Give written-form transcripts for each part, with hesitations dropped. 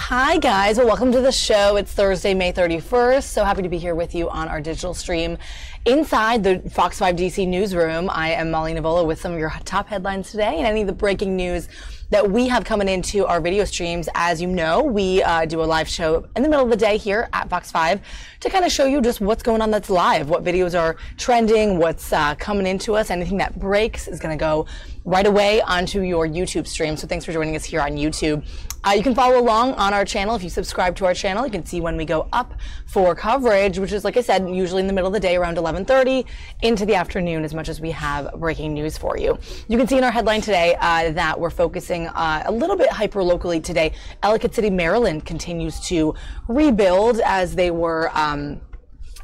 Hi guys, well, welcome to the show. It's Thursday, May 31st. So happy to be here with you on our digital stream inside the Fox 5 DC newsroom. I am Molly Nevola with some of your top headlines today and any of the breaking news that we have coming into our video streams. As you know, we do a live show in the middle of the day here at Fox 5 to kind of show you just what's going on that's live, what videos are trending, what's coming into us. Anything that breaks is going to go right away onto your YouTube stream. So thanks for joining us here on YouTube. You can follow along on our channel. If you subscribe to our channel, you can see when we go up for coverage, which is, like I said, usually in the middle of the day around 11:30 into the afternoon, as much as we have breaking news for you. You can see in our headline today that we're focusing a little bit hyper locally today. Ellicott City, Maryland continues to rebuild as they were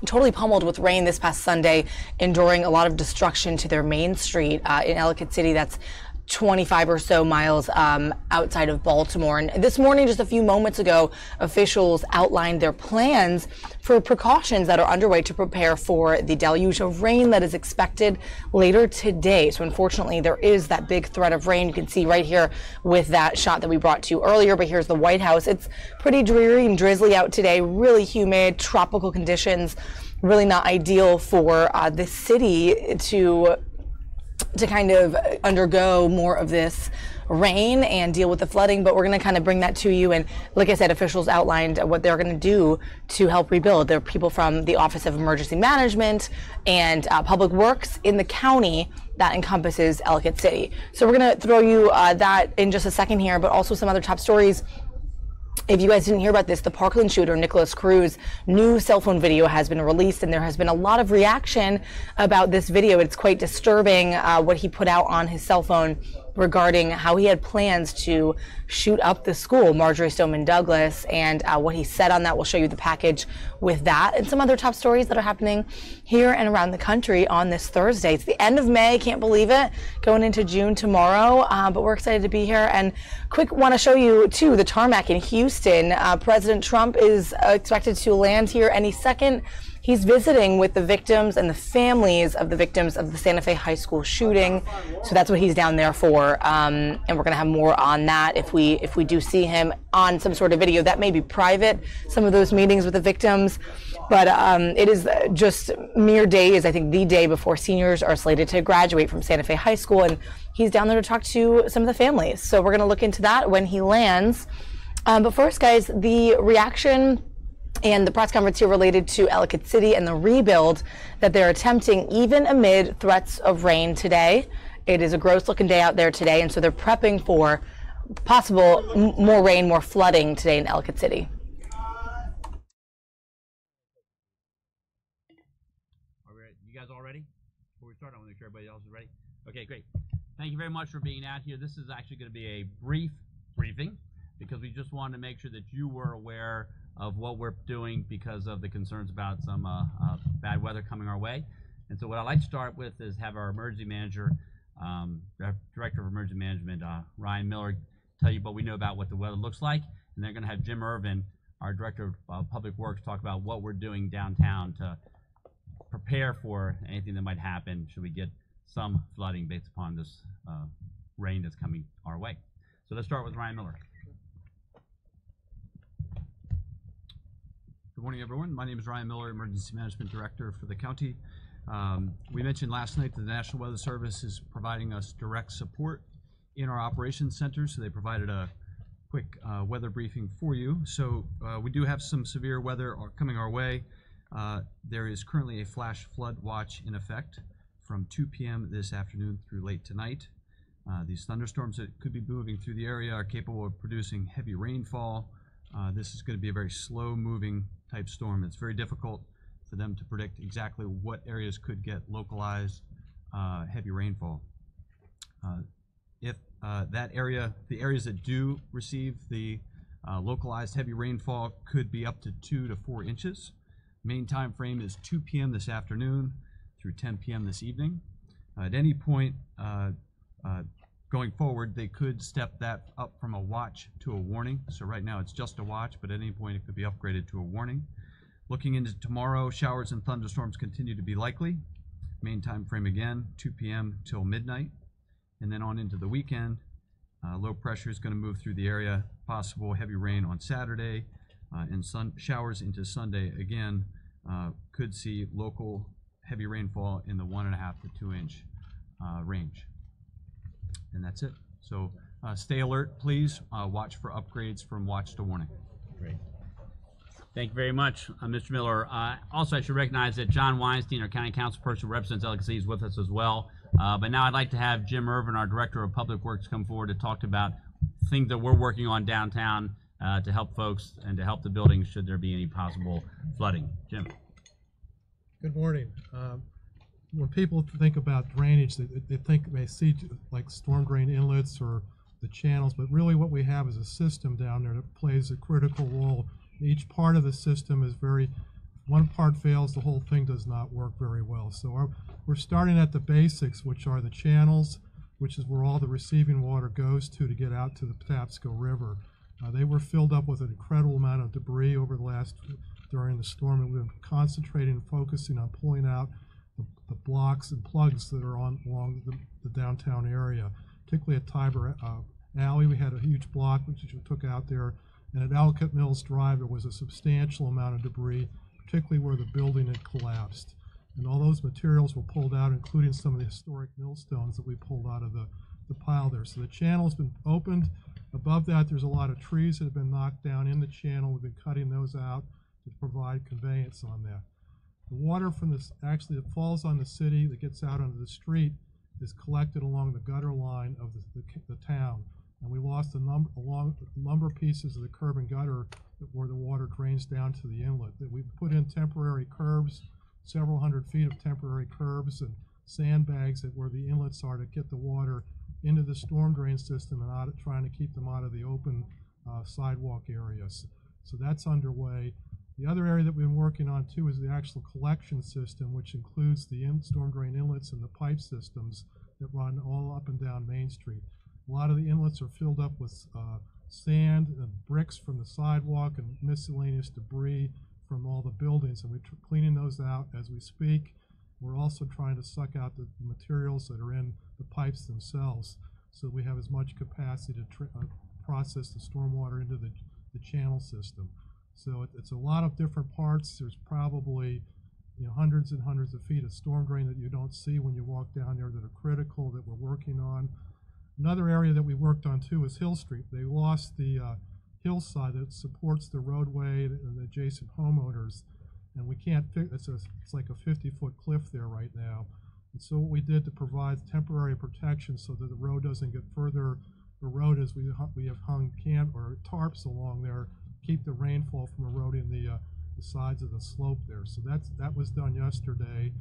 totally pummeled with rain this past Sunday, enduring a lot of destruction to their main street in Ellicott City. That's 25 or so miles outside of Baltimore. And this morning, just a few moments ago, officials outlined their plans for precautions that are underway to prepare for the deluge of rain that is expected later today. So unfortunately, there is that big threat of rain. You can see right here with that shot that we brought to you earlier, but here's the White House. It's pretty dreary and drizzly out today, really humid, tropical conditions, really not ideal for the city to kind of undergo more of this rain and deal with the flooding, but we're going to kind of bring that to you. And like I said, officials outlined what they're going to do to help rebuild. There are people from the Office of Emergency Management and Public Works in the county that encompasses Ellicott City. So we're going to throw you that in just a second here, but also some other top stories. If you guys didn't hear about this, the Parkland shooter, Nikolas Cruz, new cell phone video has been released, and there has been a lot of reaction about this video. It's quite disturbing what he put out on his cell phone regarding how he had plans to shoot up the school, Marjory Stoneman Douglas, and what he said on that. We'll show you the package with that and some other top stories that are happening here and around the country on this Thursday. It's the end of May, can't believe it, going into June tomorrow, but we're excited to be here. And quick, want to show you too the tarmac in Houston. President Trump is expected to land here any second. He's visiting with the victims and the families of the victims of the Santa Fe High School shooting. So that's what he's down there for. And we're going to have more on that if we do see him on some sort of video. That may be private, some of those meetings with the victims. But it is just mere days, I think the day before seniors are slated to graduate from Santa Fe High School. And he's down there to talk to some of the families. So we're going to look into that when he lands. But first, guys, the reaction and the press conference here related to Ellicott City and the rebuild that they're attempting even amid threats of rain today. It is a gross looking day out there today, and so they're prepping for possible more rain, more flooding today in Ellicott City. All right, you guys all ready? Before we start, I want to make sure everybody else is ready. Okay, great. Thank you very much for being out here. This is actually going to be a brief briefing because we just wanted to make sure that you were aware of what we're doing because of the concerns about some bad weather coming our way. And so what I'd like to start with is have our emergency manager, Director of Emergency Management, Ryan Miller, tell you what we know about what the weather looks like. And they're going to have Jim Irvin, our Director of Public Works, talk about what we're doing downtown to prepare for anything that might happen should we get some flooding based upon this rain that's coming our way. So let's start with Ryan Miller. Good morning, everyone. My name is Ryan Miller, Emergency Management Director for the county. We mentioned last night that the National Weather Service is providing us direct support in our operations center, so they provided a quick weather briefing for you. So we do have some severe weather coming our way. There is currently a flash flood watch in effect from 2 p.m. this afternoon through late tonight. These thunderstorms that could be moving through the area are capable of producing heavy rainfall. This is going to be a very slow-moving type storm. It's very difficult for them to predict exactly what areas could get localized heavy rainfall. If the areas that do receive the localized heavy rainfall could be up to 2 to 4 inches. Main time frame is 2 p.m. this afternoon through 10 p.m. this evening. At any point going forward, they could step that up from a watch to a warning. So right now it's just a watch, but at any point it could be upgraded to a warning. Looking into tomorrow, showers and thunderstorms continue to be likely. Main time frame again, 2 p.m. till midnight. And then on into the weekend, Low pressure is going to move through the area. Possible heavy rain on Saturday and showers into Sunday. Again, could see local heavy rainfall in the 1.5 to 2 inch range. And that's it. So stay alert, please. Watch for upgrades from watch to warning. Great. Thank you very much, Mr. Miller. Also, I should recognize that John Weinstein, our county councilperson who represents Ellicott City, is with us as well. But now I'd like to have Jim Irvin, our director of public works, come forward to talk about things that we're working on downtown to help folks and to help the buildings should there be any possible flooding. Jim. Good morning. When people think about drainage, they see like storm drain inlets or the channels, but really what we have is a system down there that plays a critical role. Each part of the system is one part fails, the whole thing does not work very well. So we're starting at the basics, which are the channels, which is where all the receiving water goes to get out to the Patapsco River. They were filled up with an incredible amount of debris during the storm, and we've been concentrating and focusing on pulling out the blocks and plugs that are along the downtown area. Particularly at Tiber Alley, we had a huge block which we took out there. And at Ellicott Mills Drive, there was a substantial amount of debris, particularly where the building had collapsed. And all those materials were pulled out, including some of the historic millstones that we pulled out of the pile there. So the channel's been opened. Above that, there's a lot of trees that have been knocked down in the channel. We've been cutting those out to provide conveyance on that. The water from this, actually, that falls on the city that gets out onto the street is collected along the gutter line of the town. And we lost a number pieces of the curb and gutter where the water drains down to the inlet. We've put in temporary curbs, several hundred feet of temporary curbs and sandbags where the inlets are to get the water into the storm drain system and trying to keep them out of the open sidewalk areas. So that's underway. The other area that we've been working on too is the actual collection system, which includes the storm drain inlets and the pipe systems that run all up and down Main Street. A lot of the inlets are filled up with sand and bricks from the sidewalk and miscellaneous debris from all the buildings, and we're cleaning those out as we speak. We're also trying to suck out the materials that are in the pipes themselves so we have as much capacity to process the stormwater into the channel system. So it's a lot of different parts. There's probably hundreds and hundreds of feet of storm drain that you don't see when you walk down there that are critical that we're working on. Another area that we worked on too is Hill Street. They lost the hillside that supports the roadway and the adjacent homeowners, and we can't fix it's like a 50-foot cliff there right now. And so what we did to provide temporary protection so that the road doesn't get further eroded is we have hung tarps along there, keep the rainfall from eroding the sides of the slope there. So that was done yesterday,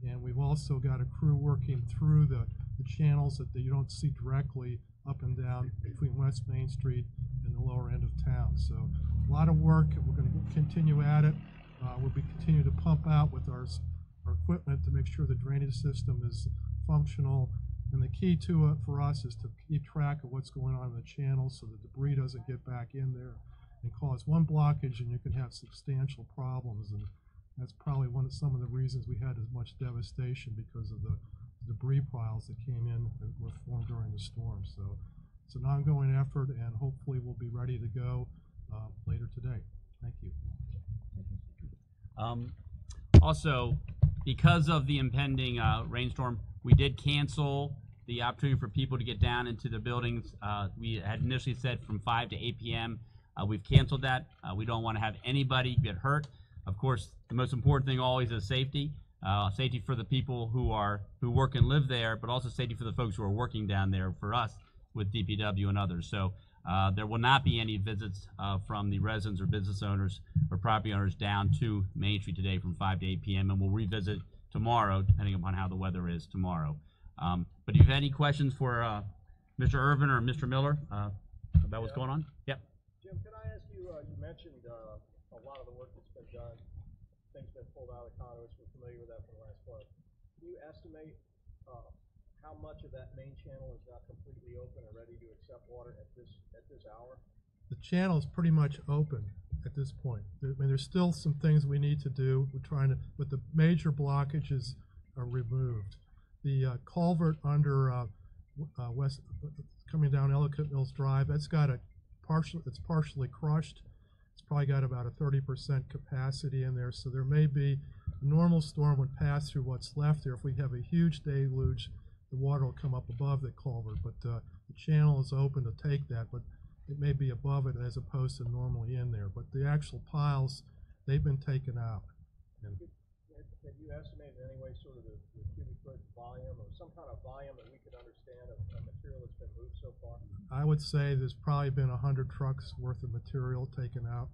and we've also got a crew working through the channels that you don't see directly up and down between West Main Street and the lower end of town. So a lot of work. We're going to continue at it. We'll be continuing to pump out with our equipment to make sure the drainage system is functional. And the key to it for us is to keep track of what's going on in the channel so the debris doesn't get back in there and cause one blockage, and you can have substantial problems. And that's probably some of the reasons we had as much devastation, because of the debris piles that came in and were formed during the storm. So it's an ongoing effort, and hopefully we'll be ready to go later today. Thank you. Also, because of the impending rainstorm, we did cancel the opportunity for people to get down into the buildings. We had initially said from 5 to 8 p.m. We've canceled that. We don't want to have anybody get hurt. Of course, the most important thing always is safety. Safety for the people who work and live there, but also safety for the folks who are working down there for us with DPW and others. So there will not be any visits from the residents or business owners or property owners down to Main Street today from 5 to 8 p.m. and we'll revisit tomorrow, depending upon how the weather is tomorrow. But if you have any questions for Mr. Irvin or Mr. Miller about what's going on? Yep. Jim, can I ask you, you mentioned a lot of the work that's been done, things been pulled out of the conduits. We're familiar with that from the last flood. Can you estimate how much of that main channel is now completely open and ready to accept water at this hour? The channel is pretty much open at this point. I mean, there's still some things we need to do. We're trying to, but the major blockages are removed. The culvert under coming down Ellicott Mills Drive. That's got it's partially crushed. It's probably got about a 30% capacity in there, so there may be a normal storm would pass through what's left there. If we have a huge deluge, the water will come up above the culvert, but the channel is open to take that, but it may be above it as opposed to normally in there. But the actual piles, they've been taken out. And have you estimated in any way sort of the cubic foot volume or some kind of volume that we could understand of material that's been moved so far? I would say there's probably been 100 trucks worth of material taken out.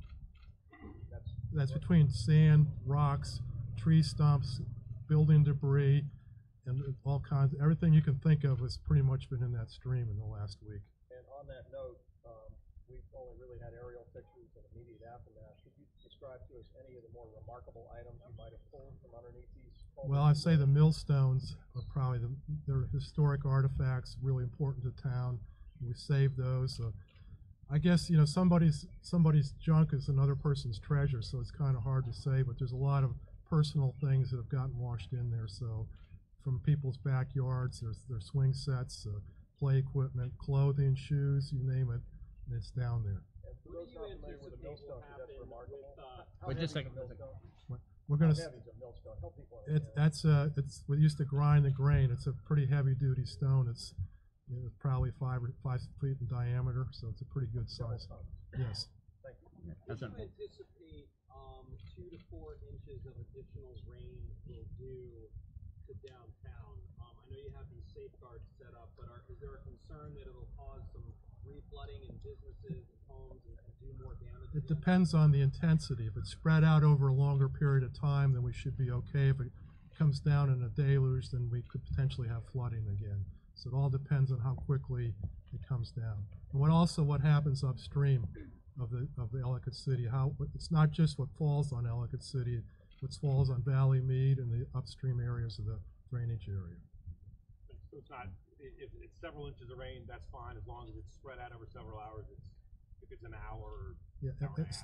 That's between sand, rocks, tree stumps, building debris, and all kinds. Everything you can think of has pretty much been in that stream in the last week. And on that note, we've only really had aerial pictures and immediate aftermath. Could you describe to us any of the more remarkable items you might have pulled from underneath these? Well, I'd say the millstones are probably they're historic artifacts, really important to town. We saved those. I guess, you know, somebody's junk is another person's treasure, so it's kind of hard to say, but there's a lot of personal things that have gotten washed in there. So from people's backyards, their swing sets, play equipment, clothing, shoes, you name it, and it's down there. And for those not familiar with a millstone, that's remarkable. Wait, just a second. We're going How to. heavy is a millstone? Help people understand. It's we used to grind the grain. It's a pretty heavy duty stone. It's probably 5 feet in diameter, so it's a pretty good size. Yes. Thank you. That's What do you anticipate 2 to 4 inches of additional rain will do to downtown? I know you have these safeguards set up, but is there a concern that it'll cause some reflooding in businesses and homes and do more damage? It depends on the intensity. If it's spread out over a longer period of time, then we should be okay. If it comes down in a deluge, then we could potentially have flooding again. So it all depends on how quickly it comes down. And what happens upstream of the Ellicott City? It's not just what falls on Ellicott City, what falls on Valley Mead and the upstream areas of the drainage area. So it's not, if it's several inches of rain, that's fine, as long as it's spread out over several hours. If it's an hour, yeah,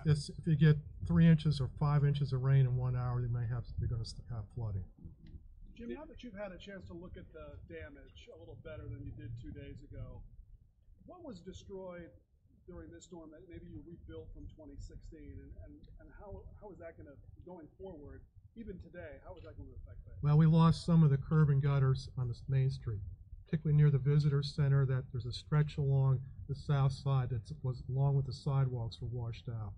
if you get 3 inches or 5 inches of rain in 1 hour, you're going to have flooding. Jim, now that you've had a chance to look at the damage a little better than you did 2 days ago, what was destroyed during this storm that maybe you rebuilt from 2016, and how is that going to, going forward, even today, how is that going to affect that? Well, we lost some of the curb and gutters on this Main Street, particularly near the visitor center. That there's a stretch along the south side that was along with the sidewalks were washed out.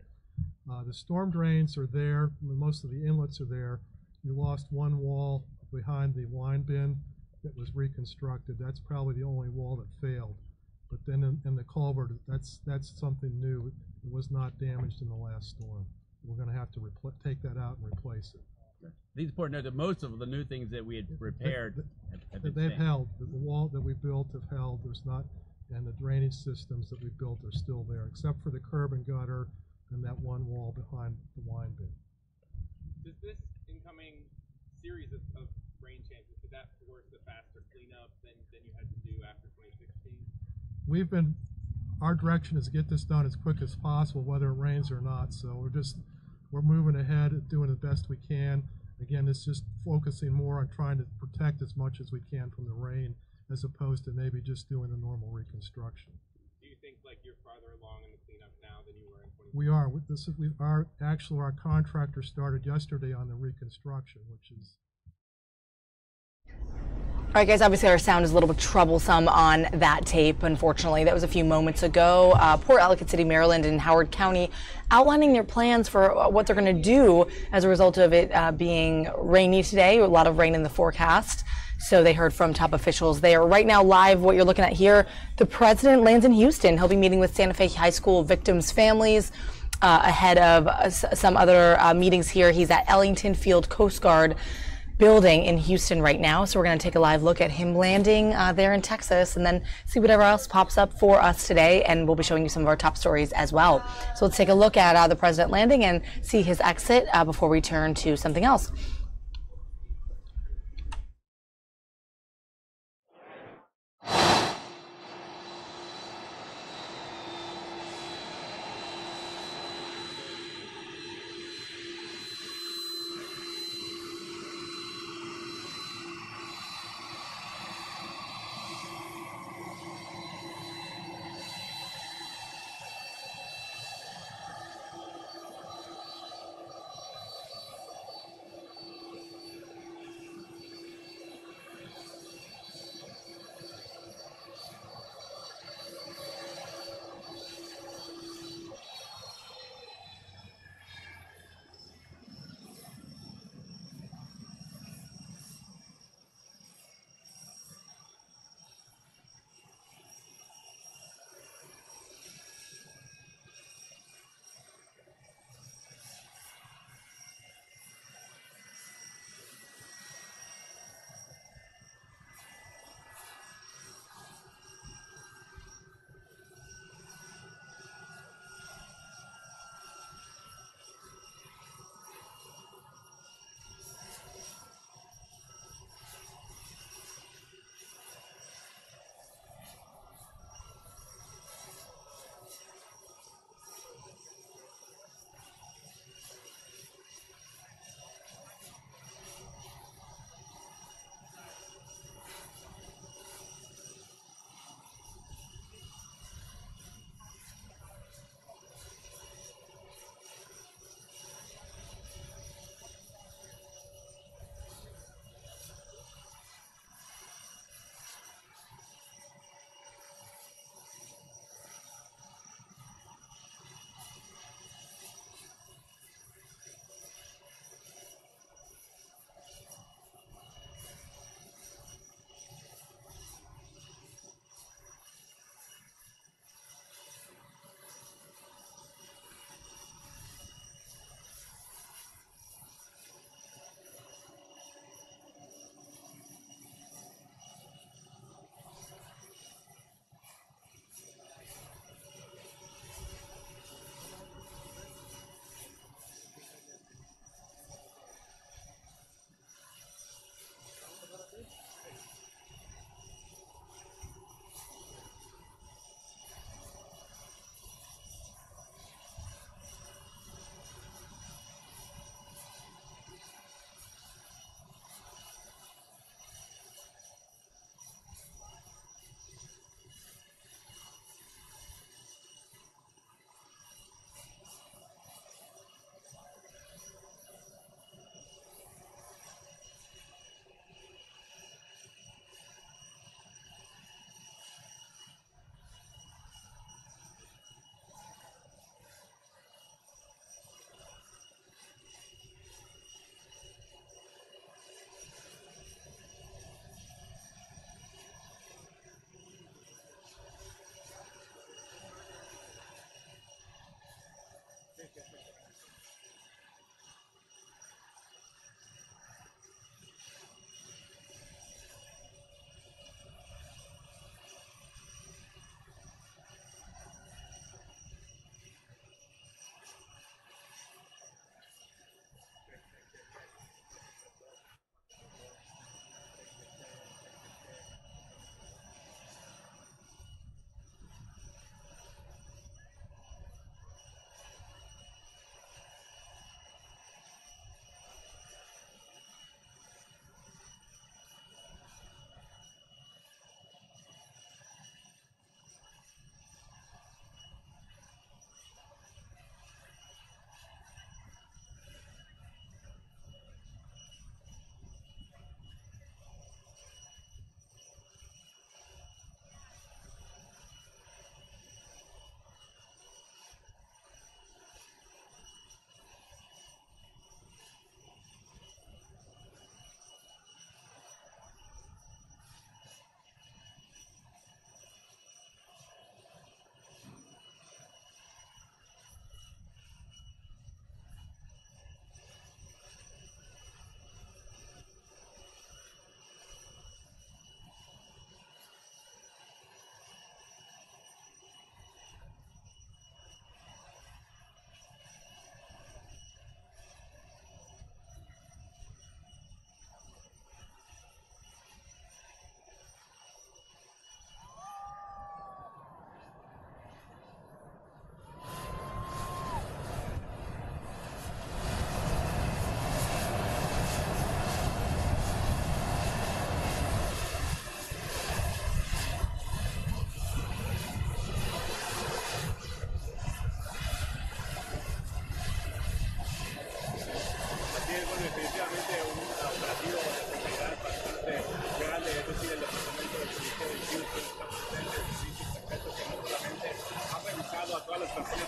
The storm drains are there. Most of the inlets are there. You lost one wall behind the wine bin that was reconstructed. That's probably the only wall that failed. But then in the culvert, that's something new. It was not damaged in the last storm. We're going to have to take that out and replace it. These important note that most of the new things that we had repaired have been They've staying. held. The wall that we built have held. There's not, and the drainage systems that we built are still there, except for the curb and gutter and that one wall behind the wine bin. Does this incoming series of rain chances, could that force a faster cleanup than you had to do after 2016? Our direction is to get this done as quick as possible, whether it rains or not. So we're moving ahead, doing the best we can. Again, it's just focusing more on trying to protect as much as we can from the rain, as opposed to maybe just doing the normal reconstruction. Do you think like you're farther along in the cleanup now than you were in 2016? We are. Our contractor started yesterday on the reconstruction, which is. All right, guys, obviously our sound is a little bit troublesome on that tape, unfortunately. That was a few moments ago. Poor Ellicott City, Maryland and Howard County outlining their plans for what they're going to do as a result of it being rainy today, a lot of rain in the forecast. So they heard from top officials there. Right now, live, what you're looking at here, the president lands in Houston. He'll be meeting with Santa Fe High School victims' families ahead of some other meetings here. He's at Ellington Field Coast Guard building in Houston right now. So we're going to take a live look at him landing there in Texas and then see whatever else pops up for us today. And we'll be showing you some of our top stories as well. So let's take a look at the president landing and see his exit before we turn to something else.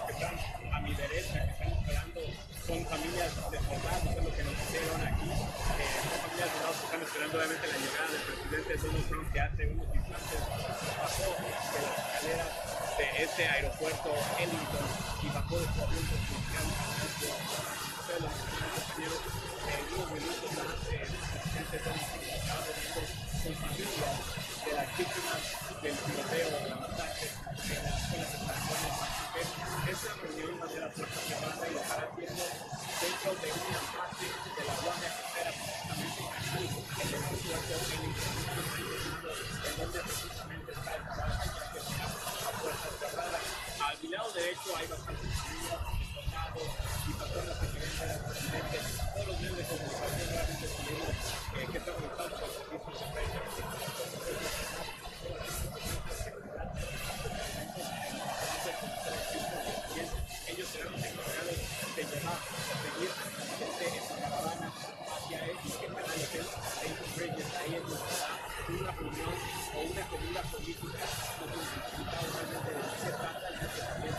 que están a mi derecha, que están esperando, son familias desbordadas, eso es lo que nos hicieron aquí. Son familias desbordadas que están esperando obviamente la llegada del presidente Donald Trump, que hace unos instantes bajó de las escaleras de este aeropuerto Ellicott y bajó de su avión presidencial. Ustedes los compañeros, en unos minutos más, el presidente Donald Trump estaba reuniendo con familias de las víctimas del tiroteo, de la masacre en las escuelas de Parkland. Esta reunión va a ser a puerta cerrada y lo estará haciendo dentro de una base de la Guardia Costera, precisamente en el aeropuerto en donde precisamente está el trabajo a puerta cerrada. A mi lado derecho hay bastantes familias, soldados y personas que quieren ver al presidente. Todos los medios de comunicación realmente estuvieron que están conectados con servicios de prensa. Ellos serán los encargados de llevar, de seguir desde esa caravana hacia él y que van a hacer ahí es donde será una reunión o una comida política con los diputados realmente de qué se trata y que también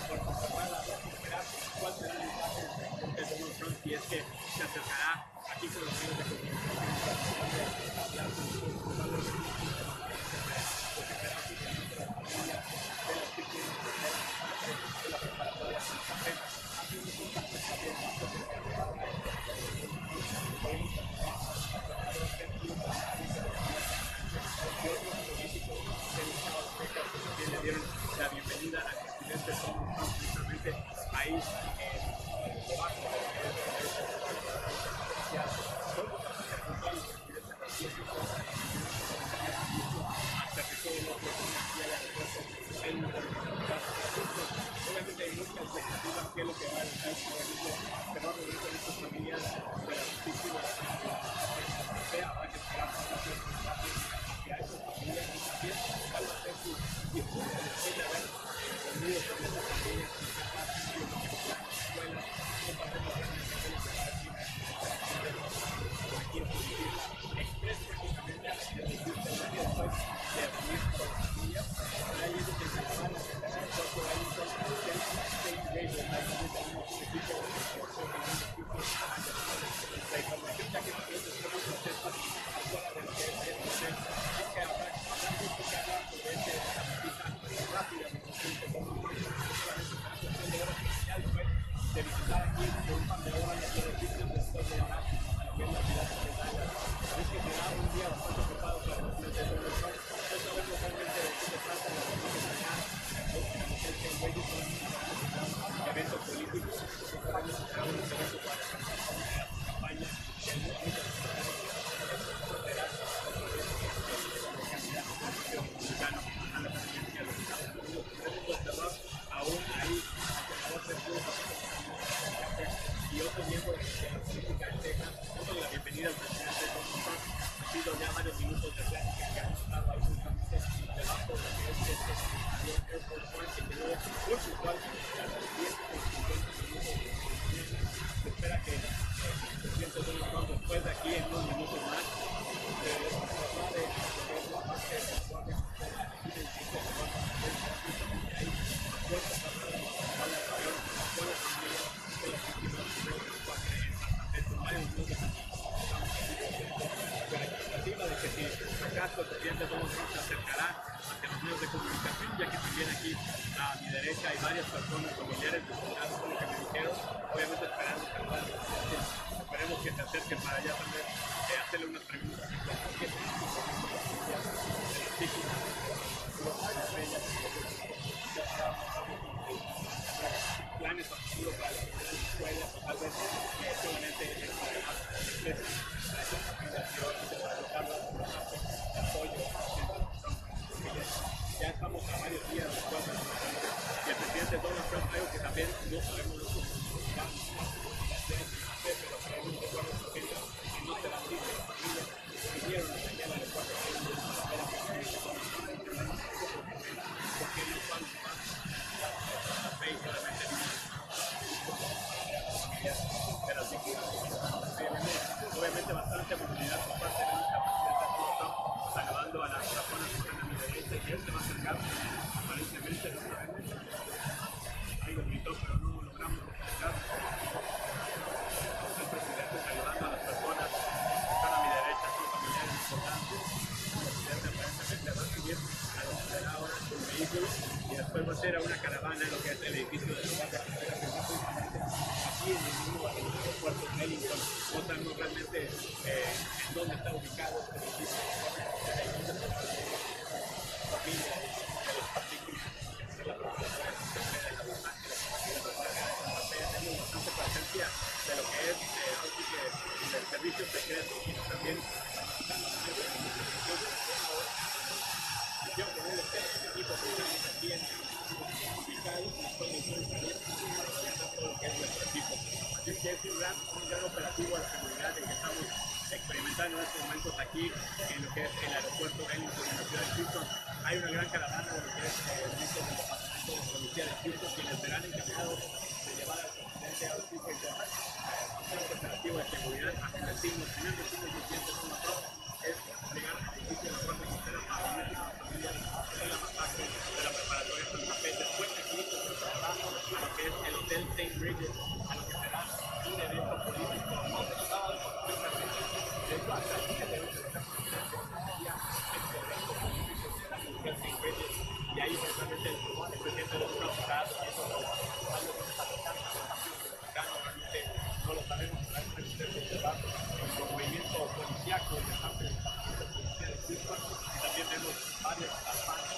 por cerrada vamos a esperar cuál será el mensaje del presidente Donald Trump y es que se acercará aquí con los medios de comunicación para hablar con los le dieron la bienvenida al presidente Donald Trump justamente ahí debajo hasta que todo lo que obviamente hay muchas expectativas que es lo que va a decir, se va a reunir con estas familias de las víctimas para que esperamos hacia esas familias y también cuál va a ser su discurso después de haber reunido con estas familias y escuelas, compartiendo aquí en express prácticamente a la después de reunir con las familias, ahí es donde se van a separar porque ahí son 6 leyes, ahí tenemos un equipo la información ya que nosotros tenemos acceso afuera de lo que es el proceso, es que habrá mucho que hablar sobre este visita rápida de consulta con solamente para cuestión de horas y ya después de visitar aquí por un par de horas las beneficios después de llegar a lo que es la ciudad de Nevola. Es que será un día bastante ocupado para el presidente Donald Trump. No sabemos realmente de qué se trata la reunión de mañana. Eventos políticos, probablemente será un evento para campaña republicano a la presidencia de los Estados Unidos. Tenemos el terror aún ahí, y otros miembros de la política en Texas, dándole la bienvenida al presidente Donald Trump. Ha sido ya varios minutos de plática que han estado ahí justamente debajo de lo que es este avión Air Force One que quedó muy puntual a las 10:50 minutos. Se espera que el presidente Donald Trump después de aquí en unos minutos más traslade lo que es la parte de la guardia costera aquí del sitio de la ahí a puerta cerrada con el avión, con las familias de las víctimas de la masacre en Santa Fe, con varios minutos aquí. Con la expectativa de que si acaso el presidente Donald Trump se acercará ante los medios de comunicación, ya que también aquí a mi derecha hay varias personas familiares destinadas con lo que me dijeron, obviamente esperando que esperemos que se acerquen para allá también hacerle unas preguntas de las víctimas, planes a futuro para la escuela, tal vez solamente para esas familias para dotarlas de apoyo. Ya estamos a varios días después de y el presidente Donald Trump, algo que también no sabemos nosotros, pero sabemos que cuando se gente que no se las dice las familias vinieron a dañar al aeropuerto porque no van a fe y solamente de las víctimas. Obviamente bastante movilidad por parte de nuestra presidenta Trump, saludando a las personas que están a mi derecha y él se va a acercar aparentemente ahí espacio secreto, sino también yo tener este equipo que tenemos aquí en ubicado, todo lo que es nuestro equipo. Así que es un gran operativo de seguridad que estamos experimentando en estos momentos aquí en lo que es el aeropuerto Ellicott en la ciudad de Houston. Hay una gran caravana de lo que es el departamento de policía de Houston, quienes serán encargados de llevar al presidente a un operativo de seguridad a sus vecinos, tener vecinos conscientes con nosotros, es llegar al edificio de la Puerta Costera para unir a las familias de la masacre de la preparatoria San Café. Después de aquí se trasladará a lo que es el Hotel St. Bridget, a lo que será un evento político, no se sábado, de hecho hasta el día de hoy se está y ahí precisamente el presidente de los Estados Unidos no lo sabemos, el movimiento policiaco de parte de la policía de Houston, y también vemos varias campañas.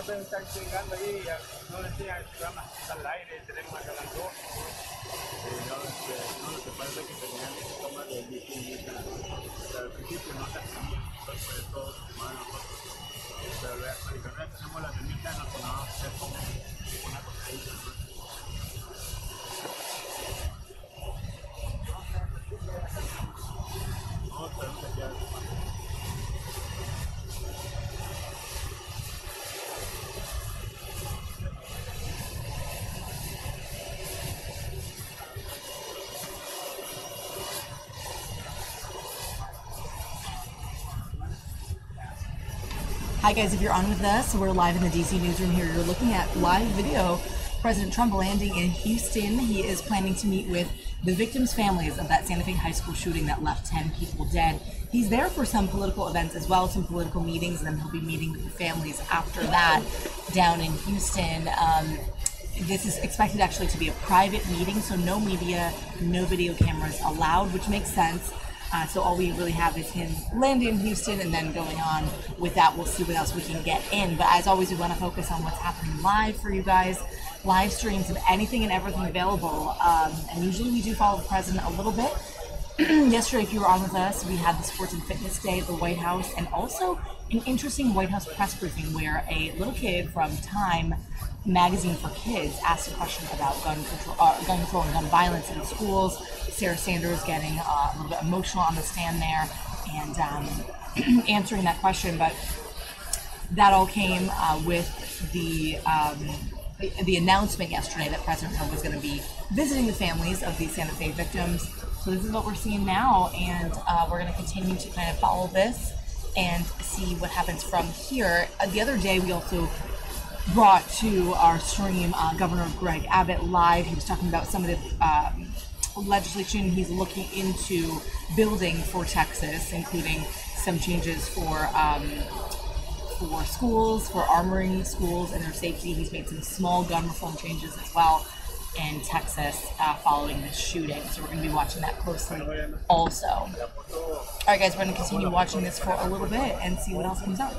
Están llegando ahí, no decían el programa está al aire, tenemos acá las dos. No, lo que pasa es que tenían que tomar el distinto. Al principio no se hacía, después de todo, pero luego tenemos la herramienta, nos ponemos a hacer como una cosita. No, tenemos que quedar. Hi guys, if you're on with us, we're live in the DC newsroom here. You're looking at live video. President Trump landing in Houston. He is planning to meet with the victims' families of that Santa Fe high school shooting that left 10 people dead. He's there for some political events as well, some political meetings, and then he'll be meeting with the families after that down in Houston. This is expected actually to be a private meeting, so no media, no video cameras allowed, which makes sense. So all we really have is him landing in Houston and then going on with that. We'll see what else we can get in. But as always, we want to focus on what's happening live for you guys. Live streams of anything and everything available. And usually we do follow the president a little bit. Yesterday, if you were on with us, we had the Sports and Fitness Day at the White House, and also an interesting White House press briefing where a little kid from Time magazine for kids asked a question about gun control and gun violence in schools. Sarah Sanders getting a little bit emotional on the stand there and answering that question, but that all came with the announcement yesterday that President Trump was going to be visiting the families of these Santa Fe victims. So this is what we're seeing now, and we're going to continue to kind of follow this and see what happens from here. The other day, we also brought to our stream Governor Greg Abbott live. He was talking about some of the legislation he's looking into building for Texas, including some changes for schools, for armoring schools and their safety. He's made some small gun reform changes as well in Texas following this shooting. So we're going to be watching that closely also. All right, guys, we're going to continue watching this for a little bit and see what else comes out.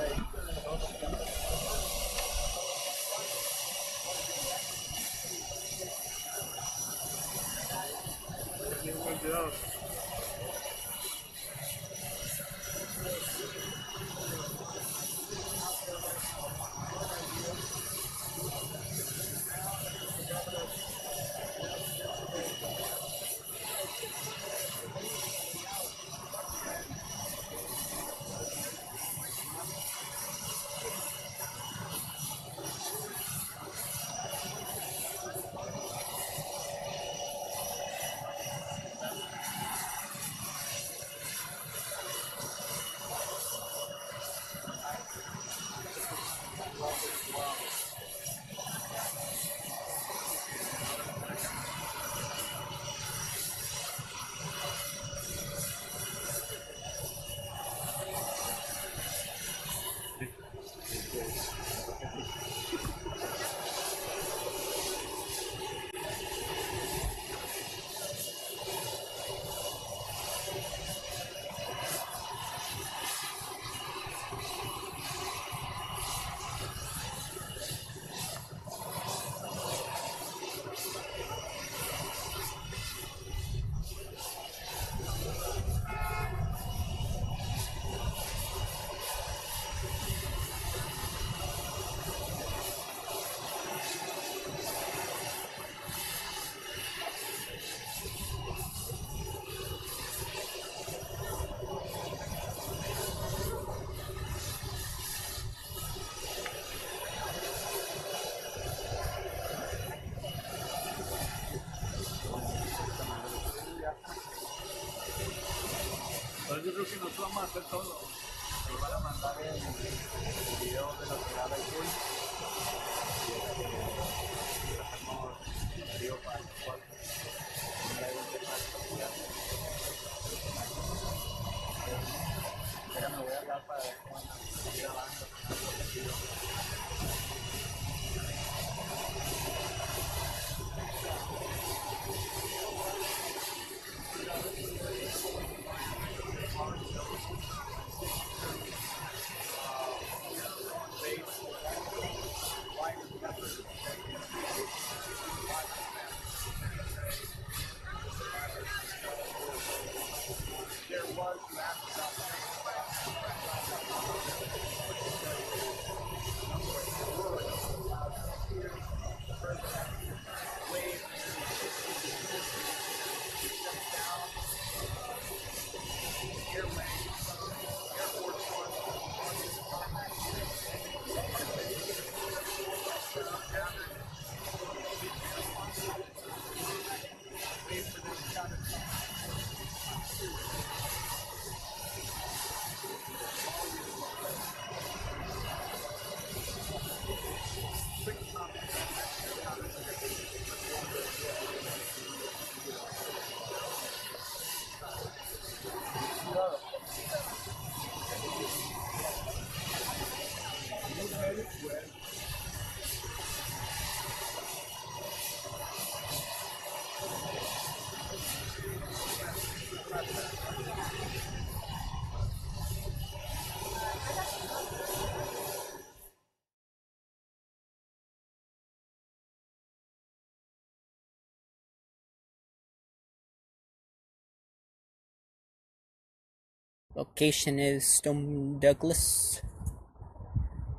Location is Stone Douglas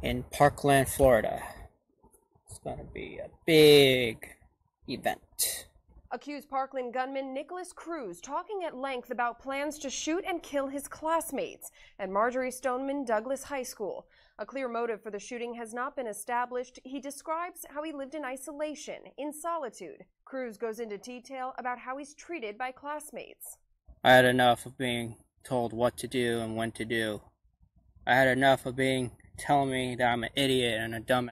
in Parkland, Florida. It's going to be a big event. Accused Parkland gunman Nikolas Cruz talking at length about plans to shoot and kill his classmates at Marjory Stoneman Douglas High School. A clear motive for the shooting has not been established. He describes how he lived in isolation, in solitude. Cruz goes into detail about how he's treated by classmates. I had enough of being told what to do and when to do. I had enough of telling me that I'm an idiot and a dumbass.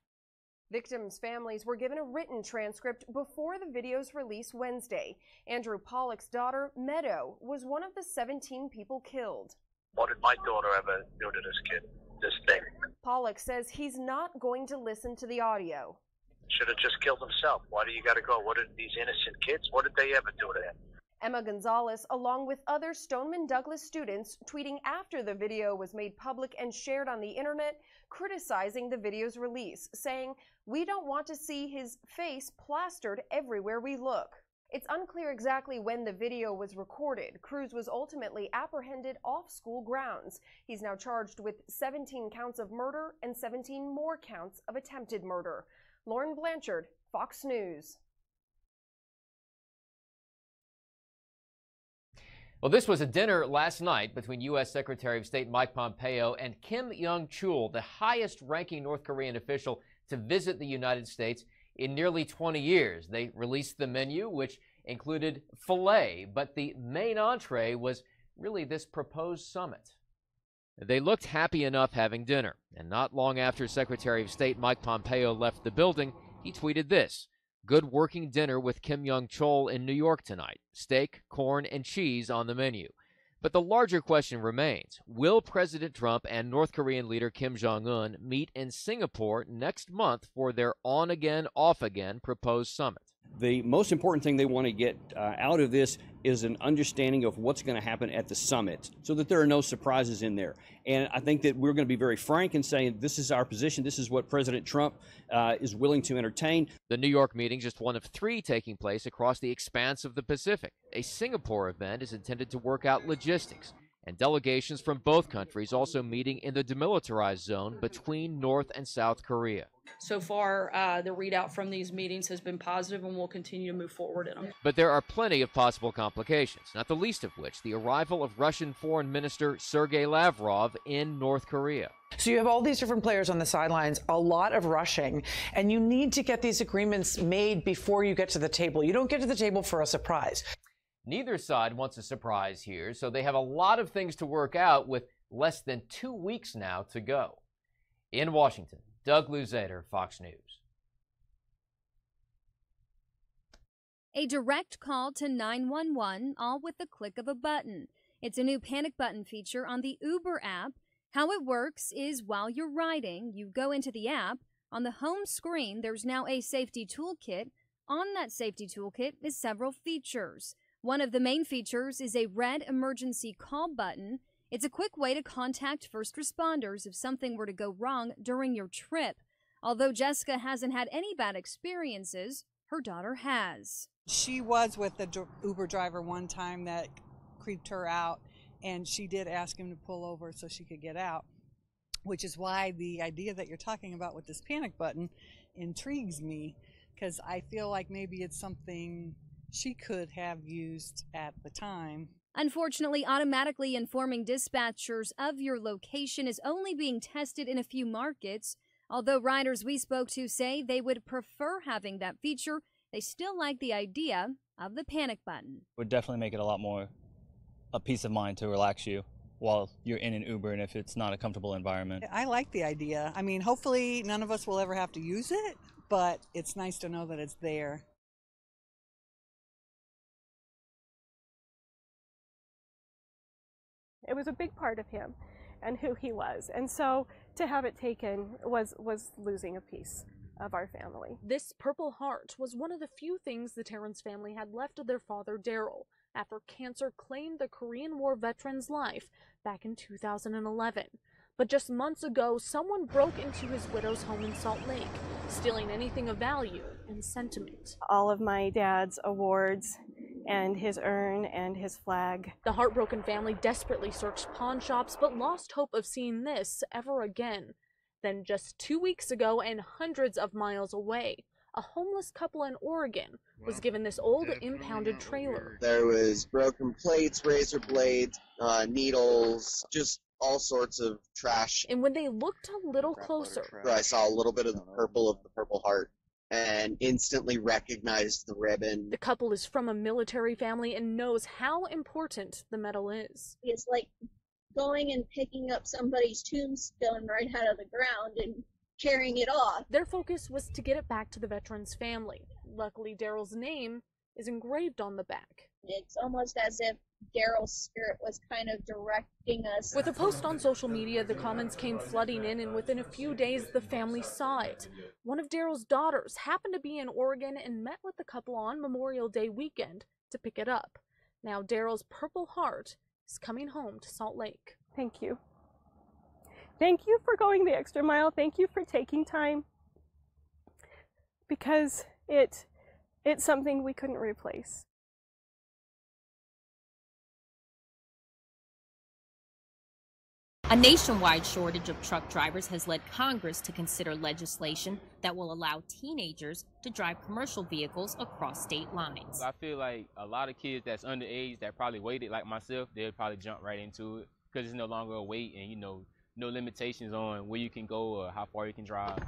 Victims' families were given a written transcript before the video's release Wednesday. Andrew Pollock's daughter, Meadow, was one of the 17 people killed. What did my daughter ever do to this kid, this thing? Pollock says he's not going to listen to the audio. Should have just killed himself. Why do you got to go? What did these innocent kids, what did they ever do to him? Emma Gonzalez, along with other Stoneman Douglas students, tweeting after the video was made public and shared on the internet, criticizing the video's release, saying, "We don't want to see his face plastered everywhere we look." It's unclear exactly when the video was recorded. Cruz was ultimately apprehended off school grounds. He's now charged with 17 counts of murder and 17 more counts of attempted murder. Lauren Blanchard, Fox News. Well, this was a dinner last night between U.S. Secretary of State Mike Pompeo and Kim Young-chul, the highest-ranking North Korean official to visit the United States in nearly 20 years. They released the menu, which included filet, but the main entree was really this proposed summit. They looked happy enough having dinner, and not long after Secretary of State Mike Pompeo left the building, he tweeted this: "Good working dinner with Kim Young-chul in New York tonight. Steak, corn, and cheese on the menu." But the larger question remains, will President Trump and North Korean leader Kim Jong-un meet in Singapore next month for their on-again, off-again proposed summit? The most important thing they want to get out of this is an understanding of what's going to happen at the summit so that there are no surprises in there. And I think that we're going to be very frank in saying this is our position. This is what President Trump is willing to entertain. The New York meeting, just one of 3 taking place across the expanse of the Pacific. A Singapore event is intended to work out logistics, and delegations from both countries also meeting in the demilitarized zone between North and South Korea. So far, the readout from these meetings has been positive, and we'll continue to move forward in them. But there are plenty of possible complications, not the least of which the arrival of Russian Foreign Minister Sergei Lavrov in North Korea. So you have all these different players on the sidelines, a lot of rushing, and you need to get these agreements made before you get to the table. You don't get to the table for a surprise. Neither side wants a surprise here, so they have a lot of things to work out with Less than 2 weeks now to go. In Washington, Doug Luzader, Fox News. A direct call to 911, all with the click of a button. It's a new panic button feature on the Uber app. How it works is while you're riding, you go into the app. On the home screen, there's now a safety toolkit. On that safety toolkit is several features. One of the main features is a red emergency call button. It's a quick way to contact first responders if something were to go wrong during your trip. Although Jessica hasn't had any bad experiences, her daughter has. She was with the Uber driver one time that creeped her out, and she did ask him to pull over so she could get out, which is why the idea that you're talking about with this panic button intrigues me, because I feel like maybe it's something she could have used at the time. Unfortunately, automatically informing dispatchers of your location is only being tested in a few markets. Although riders we spoke to say they would prefer having that feature, they still like the idea of the panic button. Would definitely make it a lot more a peace of mind to relax you while you're in an Uber and if it's not a comfortable environment. I like the idea. I mean, hopefully none of us will ever have to use it, but it's nice to know that it's there. It was a big part of him and who he was. And so to have it taken was losing a piece of our family. This Purple Heart was one of the few things the Terrence family had left of their father, Daryl, after cancer claimed the Korean War veteran's life back in 2011. But just months ago, someone broke into his widow's home in Salt Lake, stealing anything of value and sentiment. All of my dad's awards and his urn and his flag. The heartbroken family desperately searched pawn shops but lost hope of seeing this ever again. Then just 2 weeks ago and hundreds of miles away, a homeless couple in Oregon was given this old impounded trailer. There was broken plates, razor blades, needles, just all sorts of trash. And when they looked a little closer, I saw a little bit of the Purple Heart and instantly recognized the ribbon. The couple is from a military family and knows how important the medal is. It's like going and picking up somebody's tombstone right out of the ground and carrying it off. Their focus was to get it back to the veteran's family. Luckily, Daryl's name is engraved on the back. It's almost as if Daryl's spirit was kind of directing us. With a post on social media, the comments came flooding in, and within a few days, the family saw it. One of Daryl's daughters happened to be in Oregon and met with the couple on Memorial Day weekend to pick it up. Now, Daryl's Purple Heart is coming home to Salt Lake. Thank you. Thank you for going the extra mile. Thank you for taking time, because it's something we couldn't replace. A nationwide shortage of truck drivers has led Congress to consider legislation that will allow teenagers to drive commercial vehicles across state lines. I feel like a lot of kids that's underage that probably waited like myself, they'll probably jump right into it because it's no longer a wait and, no limitations on where you can go or how far you can drive.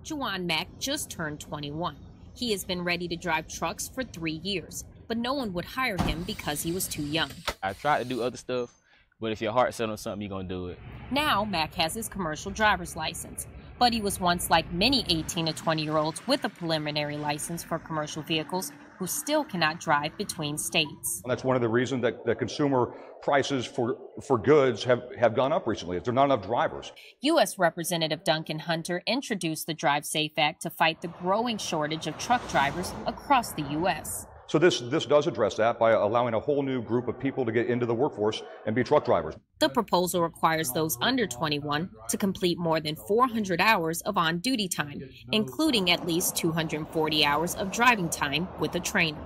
Juwan Mack just turned 21. He has been ready to drive trucks for 3 years, but no one would hire him because he was too young. I tried to do other stuff, but if your heart's set on something, you're going to do it. Now, Mack has his commercial driver's license, but he was once like many 18 to 20-year-olds with a preliminary license for commercial vehicles who still cannot drive between states. And that's one of the reasons that the consumer prices for goods have gone up recently. There are not enough drivers. U.S. Representative Duncan Hunter introduced the Drive Safe Act to fight the growing shortage of truck drivers across the U.S. So this does address that by allowing a whole new group of people to get into the workforce and be truck drivers. The proposal requires those under 21 to complete more than 400 hours of on-duty time, including at least 240 hours of driving time with a trainer.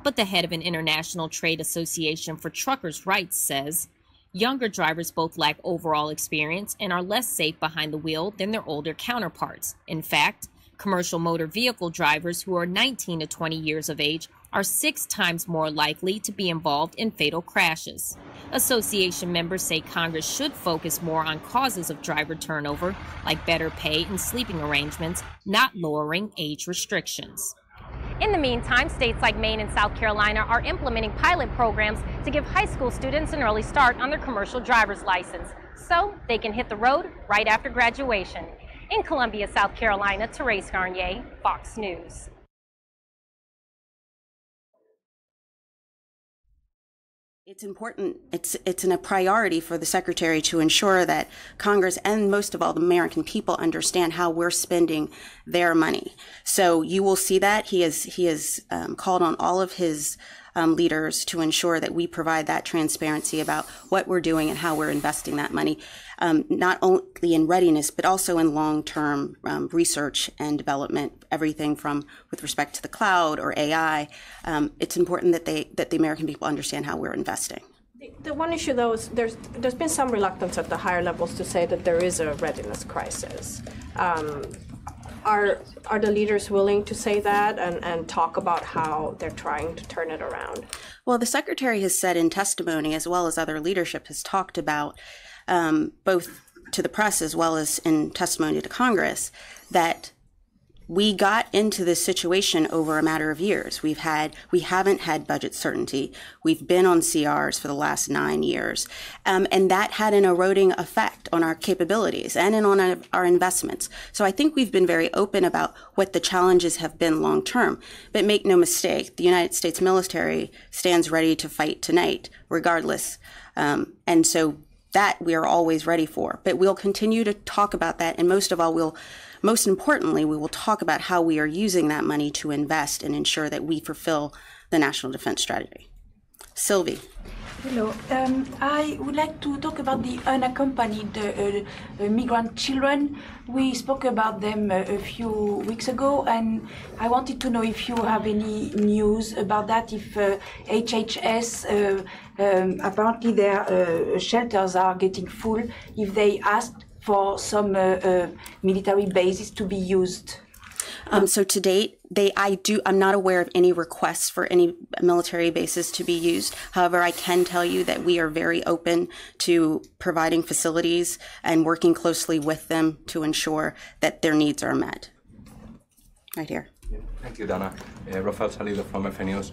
But the head of an international trade association for truckers' rights says younger drivers both lack overall experience and are less safe behind the wheel than their older counterparts. In fact, commercial motor vehicle drivers who are 19 to 20 years of age are 6 times more likely to be involved in fatal crashes. Association members say Congress should focus more on causes of driver turnover, like better pay and sleeping arrangements, not lowering age restrictions. In the meantime, states like Maine and South Carolina are implementing pilot programs to give high school students an early start on their commercial driver's license, so they can hit the road right after graduation. In Columbia, South Carolina, Therese Garnier, Fox News. It's important, it's a priority for the Secretary to ensure that Congress and most of all the American people understand how we're spending their money. So you will see that he has called on all of his leaders to ensure that we provide that transparency about what we're doing and how we're investing that money, not only in readiness, but also in long-term research and development, everything from with respect to the cloud or AI. It's important that the American people understand how we're investing. The one issue, though, is there's been some reluctance at the higher levels to say that there is a readiness crisis. Are the leaders willing to say that and talk about how they're trying to turn it around? Well, the Secretary has said in testimony, as well as other leadership has talked about, both to the press as well as in testimony to Congress, that we got into this situation over a matter of years. We haven't had budget certainty. We've been on CRs for the last 9 years. And that had an eroding effect on our capabilities and on our investments. So I think we've been very open about what the challenges have been long term. But make no mistake, the United States military stands ready to fight tonight, regardless. And so that we are always ready for. But we'll continue to talk about that. And most importantly, we will talk about how we are using that money to invest and ensure that we fulfill the National Defense Strategy. Sylvie. Hello. I would like to talk about the unaccompanied migrant children. We spoke about them a few weeks ago, and I wanted to know if you have any news about that, if HHS, apparently their shelters are getting full, if they asked for some military bases to be used. So to date, I'm not aware of any requests for any military bases to be used. However, I can tell you that we are very open to providing facilities and working closely with them to ensure that their needs are met. Right here. Thank you, Dana. Rafael Salido from FA News.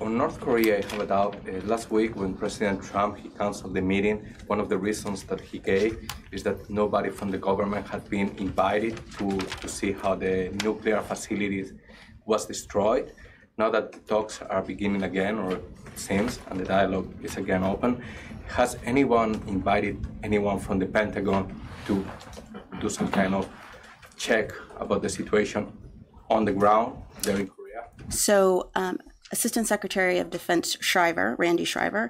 On North Korea, I have a doubt. Last week, when President Trump he canceled the meeting, one of the reasons that he gave is that nobody from the government had been invited to see how the nuclear facilities was destroyed. Now that the talks are beginning again, or it seems, and the dialogue is again open, has anyone invited anyone from the Pentagon to do some kind of check about the situation on the ground there in Korea? So, Assistant Secretary of Defense Shriver, Randy Shriver,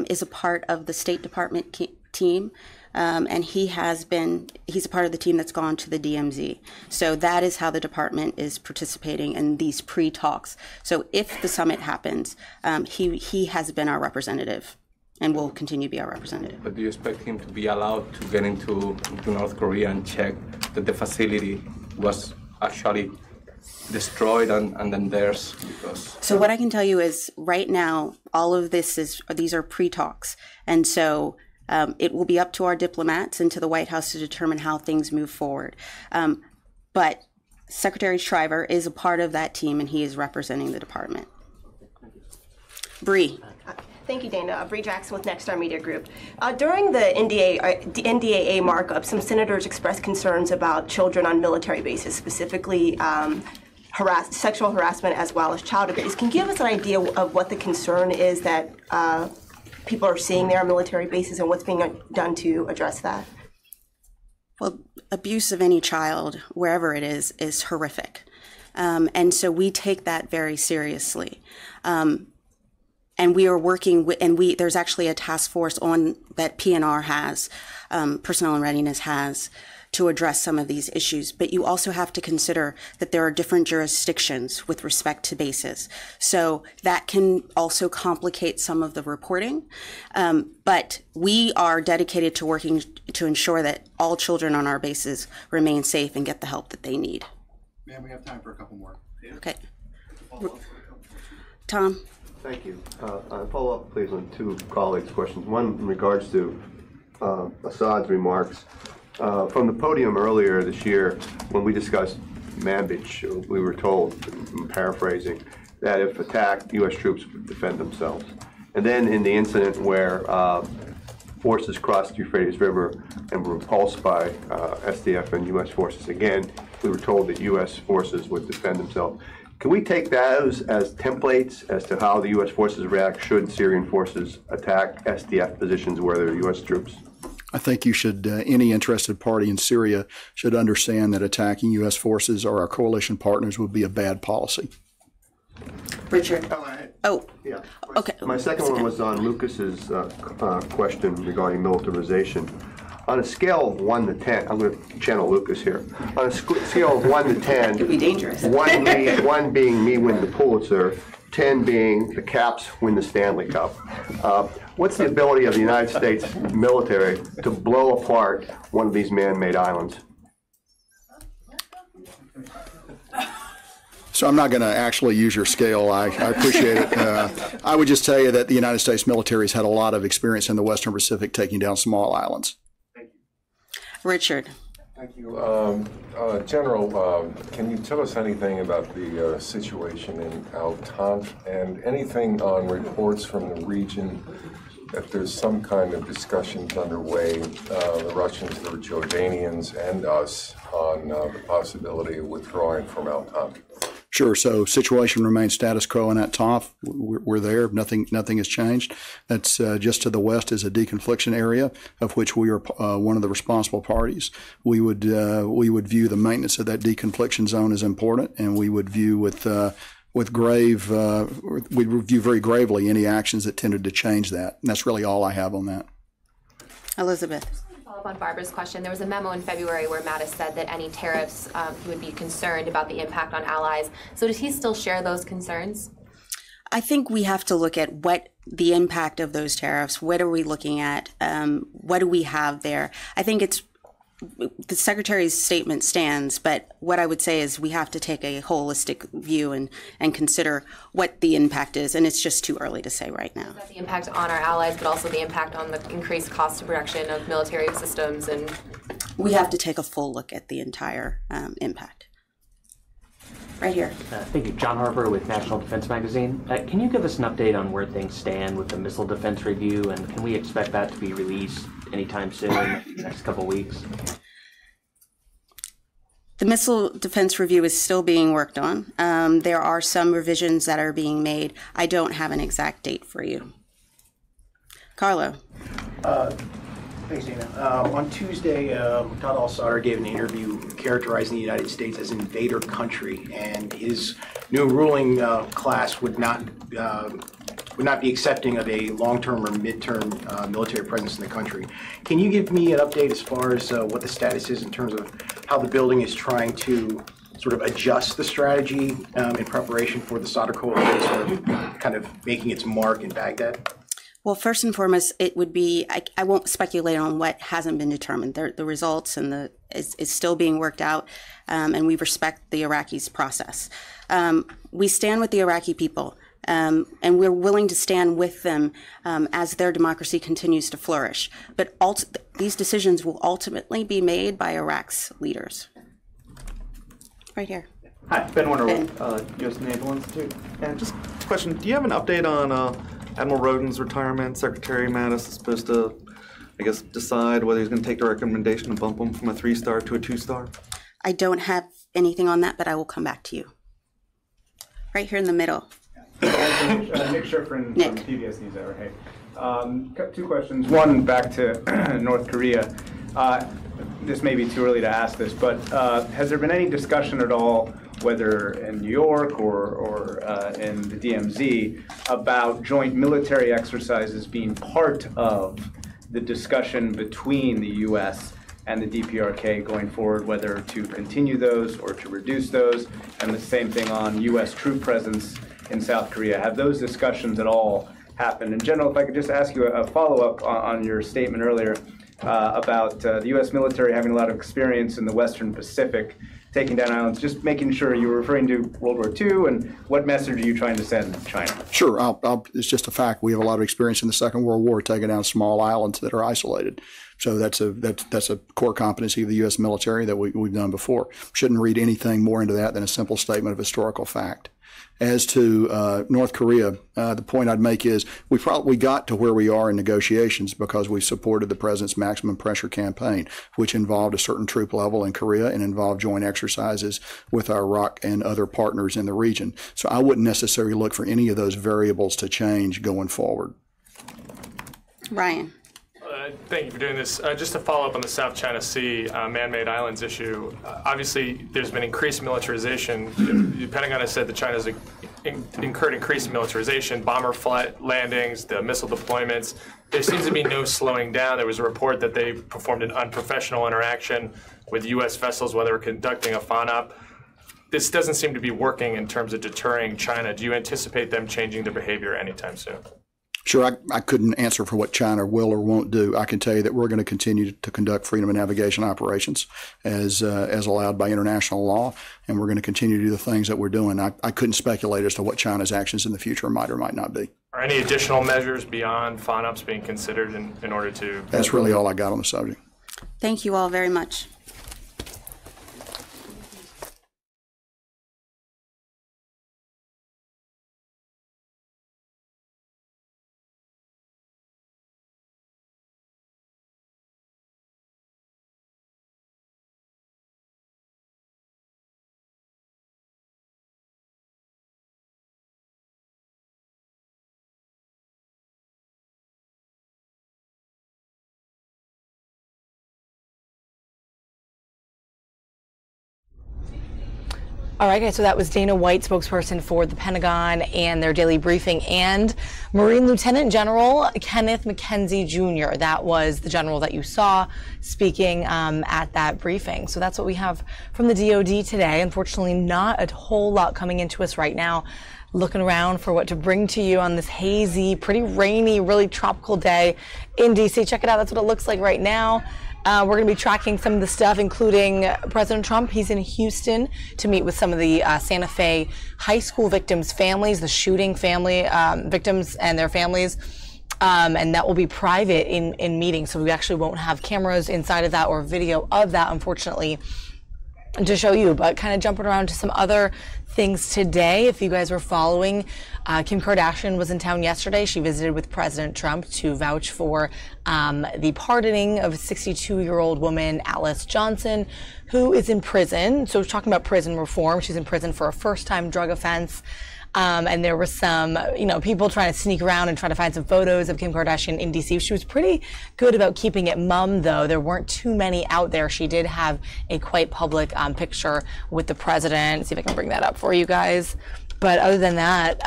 is a part of the State Department team, and he's a part of the team that's gone to the DMZ. So that is how the department is participating in these pre-talks. So if the summit happens, he has been our representative and will continue to be our representative. But do you expect him to be allowed to get into North Korea and check that the facility was actually destroyed and then theirs? So what I can tell you is right now, all of these are pre-talks. And so it will be up to our diplomats and to the White House to determine how things move forward. But Secretary Shriver is a part of that team and he is representing the department. Bree. Thank you, Dana. Bree Jackson with Next Star Media Group. During the NDAA markup, some senators expressed concerns about children on military bases, specifically sexual harassment as well as child abuse. Can you give us an idea of what the concern is that people are seeing there on military bases and what's being done to address that? Well, abuse of any child, wherever it is horrific. And so we take that very seriously. And we are working with, there's actually a task force that PNR has, Personnel and Readiness has, to address some of these issues. But you also have to consider that there are different jurisdictions with respect to bases. So that can also complicate some of the reporting. But we are dedicated to working to ensure that all children on our bases remain safe and get the help that they need. Ma'am, we have time for a couple more. Okay. Tom. Thank you. I'll follow up, please, on two colleagues' questions. One in regards to Assad's remarks. From the podium earlier this year, when we discussed Manbij, we were told, I'm paraphrasing, that if attacked, U.S. troops would defend themselves. And then in the incident where forces crossed Euphrates River and were repulsed by SDF and U.S. forces, again, we were told that U.S. forces would defend themselves. Can we take those as templates as to how the U.S. forces react should Syrian forces attack SDF positions where there are U.S. troops? I think you should, any interested party in Syria should understand that attacking U.S. forces or our coalition partners would be a bad policy. Richard. Oh, yeah. Okay. My second one was on Lucas's question regarding militarization. On a scale of 1 to 10, I'm going to channel Lucas here. On a scale of 1 to 10, it could be dangerous. 1 being me win the Pulitzer, 10 being the Caps win the Stanley Cup. What's the ability of the United States military to blow apart one of these man-made islands? So I'm not going to actually use your scale. I appreciate it. I would just tell you that the United States military has had a lot of experience in the Western Pacific taking down small islands. Richard. Thank you. General, can you tell us anything about the situation in Al-Tanf and anything on reports from the region that there's some kind of discussions underway, the Russians, the Jordanians, and us, on the possibility of withdrawing from Al-Tanf? Sure. So situation remains status quo in Al-Tanf. We're there. Nothing has changed. That's just to the west is a deconfliction area of which we are one of the responsible parties. We would view the maintenance of that deconfliction zone as important, and we would view we review very gravely any actions that tended to change that. And that's really all I have on that. Elizabeth. On Barbara's question, there was a memo in February where Mattis said that any tariffs, he would be concerned about the impact on allies. So does he still share those concerns? I think we have to look at what the impact of those tariffs, what are we looking at, what do we have there? I think the Secretary's statement stands, but what I would say is we have to take a holistic view and consider what the impact is, and it's just too early to say right now. The impact on our allies, but also the impact on the increased cost of production of military systems, and we have to take a full look at the entire impact. Right here. Thank you. John Harper with National Defense Magazine. Can you give us an update on where things stand with the missile defense review, and can we expect that to be released anytime soon, in the next couple of weeks? The missile defense review is still being worked on. There are some revisions that are being made. I don't have an exact date for you. Carlo. Thanks, Dana. On Tuesday, Todd Al-Sadr gave an interview characterizing the United States as invader country, and his new ruling class would not be accepting of a long-term or mid-term military presence in the country. Can you give me an update as far as what the status is in terms of how the building is trying to sort of adjust the strategy in preparation for the Sadr coalition sort of kind of making its mark in Baghdad? Well, first and foremost, it would be, I won't speculate on what hasn't been determined. The results and is still being worked out, and we respect the Iraqis' process. We stand with the Iraqi people, and we're willing to stand with them as their democracy continues to flourish. But these decisions will ultimately be made by Iraq's leaders. Right here. Hi, Ben Warner with U.S. Naval Institute. And just a question, do you have an update on Admiral Roden's retirement? Secretary Mattis is supposed to, I guess, decide whether he's going to take the recommendation and bump him from a 3-star to a 2-star? I don't have anything on that, but I will come back to you. Right here in the middle. Nick Schiffrin from PBS NewsHour. Hey, two questions. One, back to North Korea. This may be too early to ask this, but has there been any discussion at all, whether in New York or in the DMZ, about joint military exercises being part of the discussion between the U.S. and the DPRK going forward, whether to continue those or to reduce those, and the same thing on U.S. troop presence in South Korea? Have those discussions at all happened? And General, if I could just ask you a follow-up on your statement earlier about the U.S. military having a lot of experience in the Western Pacific. taking down islands, just making sure you were referring to World War II, and what message are you trying to send China? Sure. It's just a fact. We have a lot of experience in the Second World War taking down small islands that are isolated. So that's a core competency of the U.S. military that we've done before. Shouldn't read anything more into that than a simple statement of historical fact. As to North Korea, the point I'd make is we got to where we are in negotiations because we supported the president's maximum pressure campaign, which involved a certain troop level in Korea and involved joint exercises with our ROC and other partners in the region. So I wouldn't necessarily look for any of those variables to change going forward. Ryan. Thank you for doing this. Just to follow up on the South China Sea man-made islands issue, obviously there's been increased militarization. The Pentagon has said that China's incurred increased militarization, bomber flight landings, the missile deployments. There seems to be no slowing down. There was a report that they performed an unprofessional interaction with U.S. vessels while they were conducting a FONOP. This doesn't seem to be working in terms of deterring China. Do you anticipate them changing their behavior anytime soon? Sure, I couldn't answer for what China will or won't do. I can tell you that we're going to continue to conduct freedom of navigation operations as allowed by international law, and we're going to continue to do the things that we're doing. I couldn't speculate as to what China's actions in the future might or might not be. Are any additional measures beyond FONOPs being considered in order to... That's really all I got on the subject. Thank you all very much. All right, guys, so that was Dana White, spokesperson for the Pentagon and their daily briefing, and Marine Lieutenant General Kenneth McKenzie Jr. That was the general that you saw speaking at that briefing. So that's what we have from the DOD today. Unfortunately, not a whole lot coming into us right now. Looking around for what to bring to you on this hazy, pretty rainy, really tropical day in D.C. Check it out. That's what it looks like right now. We're going to be tracking some of the stuff, including President Trump. He's in Houston to meet with some of the Santa Fe high school victims' families, the shooting family victims and their families. And that will be private in meetings, so we actually won't have cameras inside of that or video of that, unfortunately, to show you. But kind of jumping around to some other things today. If you guys were following, Kim Kardashian was in town yesterday. She visited with President Trump to vouch for the pardoning of 62-year-old woman Alice Johnson, who is in prison. So we're talking about prison reform. She's in prison for a first-time drug offense. And there were some, people trying to sneak around and try to find some photos of Kim Kardashian in D.C. She was pretty good about keeping it mum, though. There weren't too many out there. She did have a quite public picture with the president. Let's see if I can bring that up for you guys. But other than that,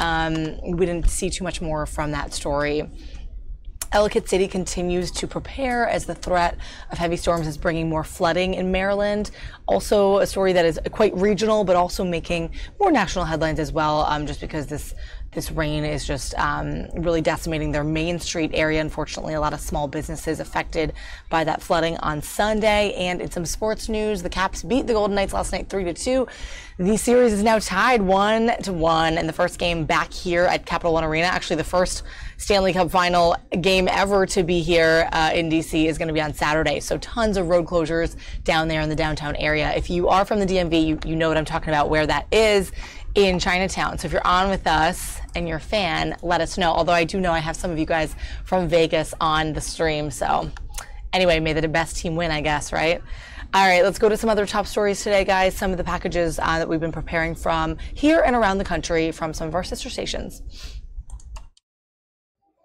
we didn't see too much more from that story. Ellicott City continues to prepare as the threat of heavy storms is bringing more flooding in Maryland. Also a story that is quite regional, but also making more national headlines as well, just because this rain is just really decimating their Main Street area. Unfortunately, a lot of small businesses affected by that flooding on Sunday. And in some sports news, the Caps beat the Golden Knights last night 3-2. The series is now tied 1-1 in the first game back here at Capital One Arena. Actually, the first Stanley Cup final game ever to be here in DC is going to be on Saturday. So tons of road closures down there in the downtown area. If you are from the DMV, you know what I'm talking about, where that is in Chinatown. So if you're on with us and you're a fan, let us know. Although I do know I have some of you guys from Vegas on the stream. So anyway, may the best team win, I guess, right? All right, let's go to some other top stories today, guys. Some of the packages that we've been preparing from here and around the country from some of our sister stations.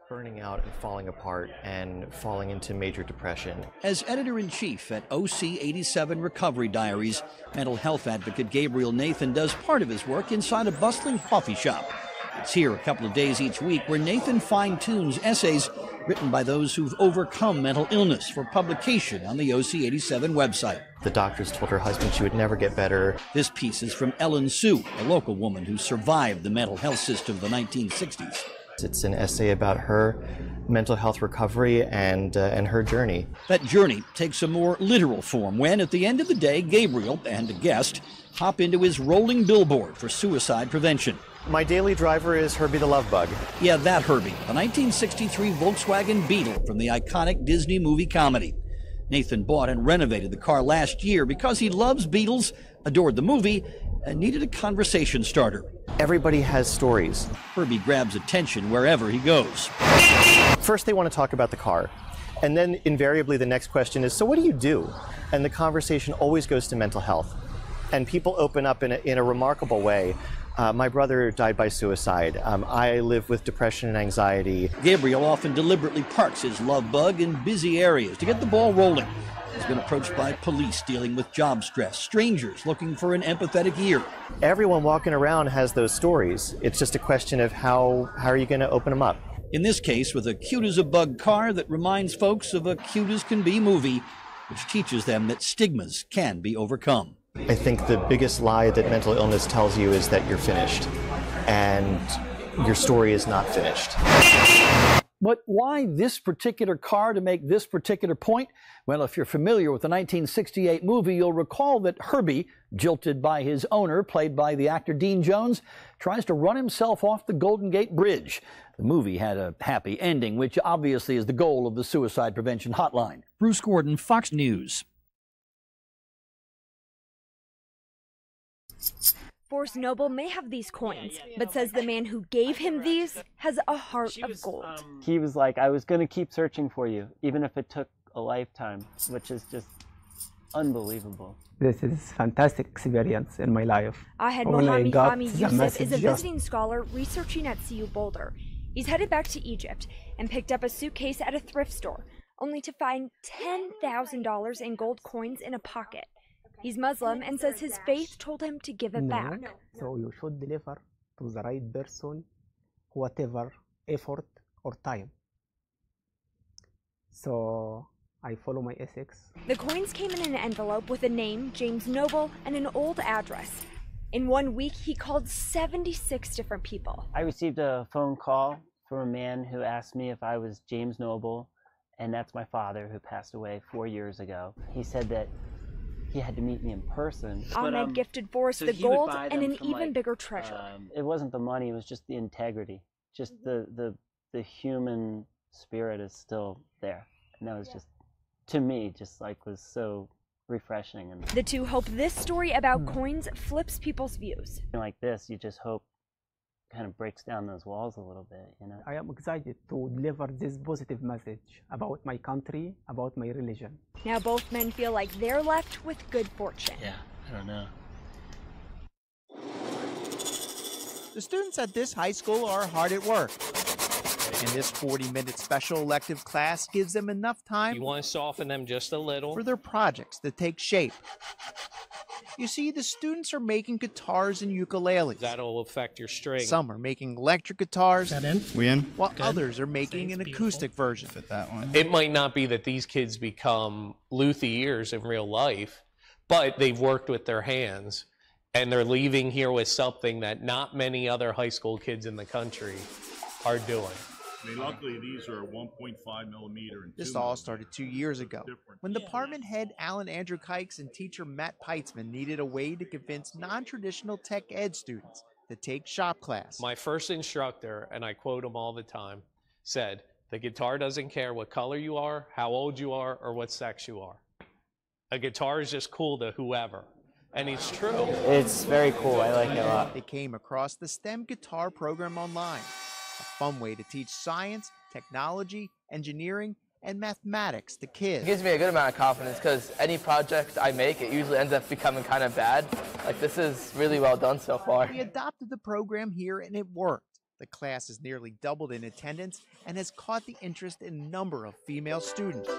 Burning out and falling apart and falling into major depression. As editor-in-chief at OC87 Recovery Diaries, mental health advocate Gabriel Nathan does part of his work inside a bustling coffee shop. It's here a couple of days each week where Nathan fine-tunes essays written by those who've overcome mental illness for publication on the OC87 website. The doctors told her husband she would never get better. This piece is from Ellen Sue, a local woman who survived the mental health system of the 1960s. It's an essay about her mental health recovery and her journey. That journey takes a more literal form when, at the end of the day, Gabriel and a guest hop into his rolling billboard for suicide prevention. My daily driver is Herbie the Love Bug. Yeah, that Herbie, the 1963 Volkswagen Beetle from the iconic Disney movie comedy. Nathan bought and renovated the car last year because he loves Beatles, adored the movie, and needed a conversation starter. Everybody has stories. Herbie grabs attention wherever he goes. First, they want to talk about the car. And then invariably the next question is, so what do you do? And the conversation always goes to mental health. And people open up in a remarkable way. My brother died by suicide. I live with depression and anxiety. Gabriel often deliberately parks his love bug in busy areas to get the ball rolling. He's been approached by police dealing with job stress, strangers looking for an empathetic ear. Everyone walking around has those stories. It's just a question of how are you going to open them up? In this case, with a cute as a bug car that reminds folks of a cute as can be movie, which teaches them that stigmas can be overcome. I think the biggest lie that mental illness tells you is that you're finished, and your story is not finished. But why this particular car to make this particular point? Well, if you're familiar with the 1968 movie, you'll recall that Herbie, jilted by his owner, played by the actor Dean Jones, tries to run himself off the Golden Gate Bridge. The movie had a happy ending, which obviously is the goal of the Suicide Prevention Hotline. Bruce Gordon, Fox News. Forrest Noble may have these coins, but says the man who gave him these has a heart of gold. He was like, I was going to keep searching for you, even if it took a lifetime, which is just unbelievable. This is fantastic experience in my life. Ahmed Mohamed Fahmy Youssef is a visiting scholar researching at CU Boulder. He's headed back to Egypt and picked up a suitcase at a thrift store, only to find $10,000 in gold coins in a pocket. He's Muslim and says his faith told him to give it back. So you should deliver to the right person, whatever effort or time. So I follow my ethics. The coins came in an envelope with a name, James Noble, and an old address. In 1 week, he called 76 different people. I received a phone call from a man who asked me if I was James Noble, and that's my father who passed away 4 years ago. He said that he had to meet me in person. Ahmed gifted Forrest the gold and an even bigger treasure. It wasn't the money, it was just the integrity. Just the human spirit is still there. And that was just, to me, just like was so refreshing. And the two hope this story about coins flips people's views. Like this, you just hope kind of breaks down those walls a little bit, you know. I am excited to deliver this positive message about my country, about my religion. Now both men feel like they're left with good fortune. Yeah, I don't know. The students at this high school are hard at work. And this 40-minute special elective class gives them enough time. You want to soften them just a little. For their projects to take shape. You see, the students are making guitars and ukuleles. That'll affect your string. Some are making electric guitars. That in? We in? While Good. others are making an acoustic version. Fit that one. It might not be that these kids become luthiers in real life, but they've worked with their hands, and they're leaving here with something that not many other high school kids in the country are doing. I mean, luckily, these are 1.5 millimeter. And this all started 2 years ago, when department head Alan Andrew Kikes and teacher Matt Peitzman needed a way to convince non-traditional tech ed students to take shop class. My first instructor, and I quote him all the time, said, the guitar doesn't care what color you are, how old you are, or what sex you are. A guitar is just cool to whoever. And it's true. It's very cool. I like it a lot. They came across the STEM guitar program online. A fun way to teach science, technology, engineering, and mathematics to kids. It gives me a good amount of confidence because any project I make, it usually ends up becoming kind of bad. Like, this is really well done so far. We adopted the program here and it worked. The class has nearly doubled in attendance and has caught the interest in a number of female students.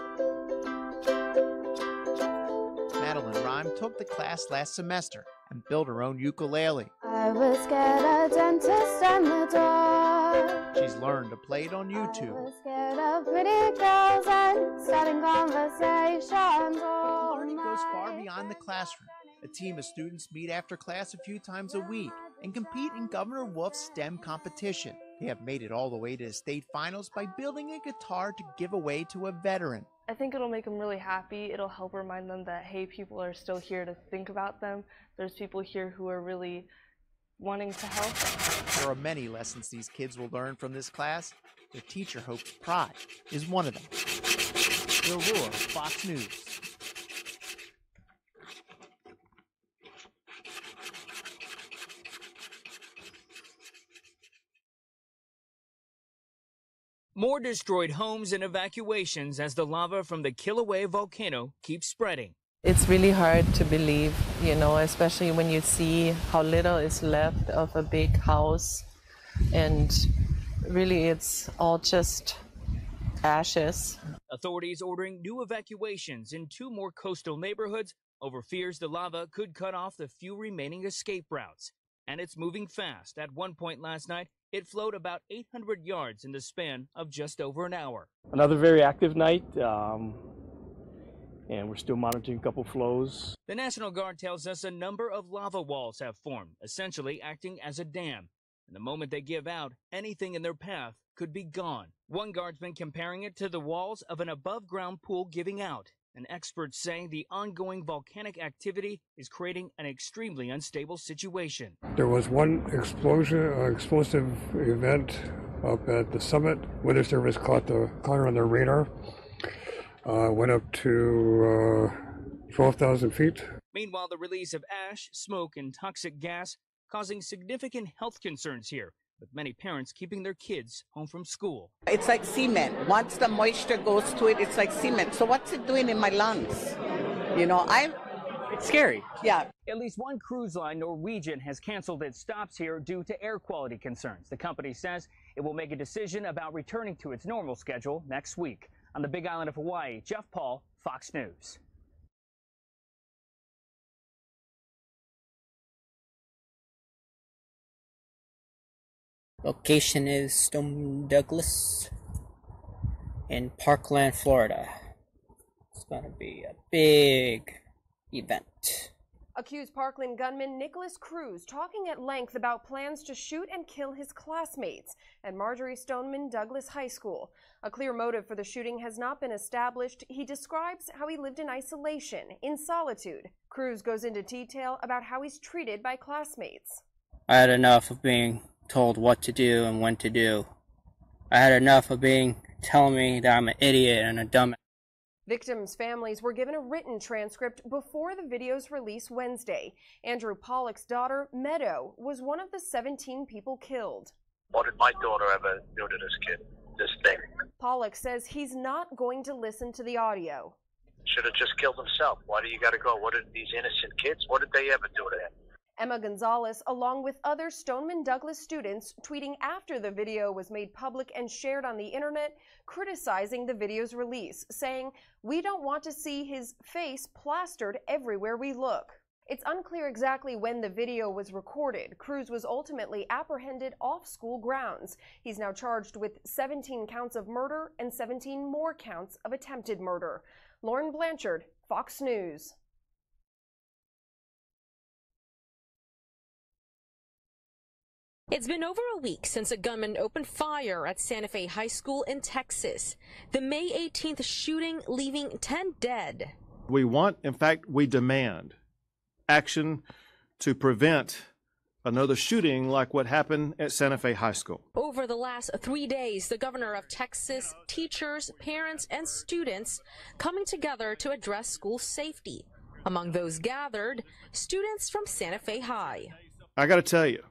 Madeline Rhyme took the class last semester and built her own ukulele. I was scared a dentist and the door. She's learned to play it on YouTube. I was scared of pretty girls and starting conversations. The learning goes far beyond the classroom. A team of students meet after class a few times a week and compete in Governor Wolf's STEM competition. They have made it all the way to the state finals by building a guitar to give away to a veteran. I think it'll make them really happy. It'll help remind them that, hey, people are still here to think about them. There's people here who are really wanting to help. There are many lessons these kids will learn from this class. Their teacher hopes pride is one of them. Bill Ruhr, Fox News. More destroyed homes and evacuations as the lava from the Kilauea volcano keeps spreading. It's really hard to believe, you know, especially when you see how little is left of a big house. And really, it's all just ashes. Authorities ordering new evacuations in 2 more coastal neighborhoods over fears the lava could cut off the few remaining escape routes. And it's moving fast. At one point last night, it flowed about 800 yards in the span of just over an hour. Another very active night, and we're still monitoring a couple flows. The National Guard tells us a number of lava walls have formed, essentially acting as a dam. And the moment they give out, anything in their path could be gone. One guardsman comparing it to the walls of an above-ground pool giving out. And experts say the ongoing volcanic activity is creating an extremely unstable situation. There was one explosive event up at the summit. Weather Service caught it on their radar. Went up to 12,000 feet. Meanwhile, the release of ash, smoke, and toxic gas causing significant health concerns here, with many parents keeping their kids home from school. It's like cement. Once the moisture goes to it, it's like cement. So what's it doing in my lungs? You know, It's scary. Yeah. At least one cruise line, Norwegian, has canceled its stops here due to air quality concerns. The company says it will make a decision about returning to its normal schedule next week. On the Big Island of Hawaii, Jeff Paul, Fox News. Location is Stone Douglas in Parkland, Florida. It's going to be a big event. Accused Parkland gunman Nikolas Cruz talking at length about plans to shoot and kill his classmates at Marjorie Stoneman Douglas High School. A clear motive for the shooting has not been established. He describes how he lived in isolation, in solitude. Cruz goes into detail about how he's treated by classmates. I had enough of being told what to do and when to do. I had enough of telling me that I'm an idiot and a dumbass. Victims' families were given a written transcript before the video's release Wednesday. Andrew Pollock's daughter, Meadow, was one of the 17 people killed. What did my daughter ever do to this kid, this thing? Pollock says he's not going to listen to the audio. Should have just killed himself. Why do you got to go? What did these innocent kids, what did they ever do to him? Emma Gonzalez, along with other Stoneman Douglas students, tweeting after the video was made public and shared on the internet, criticizing the video's release, saying, "We don't want to see his face plastered everywhere we look." It's unclear exactly when the video was recorded. Cruz was ultimately apprehended off school grounds. He's now charged with 17 counts of murder and 17 more counts of attempted murder. Lauren Blanchard, Fox News. It's been over a week since a gunman opened fire at Santa Fe High School in Texas. The May 18th shooting leaving 10 dead. We want, in fact, we demand action to prevent another shooting like what happened at Santa Fe High School. Over the last 3 days, the governor of Texas, teachers, parents, and students coming together to address school safety. Among those gathered, students from Santa Fe High. I got to tell you,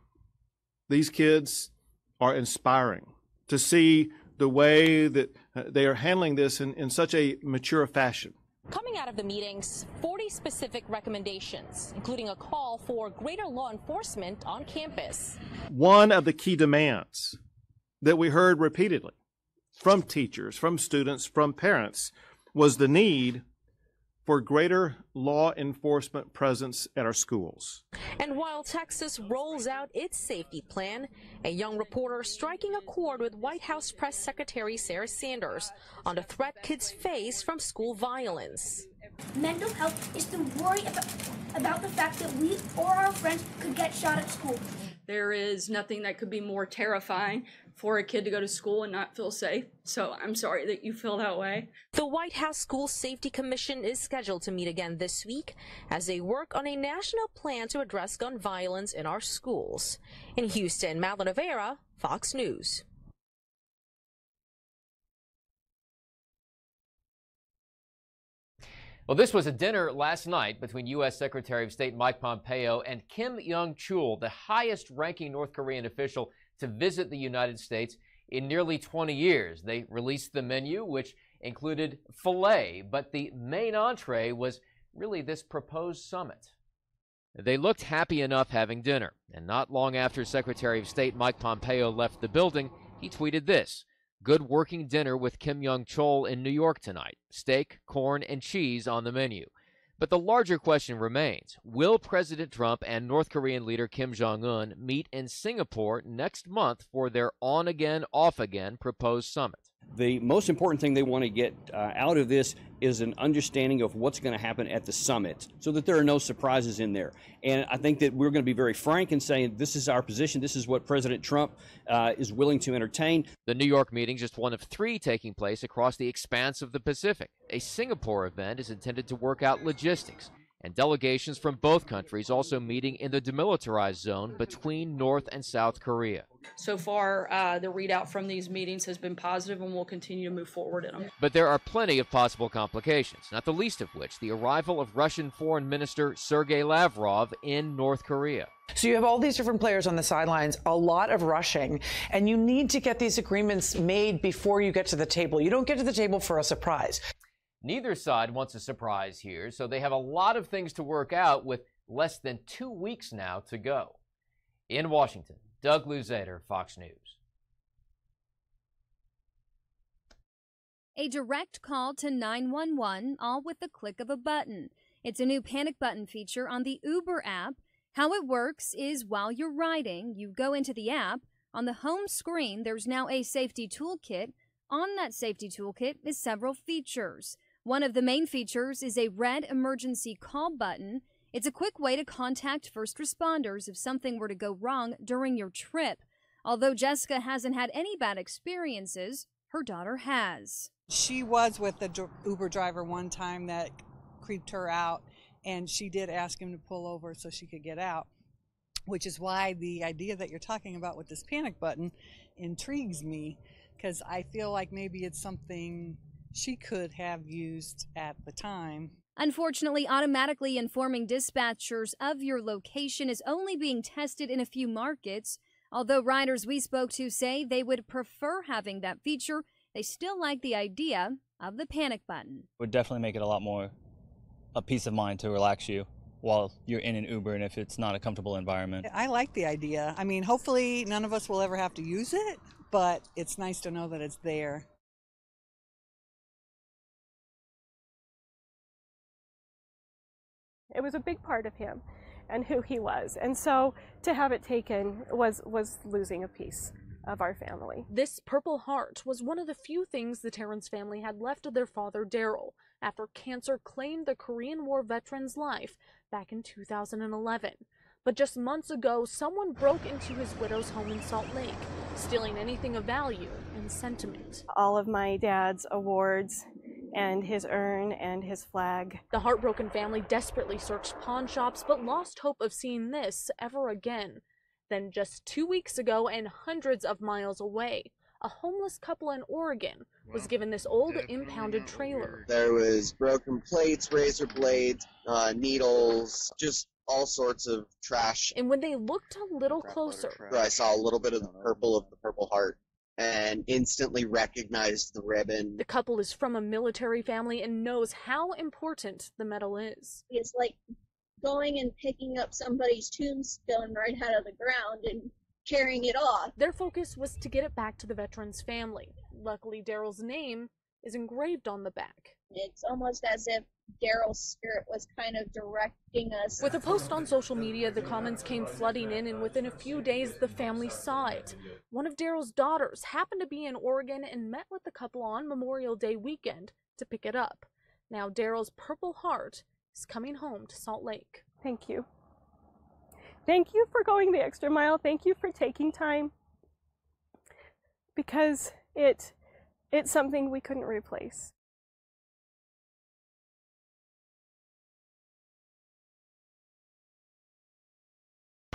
these kids are inspiring to see the way that they are handling this in such a mature fashion. Coming out of the meetings, 40 specific recommendations, including a call for greater law enforcement on campus. One of the key demands that we heard repeatedly from teachers, from students, from parents was the need for greater law enforcement presence at our schools. And while Texas rolls out its safety plan, a young reporter striking a chord with White House Press Secretary Sarah Sanders on the threat kids face from school violence. Mental health is to worry about the fact that we or our friends could get shot at school. There is nothing that could be more terrifying for a kid to go to school and not feel safe. So I'm sorry that you feel that way. The White House School Safety Commission is scheduled to meet again this week as they work on a national plan to address gun violence in our schools. In Houston, Madeline Rivera, Fox News. Well, this was a dinner last night between U.S. Secretary of State Mike Pompeo and Kim Jong-chul, the highest-ranking North Korean official to visit the United States in nearly 20 years. They released the menu, which included filet, but the main entree was really this proposed summit. They looked happy enough having dinner, and not long after Secretary of State Mike Pompeo left the building, he tweeted this: "Good working dinner with Kim Jong-chul in New York tonight. Steak, corn, and cheese on the menu." But the larger question remains, will President Trump and North Korean leader Kim Jong-un meet in Singapore next month for their on-again, off-again proposed summit? The most important thing they want to get out of this is an understanding of what's going to happen at the summit so that there are no surprises in there. And I think that we're going to be very frank in saying this is our position. This is what President Trump is willing to entertain. The New York meeting, just one of 3 taking place across the expanse of the Pacific. A Singapore event is intended to work out logistics, and delegations from both countries also meeting in the demilitarized zone between North and South Korea. So far, the readout from these meetings has been positive, and we'll continue to move forward in them. But there are plenty of possible complications, not the least of which the arrival of Russian Foreign Minister Sergei Lavrov in North Korea. So you have all these different players on the sidelines, a lot of rushing, and you need to get these agreements made before you get to the table. You don't get to the table for a surprise. Neither side wants a surprise here, so they have a lot of things to work out with less than 2 weeks now to go. In Washington, Doug Luzader, Fox News. A direct call to 911, all with the click of a button. It's a new panic button feature on the Uber app. How it works is while you're riding, you go into the app. On the home screen, there's now a safety toolkit. On that safety toolkit is several features. One of the main features is a red emergency call button. It's a quick way to contact first responders if something were to go wrong during your trip. Although Jessica hasn't had any bad experiences, her daughter has. She was with the Uber driver one time that creeped her out, and she did ask him to pull over so she could get out, which is why the idea that you're talking about with this panic button intrigues me, because I feel like maybe it's something she could have used at the time. Unfortunately, automatically informing dispatchers of your location is only being tested in a few markets. Although riders we spoke to say they would prefer having that feature, they still like the idea of the panic button. Would definitely make it a lot more a peace of mind to relax you while you're in an Uber and if it's not a comfortable environment. I like the idea. I mean, hopefully none of us will ever have to use it, but it's nice to know that it's there. It was a big part of him and who he was. And so to have it taken was losing a piece of our family. This Purple Heart was one of the few things the Terrence family had left of their father, Daryl, after cancer claimed the Korean War veteran's life back in 2011. But just months ago, someone broke into his widow's home in Salt Lake, stealing anything of value and sentiment. All of my dad's awards and his urn and his flag. The heartbroken family desperately searched pawn shops but lost hope of seeing this ever again. Then just 2 weeks ago and hundreds of miles away, a homeless couple in Oregon was given this old impounded trailer. There was broken plates, razor blades, needles, just all sorts of trash. And when they looked a little closer, I saw a little bit of the Purple Heart and instantly recognized the ribbon. The couple is from a military family and knows how important the medal is. It's like going and picking up somebody's tombstone right out of the ground and carrying it off. Their focus was to get it back to the veteran's family. Luckily, Daryl's name is engraved on the back. It's almost as if Daryl's spirit was kind of directing us. With a post on social media, the comments came flooding in, and within a few days, the family saw it. One of Daryl's daughters happened to be in Oregon and met with the couple on Memorial Day weekend to pick it up. Now, Daryl's Purple Heart is coming home to Salt Lake. Thank you. Thank you for going the extra mile. Thank you for taking time, because it's something we couldn't replace.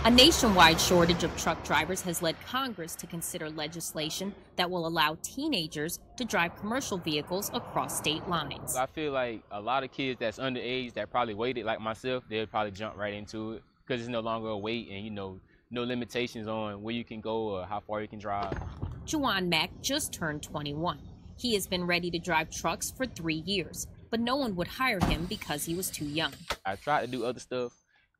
A nationwide shortage of truck drivers has led Congress to consider legislation that will allow teenagers to drive commercial vehicles across state lines. I feel like a lot of kids that's underage that probably waited like myself, they'll probably jump right into it because it's no longer a wait and, you know, no limitations on where you can go or how far you can drive. Juwan Mack just turned 21. He has been ready to drive trucks for 3 years, but no one would hire him because he was too young. I tried to do other stuff,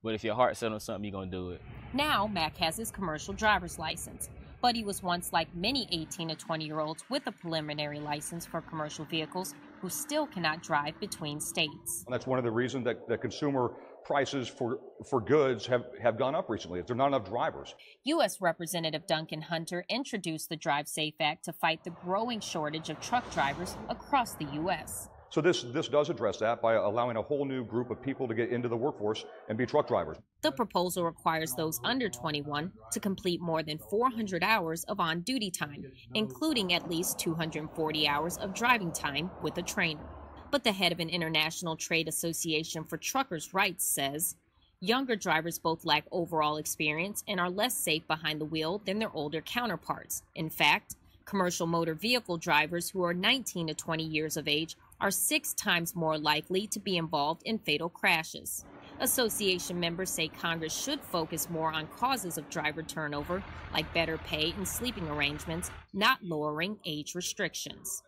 but if your heart's set on something, you're going to do it. Now, Mack has his commercial driver's license, but he was once like many 18 to 20-year-olds with a preliminary license for commercial vehicles who still cannot drive between states. And that's one of the reasons that the consumer prices for goods have gone up recently. There are not enough drivers. U.S. Representative Duncan Hunter introduced the Drive Safe Act to fight the growing shortage of truck drivers across the U.S. So this does address that by allowing a whole new group of people to get into the workforce and be truck drivers. The proposal requires those under 21 to complete more than 400 hours of on-duty time, including at least 240 hours of driving time with a trainer. But the head of an international trade association for truckers' rights says younger drivers both lack overall experience and are less safe behind the wheel than their older counterparts. In fact, commercial motor vehicle drivers who are 19 to 20 years of age are 6 times more likely to be involved in fatal crashes. Association members say Congress should focus more on causes of driver turnover, like better pay and sleeping arrangements, not lowering age restrictions.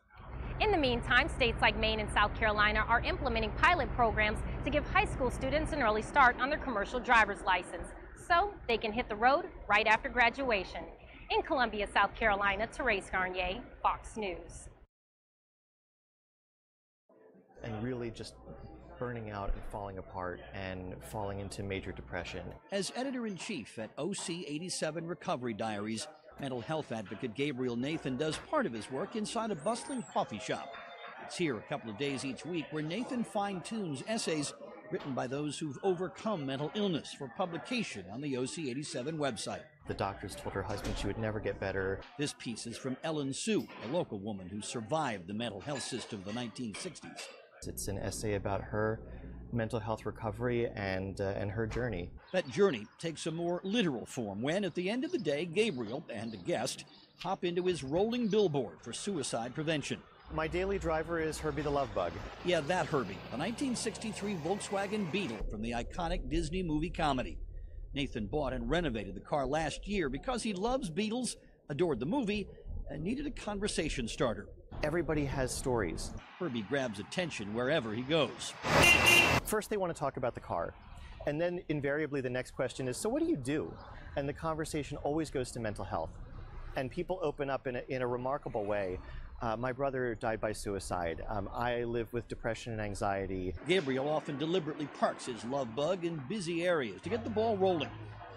In the meantime, states like Maine and South Carolina are implementing pilot programs to give high school students an early start on their commercial driver's license, so they can hit the road right after graduation. In Columbia, South Carolina, Therese Garnier, Fox News. And really just burning out and falling apart and falling into major depression. As editor-in-chief at OC 87 Recovery Diaries, mental health advocate Gabriel Nathan does part of his work inside a bustling coffee shop. It's here a couple of days each week where Nathan fine-tunes essays written by those who've overcome mental illness for publication on the OC 87 website. The doctors told her husband she would never get better. This piece is from Ellen Sue, a local woman who survived the mental health system of the 1960s. It's an essay about her mental health recovery and her journey. That journey takes a more literal form when, at the end of the day, Gabriel and a guest hop into his rolling billboard for suicide prevention. My daily driver is Herbie the Love Bug. Yeah, that Herbie, a 1963 Volkswagen Beetle from the iconic Disney movie comedy. Nathan bought and renovated the car last year because he loves Beatles, adored the movie, and needed a conversation starter. Everybody has stories. Herbie grabs attention wherever he goes. First, they want to talk about the car. And then invariably the next question is, so what do you do? And the conversation always goes to mental health. And people open up in a remarkable way. My brother died by suicide. I live with depression and anxiety. Gabriel often deliberately parks his love bug in busy areas to get the ball rolling.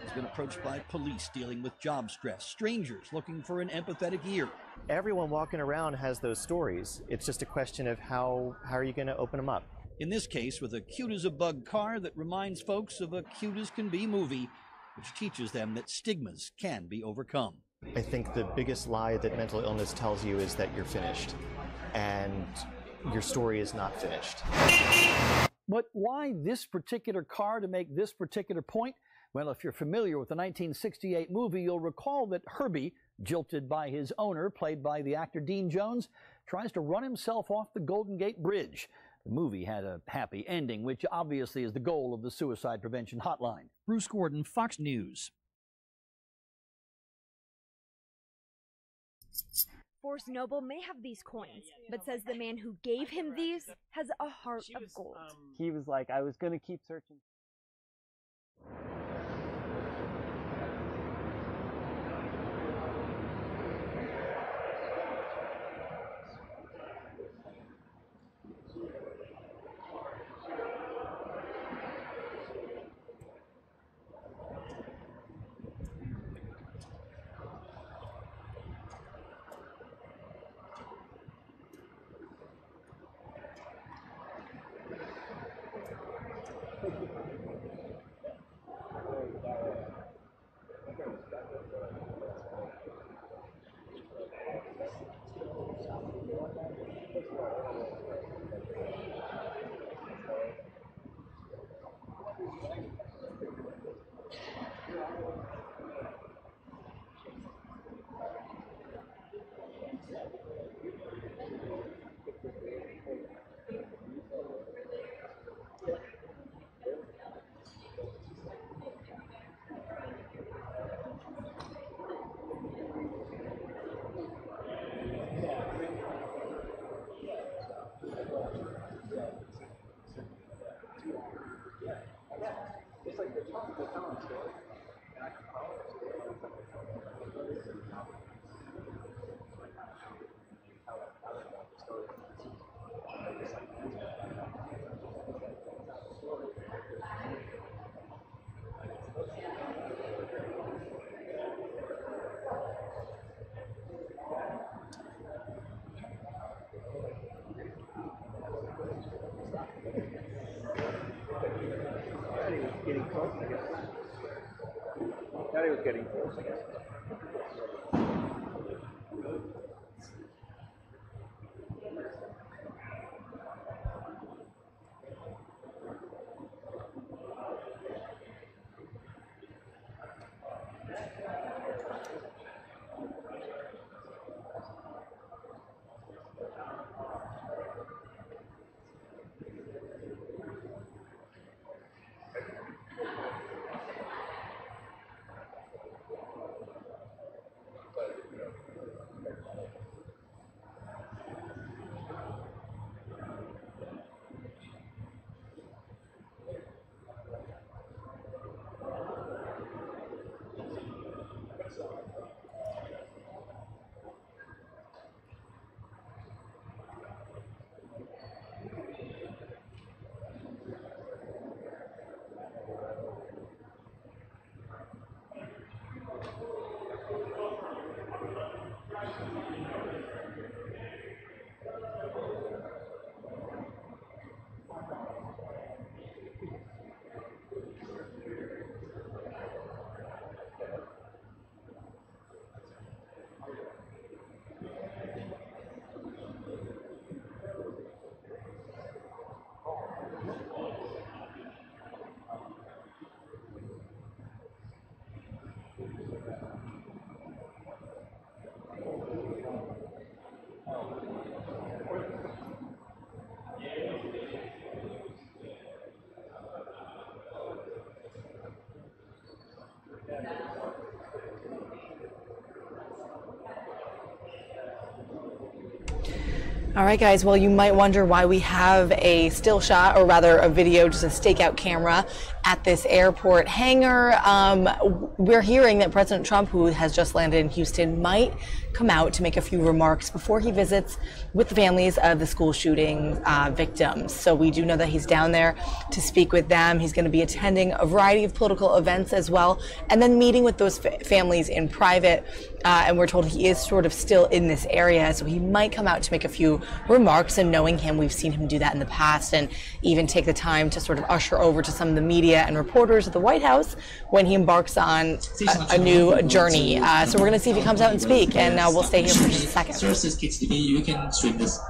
He's been approached by police dealing with job stress, strangers looking for an empathetic ear. Everyone walking around has those stories. It's just a question of how are you going to open them up? In this case, with a cute as a bug car that reminds folks of a cute as can be movie, which teaches them that stigmas can be overcome. I think the biggest lie that mental illness tells you is that you're finished, and your story is not finished. But why this particular car to make this particular point? Well, if you're familiar with the 1968 movie, you'll recall that Herbie, jilted by his owner, played by the actor Dean Jones, tries to run himself off the Golden Gate Bridge. The movie had a happy ending, which obviously is the goal of the Suicide Prevention Hotline. Bruce Gordon, Fox News. Forrest Noble may have these coins, but says the man who gave him these has a heart of gold. He was like, I was going to keep searching. Getting close, I guess. Daddy was getting close, I guess. All right, guys, well, you might wonder why we have a still shot, or rather a video, just a stakeout camera at this airport hangar. We're hearing that President Trump, who has just landed in Houston, might come out to make a few remarks before he visits with the families of the school shooting victims. So we do know that he's down there to speak with them. He's going to be attending a variety of political events as well, and then meeting with those families in private. And we're told he is sort of still in this area, so he might come out to make a few remarks. And knowing him, we've seen him do that in the past, and even take the time to sort of usher over to some of the media and reporters at the White House when he embarks on a new journey. So we're going to see if he comes out and speak, and we'll stay here for just a second. Sources Kids TV, you can stream this.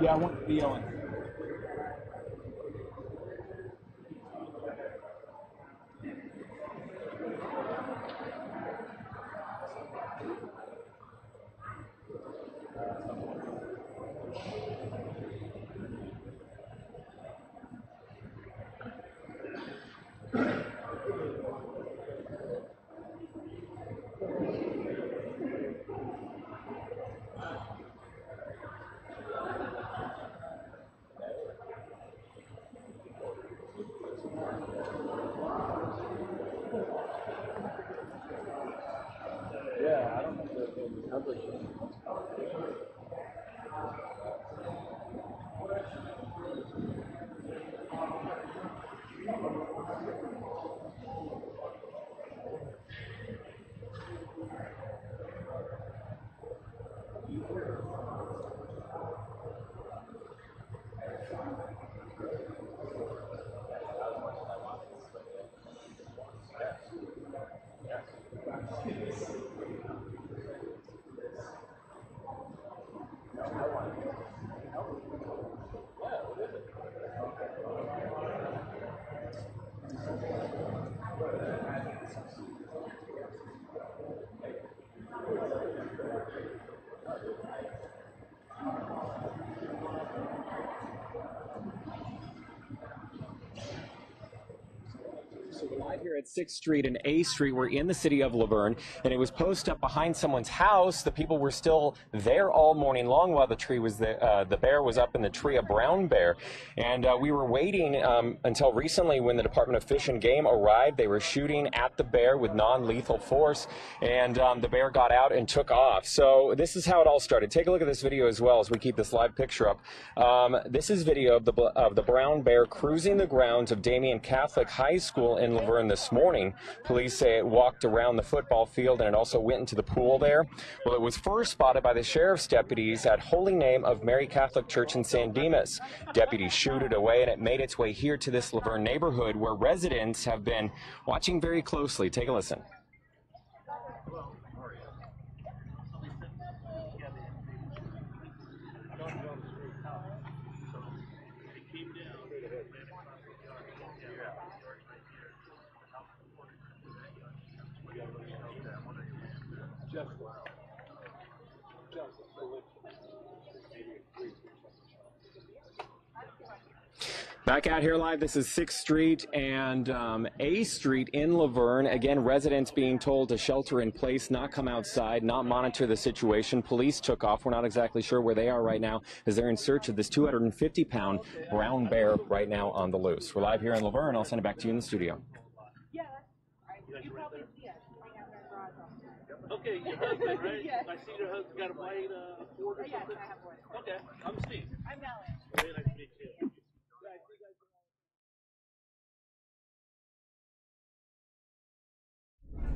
Yeah, I want to be on. Yeah, I don't think the coverage. So we're live here at 6th Street and A Street. We're in the city of Laverne, and it was posted up behind someone's house. The people were still there all morning long while the tree was the bear was up in the tree, a brown bear. And we were waiting until recently when the Department of Fish and Game arrived. They were shooting at the bear with non-lethal force, and the bear got out and took off. So this is how it all started. Take a look at this video as well as we keep this live picture up. This is video of the brown bear cruising the grounds of Damien Catholic High School in Laverne this morning. Police say it walked around the football field and it also went into the pool there. Well, it was first spotted by the sheriff's deputies at Holy Name of Mary Catholic Church in San Dimas. Deputies shooed it away and it made its way here to this Laverne neighborhood where residents have been watching very closely. Take a listen. Back out here live, this is 6th Street and A Street in Laverne. Again, residents being told to shelter in place, not come outside, not monitor the situation. Police took off. We're not exactly sure where they are right now as they're in search of this 250-pound brown bear right now on the loose. We're live here in Laverne. I'll send it back to you in the studio. Okay, your husband, right? Yes. I see your husband got a white Ford or something? Yes, I have one. Okay, I'm Steve. I'm Melanie. Very nice to meet you.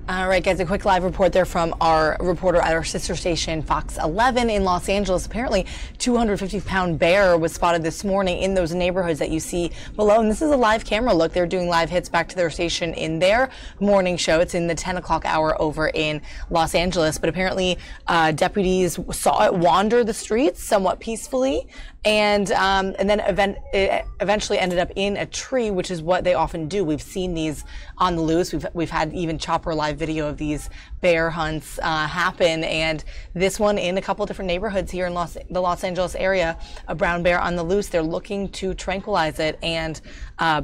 All right, guys, a quick live report there from our reporter at our sister station, Fox 11 in Los Angeles. Apparently, 250-pound bear was spotted this morning in those neighborhoods that you see below. And this is a live camera look. They're doing live hits back to their station in their morning show. It's in the 10 o'clock hour over in Los Angeles. But apparently, deputies saw it wander the streets somewhat peacefully and then it eventually ended up in a tree, which is what they often do. We've seen these on the loose. We've had even chopper live video of these bear hunts happen, and this one in a couple different neighborhoods here in the Los Angeles area, a brown bear on the loose. They're looking to tranquilize it and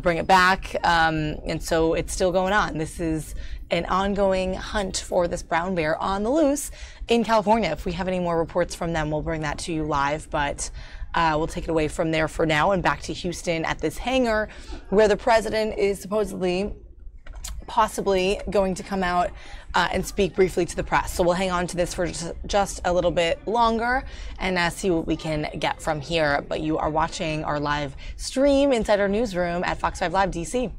bring it back, and so it's still going on. This is an ongoing hunt for this brown bear on the loose in California. If we have any more reports from them, we'll bring that to you live, but we'll take it away from there for now and back to Houston at this hangar where the president is supposedly possibly going to come out and speak briefly to the press. So we'll hang on to this for just a little bit longer and see what we can get from here. But you are watching our live stream inside our newsroom at Fox 5 Live DC.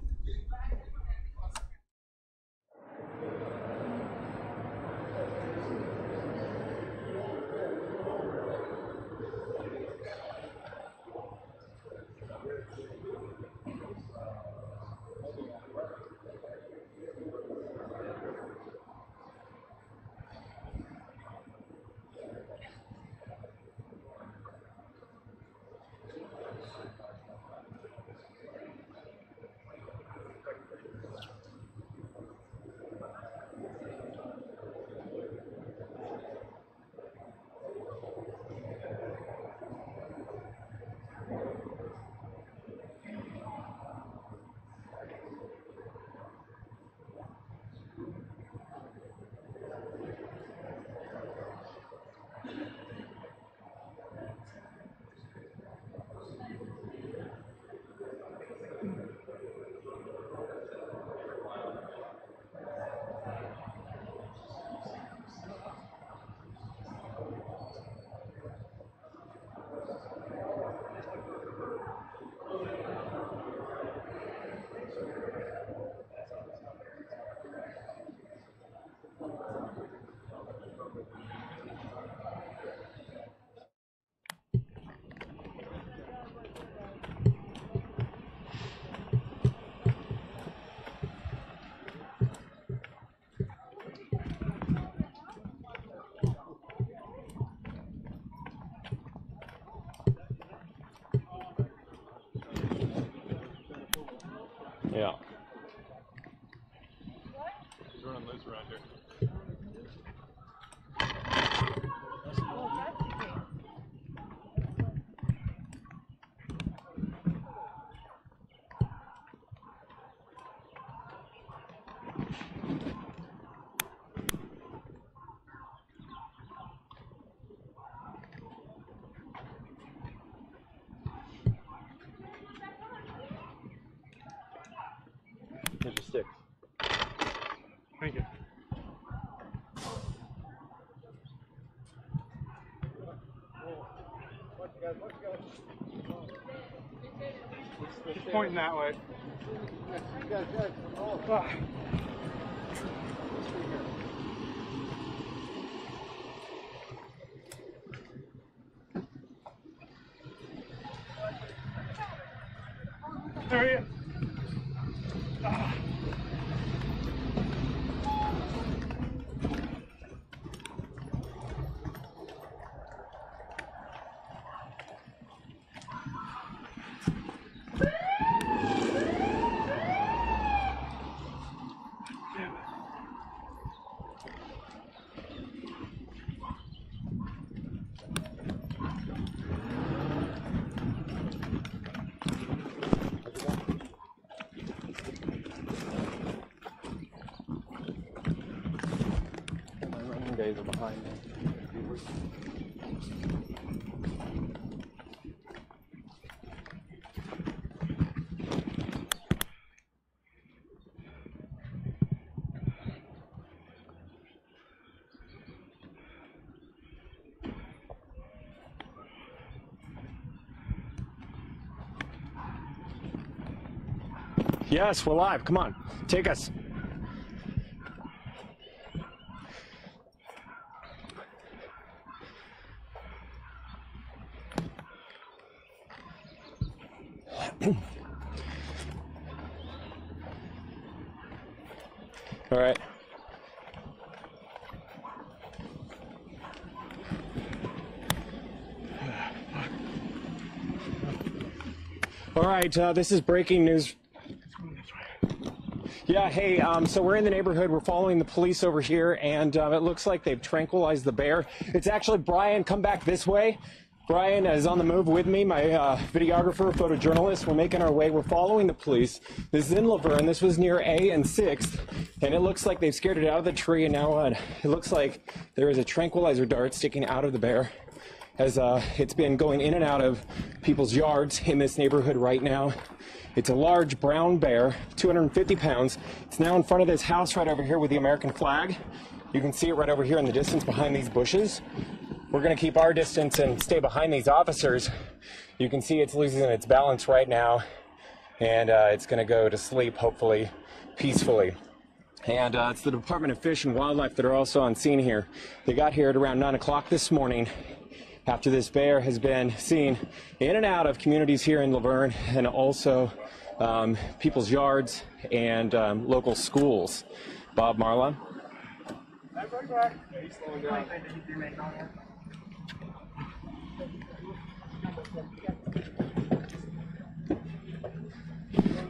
Yeah. He's running loose around here. Here's your sticks. Thank you. He's pointing that way. Ah. There he is. Ah. Days are behind me. Yes, we're live. Come on, take us. All right. All right, this is breaking news. Yeah, hey, so we're in the neighborhood. We're following the police over here, and it looks like they've tranquilized the bear. It's actually Brian. Come back this way. Brian is on the move with me, my videographer, photojournalist. We're making our way. We're following the police. This is in Laverne. This was near A and 6th, and it looks like they've scared it out of the tree, and now it looks like there is a tranquilizer dart sticking out of the bear, as it's been going in and out of people's yards in this neighborhood right now. It's a large brown bear, 250 pounds. It's now in front of this house right over here with the American flag. You can see it right over here in the distance behind these bushes. We're going to keep our distance and stay behind these officers. You can see it's losing its balance right now, and it's going to go to sleep, hopefully, peacefully. And it's the Department of Fish and Wildlife that are also on scene here. They got here at around 9 o'clock this morning after this bear has been seen in and out of communities here in Laverne, and also people's yards and local schools. Bob Marla.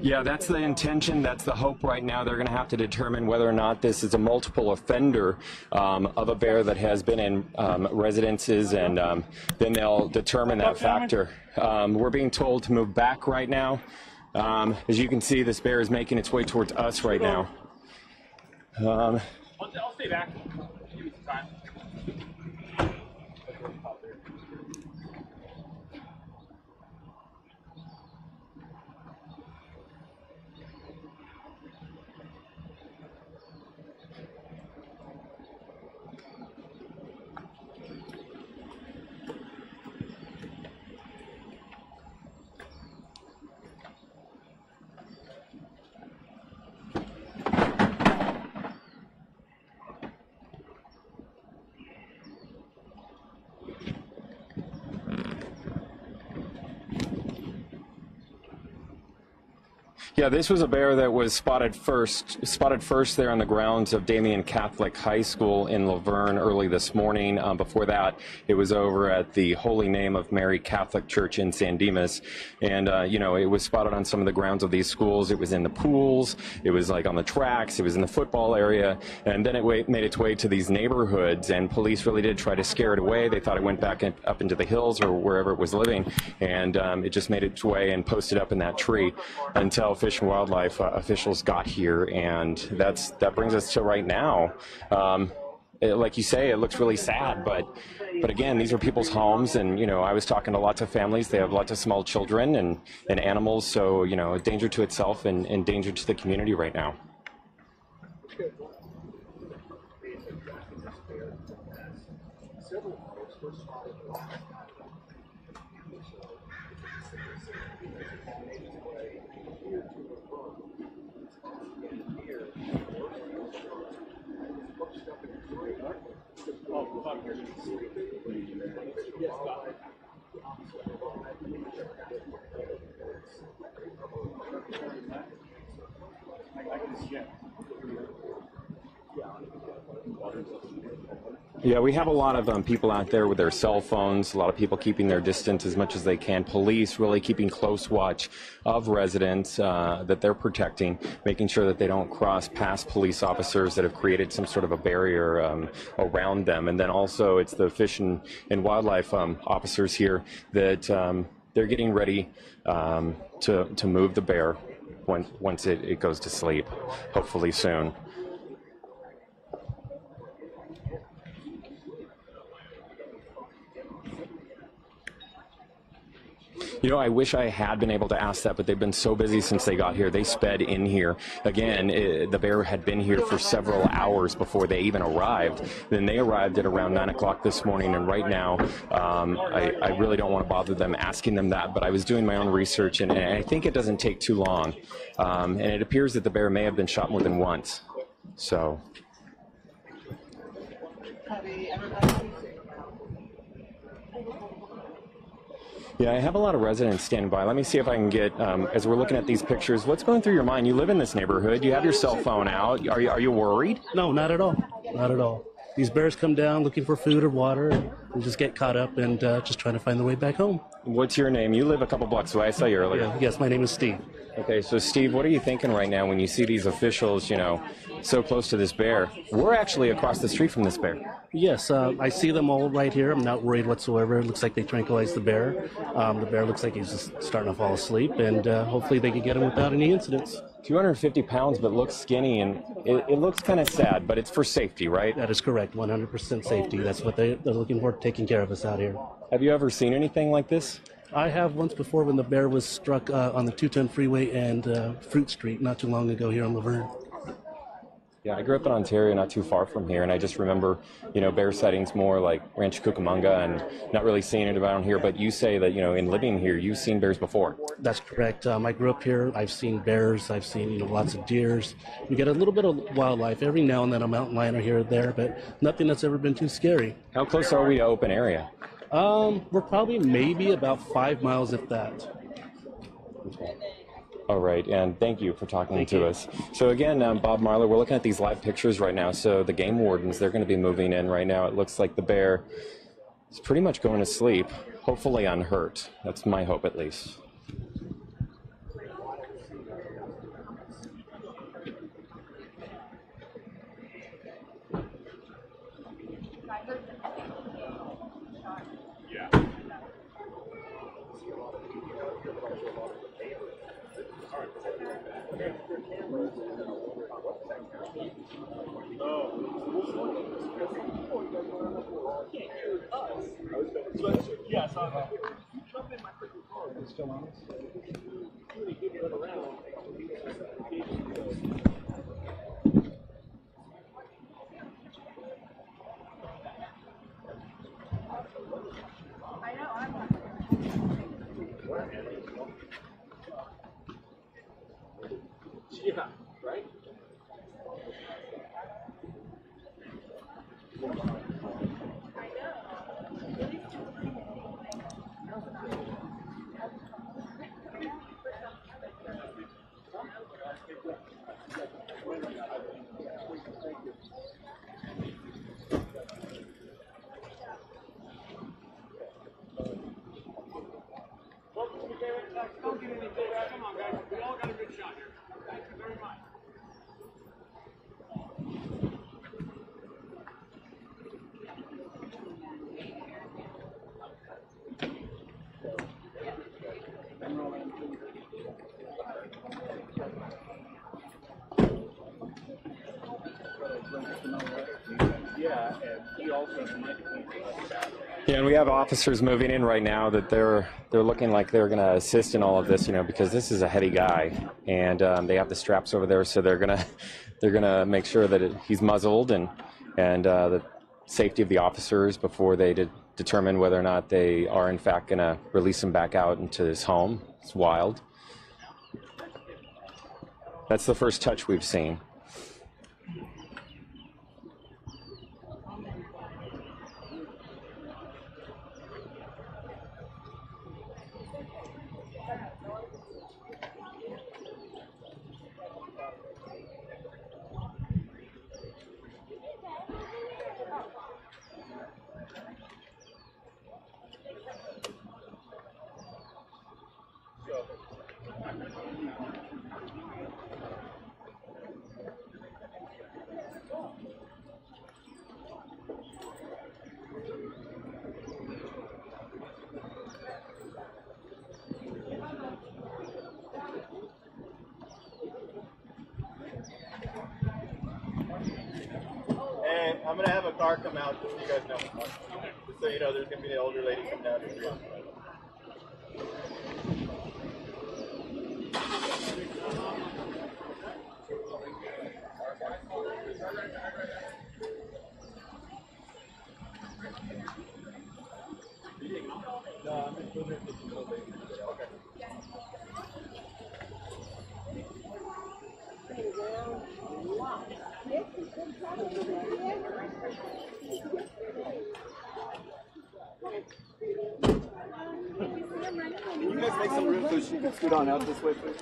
Yeah, that's the intention. That's the hope right now. They're going to have to determine whether or not this is a multiple offender of a bear that has been in residences, and then they'll determine that factor. We're being told to move back right now. As you can see, this bear is making its way towards us right now. I'll stay back. Give me some time. Yeah, this was a bear that was spotted first there on the grounds of Damien Catholic High School in Laverne early this morning. Before that, it was over at the Holy Name of Mary Catholic Church in San Dimas. And, you know, it was spotted on some of the grounds of these schools. It was in the pools. It was like on the tracks. It was in the football area. And then it made its way to these neighborhoods, and police really did try to scare it away. They thought it went back up into the hills or wherever it was living. And it just made its way and posted up in that tree until Fish and Wildlife officials got here, and that brings us to right now. Like you say, it looks really sad, but again, these are people's homes, and you know, I was talking to lots of families. They have lots of small children and animals, so you know, a danger to itself and danger to the community right now. Yeah, we have a lot of people out there with their cell phones, a lot of people keeping their distance as much as they can. Police really keeping close watch of residents that they're protecting, making sure that they don't cross past police officers that have created some sort of a barrier around them. And then also it's the Fish and Wildlife officers here that they're getting ready to move the bear once it goes to sleep, hopefully soon. You know, I wish I had been able to ask that, but they've been so busy since they got here. They sped in here. Again, the bear had been here for several hours before they even arrived. Then they arrived at around 9 o'clock this morning, and right now, I really don't want to bother them asking them that, but I was doing my own research, and I think it doesn't take too long. And it appears that the bear may have been shot more than once. So. Yeah, I have a lot of residents standing by. Let me see if I can get, as we're looking at these pictures, what's going through your mind? You live in this neighborhood. You have your cell phone out. Are you worried? No, not at all. Not at all. these bears come down looking for food or water and just get caught up and just trying to find their way back home. What's your name? You live a couple blocks away. I saw you earlier. Yes, my name is Steve. Okay, so Steve, what are you thinking right now when you see these officials, you know, so close to this bear? We're actually across the street from this bear. Yes, I see them all right here. I'm not worried whatsoever. It looks like they tranquilized the bear. The bear looks like he's just starting to fall asleep, and hopefully they can get him without any incidents. 250 pounds, but looks skinny, and it looks kind of sad, but it's for safety, right? That is correct, 100% safety. That's what they're looking for, taking care of us out here. Have you ever seen anything like this? I have once before when the bear was struck on the 210 freeway and Fruit Street not too long ago here in Laverne. Yeah, I grew up in Ontario, not too far from here, and I just remember, you know, bear sightings more like Rancho Cucamonga and not really seeing it around here. But you say that, you know, in living here, you've seen bears before. That's correct. I grew up here. I've seen bears. I've seen, you know, lots of deers. We get a little bit of wildlife every now and then, a mountain lion or here or there, but nothing that's ever been too scary. How close are we to open area? We're probably maybe about 5 miles, if that. Okay. All right, and thank you for talking to us. So again, Bob Marler, we're looking at these live pictures right now. So the game wardens, they're going to be moving in right now. It looks like the bear is pretty much going to sleep, hopefully unhurt. That's my hope, at least. Yes, jump in my freaking car. It's still on us. Really good run around. Yeah, right? Don't get anything. Come on, guys. We all got a good shot here. Thank you very much. Yeah, and we have officers moving in right now that they're looking like they're going to assist in all of this, you know, because this is a heady guy, and they have the straps over there, so they're gonna make sure that he's muzzled and the safety of the officers before they determine whether or not they are in fact going to release him back out into his home. It's wild. That's the first touch we've seen. And I'm going to have a car come out just so you guys know. Just so you know, there's going to be the older lady come down to you. Can you guys make some room so she can scoot on out this way, please?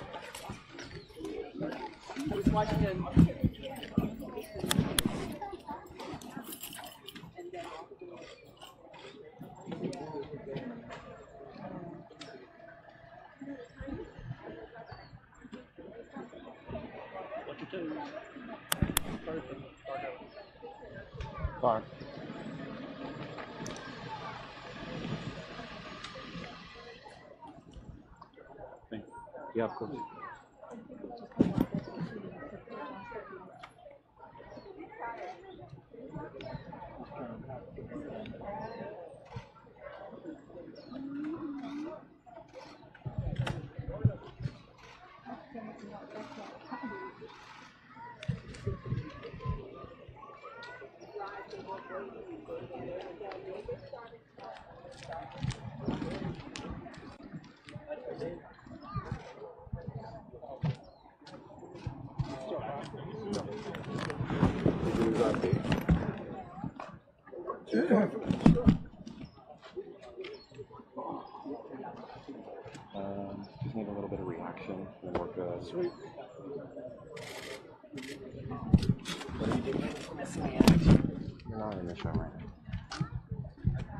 Car. Yeah, of course. Just need a little bit of reaction and work sweet. What are you doing? Missing the action. You're not in the show right now.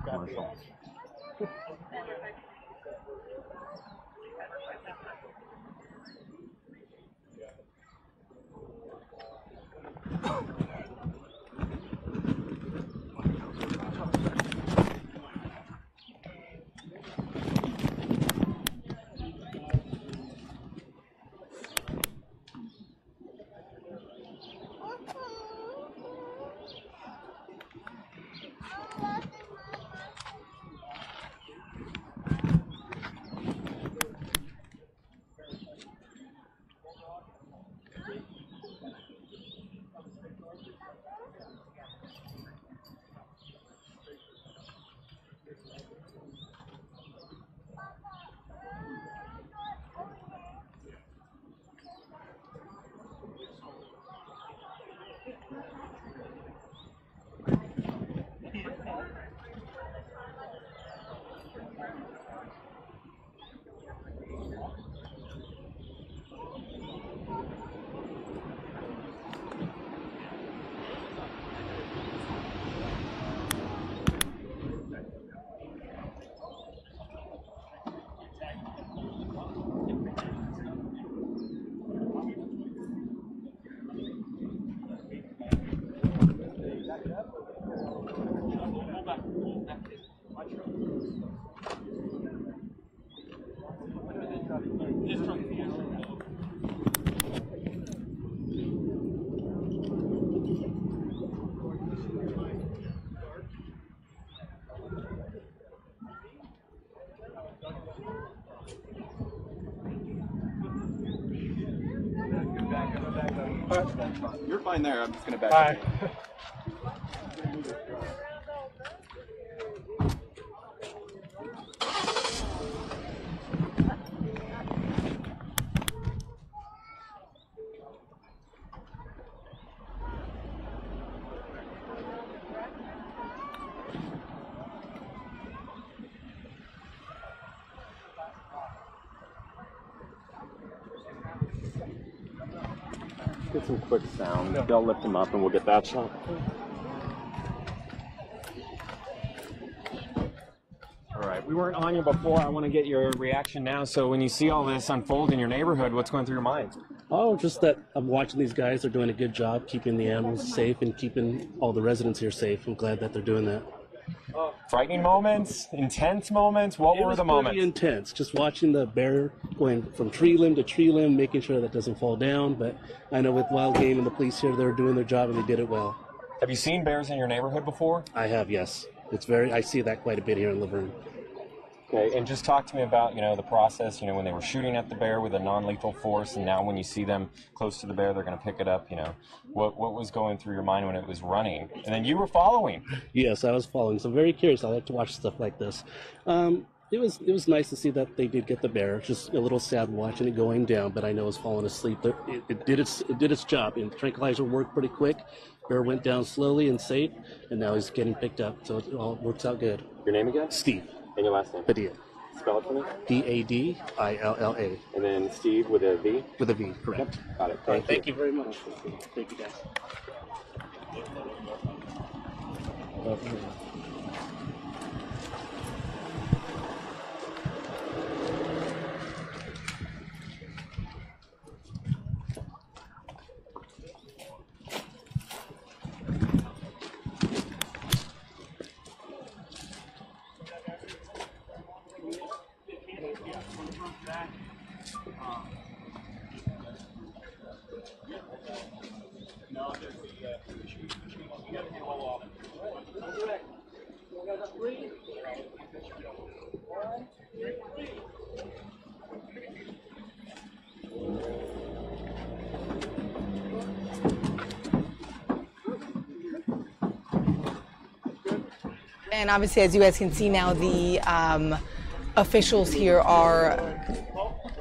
Commercial. You're fine there. I'm just going to back Bye. Get some quick sound. They'll lift them up and we'll get that shot. All right, we weren't on you before. I want to get your reaction now. So when you see all this unfold in your neighborhood, what's going through your mind? Oh, just that I'm watching these guys. They're doing a good job keeping the animals safe and keeping all the residents here safe. I'm glad that they're doing that. Frightening moments, intense moments. What were the moments? It was pretty intense. Just watching the bear going from tree limb to tree limb, making sure that doesn't fall down. But I know with wild game and the police here, they're doing their job and they did it well. Have you seen bears in your neighborhood before? I have, yes. I see that quite a bit here in Laverne. Okay, and just talk to me about, the process, when they were shooting at the bear with a non-lethal force, and now when you see them close to the bear, they're going to pick it up, what was going through your mind when it was running? And then you were following. Yes, I was following, so I'm very curious. I like to watch stuff like this. It was nice to see that they did get the bear. Just a little sad watching it going down, but I know it was falling asleep. It did its job, and the tranquilizer worked pretty quick. Bear went down slowly and safe, and now he's getting picked up, so it all works out good. Your name again? Steve. And your last name? Padilla. Spell it for me. P-A-D-I-L-L-A. And then Steve with a V? With a V, correct. Yep. Got it. Thank you very much. Thank you, guys. And obviously, as you guys can see now, the officials here are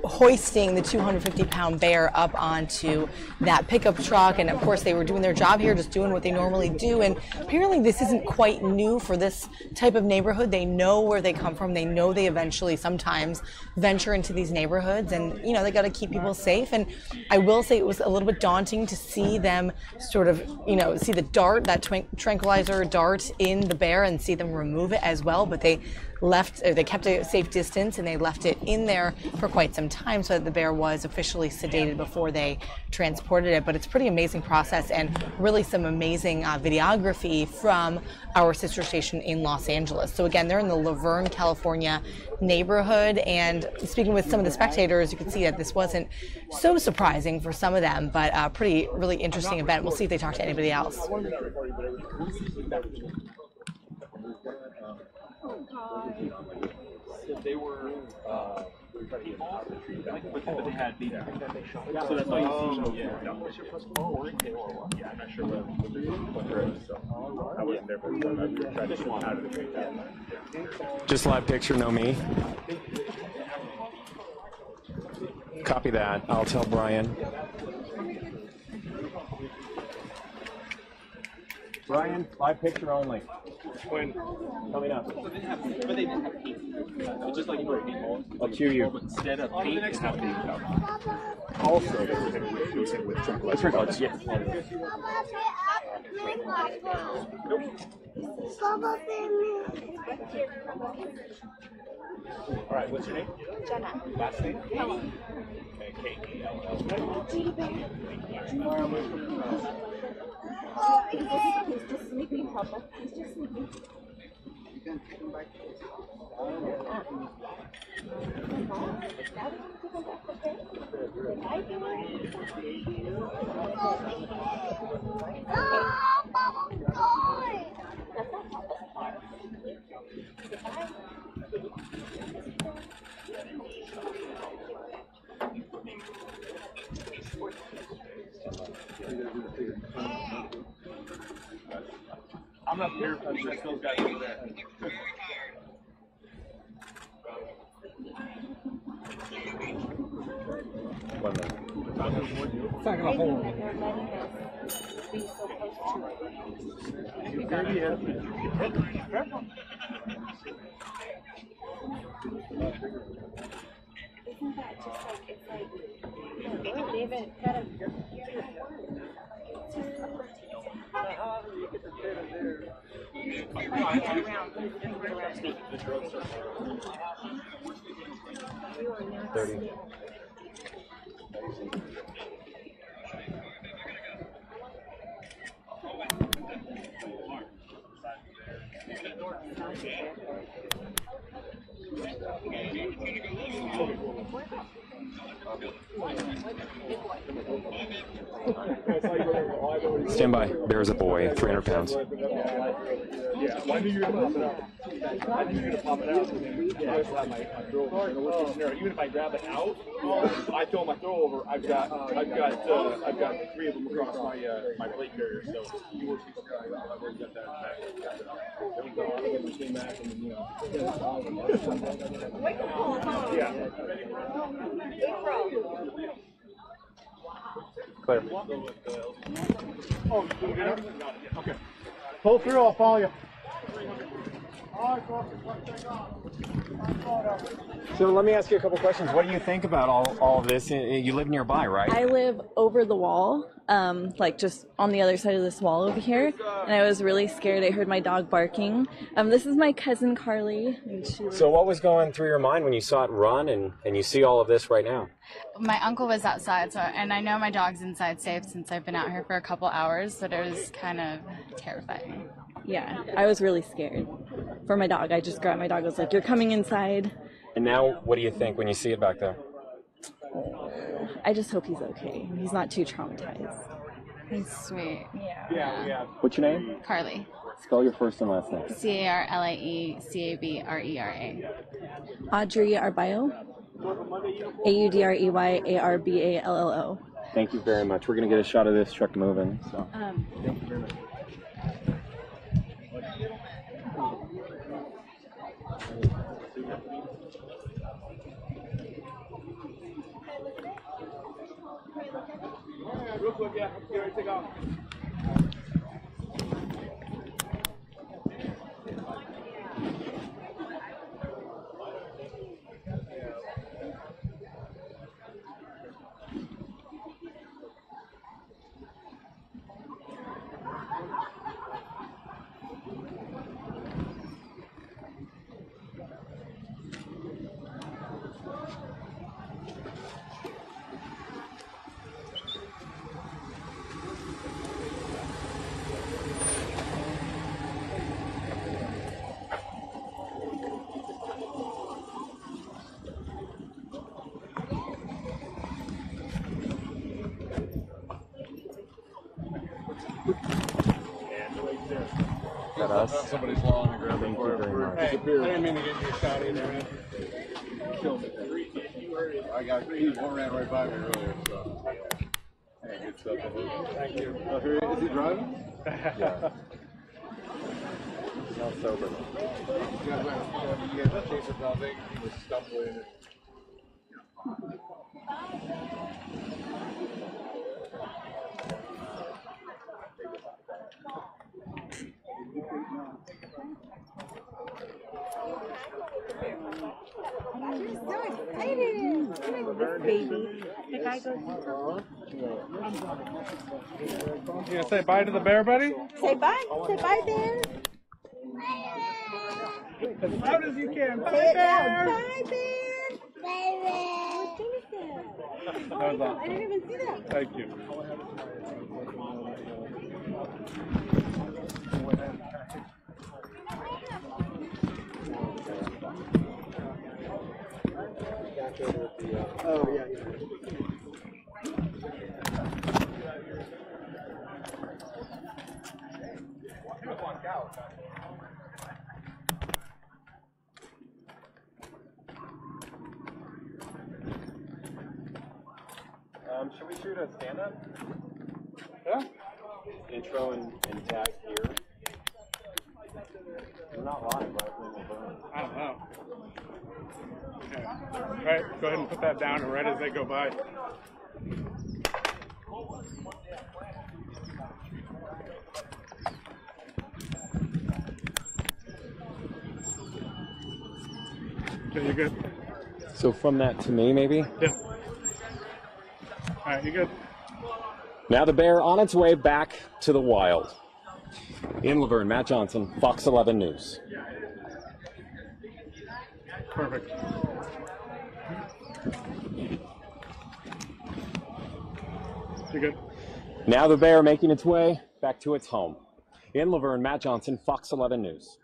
hoisting the 250-pound bear up onto that pickup truck, and of course they were doing their job here, just doing what they normally do. And apparently this isn't quite new for this type of neighborhood. They know where they come from. They know they eventually sometimes venture into these neighborhoods, and you know, they got to keep people safe. And I will say it was a little bit daunting to see them sort of, you know, see the dart, that tranquilizer dart in the bear, and see them remove it as well. But they kept a safe distance, and they left it in there for quite some time so that the bear was officially sedated before they transported it. But it's a pretty amazing process, and really some amazing videography from our sister station in Los Angeles. So again, they're in the Verne, California neighborhood, and speaking with some of the spectators, you can see that this wasn't so surprising for some of them, but a really interesting event. We'll see if they talk to anybody else. They were people, but they had beat. So that's why you see. Yeah, I'm not sure what there is. So I wasn't there, but I tried to show out of the tree. Just live picture, no me. Copy that. I'll tell Brian. Brian, live picture only. When? Coming up. But they didn't have paint. It's just like you put paintball. I'll cue you. Instead of paint, the next have paint. Also, they were hit with tranquilized. Yes. All right, what's your name? Jenna. Last name? Kelly. K-E-L-L. He's just sleeping, Papa. He's just sleeping. You can take him back. I'm up here. That's those guys over there. It's not gonna hold. Isn't that just like, it's like, David, kind of. Stand by. Bear's a boy, 300 pounds. Yeah, well, I knew you were going to pop it out. I knew you were going to pop it out. I also have my throw. Even if I grab it out, I throw my throw over. I've got 3 of them across my plate carrier. So you were I've already got that back. Then we go on, and we came back, and then, you know. Yeah. Clear. Oh, okay. Pull through, I'll follow you. So let me ask you a couple questions. What do you think about all of this? You live nearby, right? I live over the wall, like just on the other side of this wall over here, and I was really scared. I heard my dog barking. This is my cousin Carly. And So what was going through your mind when you saw it run and you see all of this right now? My uncle was outside, and I know my dog's inside safe since I've been out here for a couple hours, but it was kind of terrifying. Yeah, I was really scared for my dog. I just grabbed my dog. I was like, "You're coming inside." And now, what do you think when you see it back there? I just hope he's okay. He's not too traumatized. He's sweet. Yeah. What's your name? Carly. Spell your first and last name. CarlieCabrera. Audrey Arbayo. AudreyArballo. Thank you very much. We're going to get a shot of this truck moving. So. Thank you very much. Real quick, yeah. Get ready to take off. Us. Somebody's lawn and grab Thank it you very much. Hey, I didn't mean to get you a shot either, man. Killed me. I got one ran right by me earlier, so. Hey, good stuff. Thank you. Is he driving? Yeah. He's not sober. You guys chase him down, he was stumbling. Baby. The guy goes, You gonna say bye to the bear, buddy? say bye. Say bye, bear. As loud as you can. Bye, Say it loud. bear. Bye, bear. Bye, bear. That was awesome. I didn't even see that. Thank you. Oh, yeah, Should we shoot a stand-up? Yeah. Intro and tag here. We're not live, right? I don't know. Okay. All right, go ahead and put that down right as they go by. Okay, you're good. So from that to me, maybe? Yeah. All right, you're good. Now the bear on its way back to the wild. In Laverne, Matt Johnson, Fox 11 News. Perfect. You're good. Now the bear making its way back to its home. In Laverne, Matt Johnson, Fox 11 News.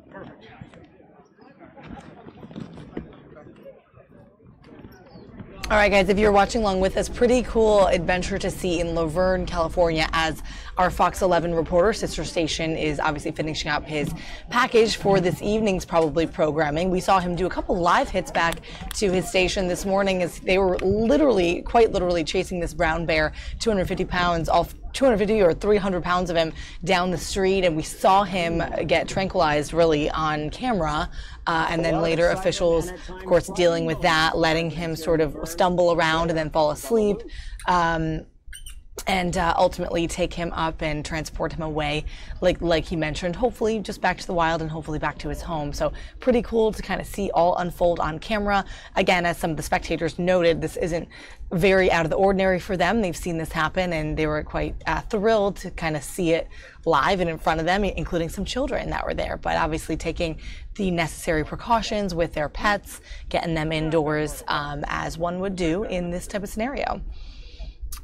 Perfect. All right, guys, if you're watching along with us, pretty cool adventure to see in Laverne, California, as our Fox 11 reporter, sister station, is obviously finishing up his package for this evening's probably programming. We saw him do a couple live hits back to his station this morning as they were literally, quite literally, chasing this brown bear, 250 pounds, off 250 or 300 pounds of him down the street, and we saw him get tranquilized really on camera, and then later officials, of course, dealing with that, letting him sort of stumble around and then fall asleep, and ultimately take him up and transport him away, like he mentioned, hopefully just back to the wild and hopefully back to his home. So pretty cool to kind of see all unfold on camera. Again, as some of the spectators noted, this isn't very out of the ordinary for them. They've seen this happen and they were quite thrilled to kind of see it live and in front of them, including some children that were there, but obviously taking the necessary precautions with their pets, getting them indoors as one would do in this type of scenario.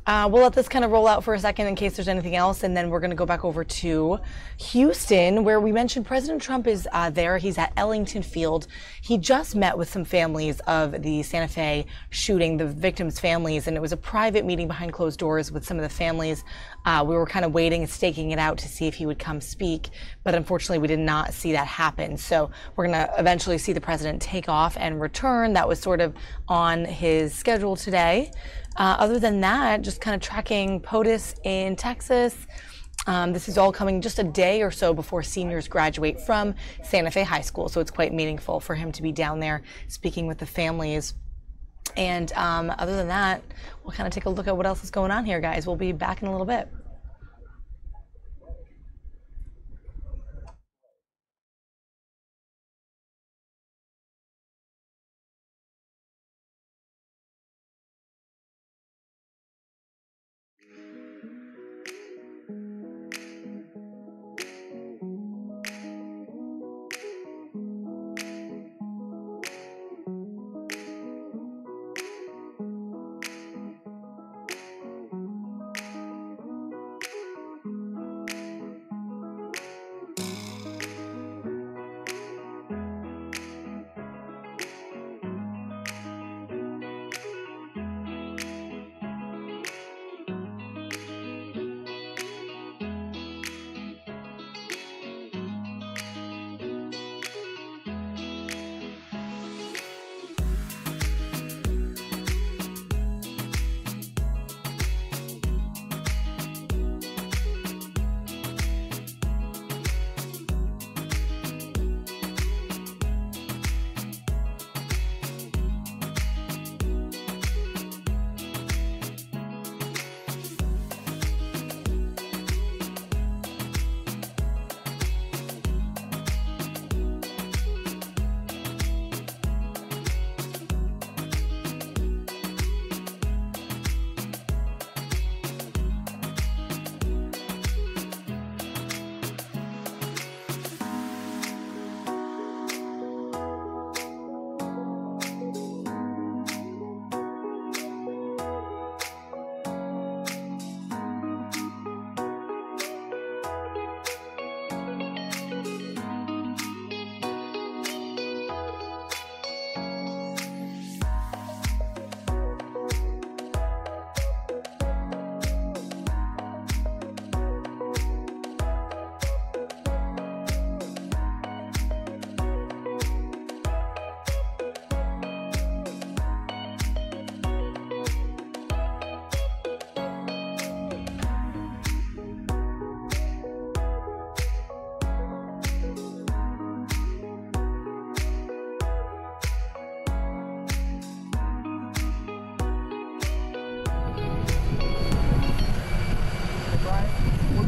We'll let this kind of roll out for a second in case there's anything else, and then we're going to go back over to Houston, where we mentioned President Trump is there. He's at Ellington Field. He just met with some families of the Santa Fe shooting, the victims' families, and it was a private meeting behind closed doors with some of the families. We were kind of waiting and staking it out to see if he would come speak, but unfortunately we did not see that happen. So we're going to eventually see the president take off and return. That was sort of on his schedule today. Other than that, just kind of tracking POTUS in Texas. This is all coming just a day or so before seniors graduate from Santa Fe High School, so it's quite meaningful for him to be down there speaking with the families. And other than that, we'll kind of take a look at what else is going on here, guys. We'll be back in a little bit.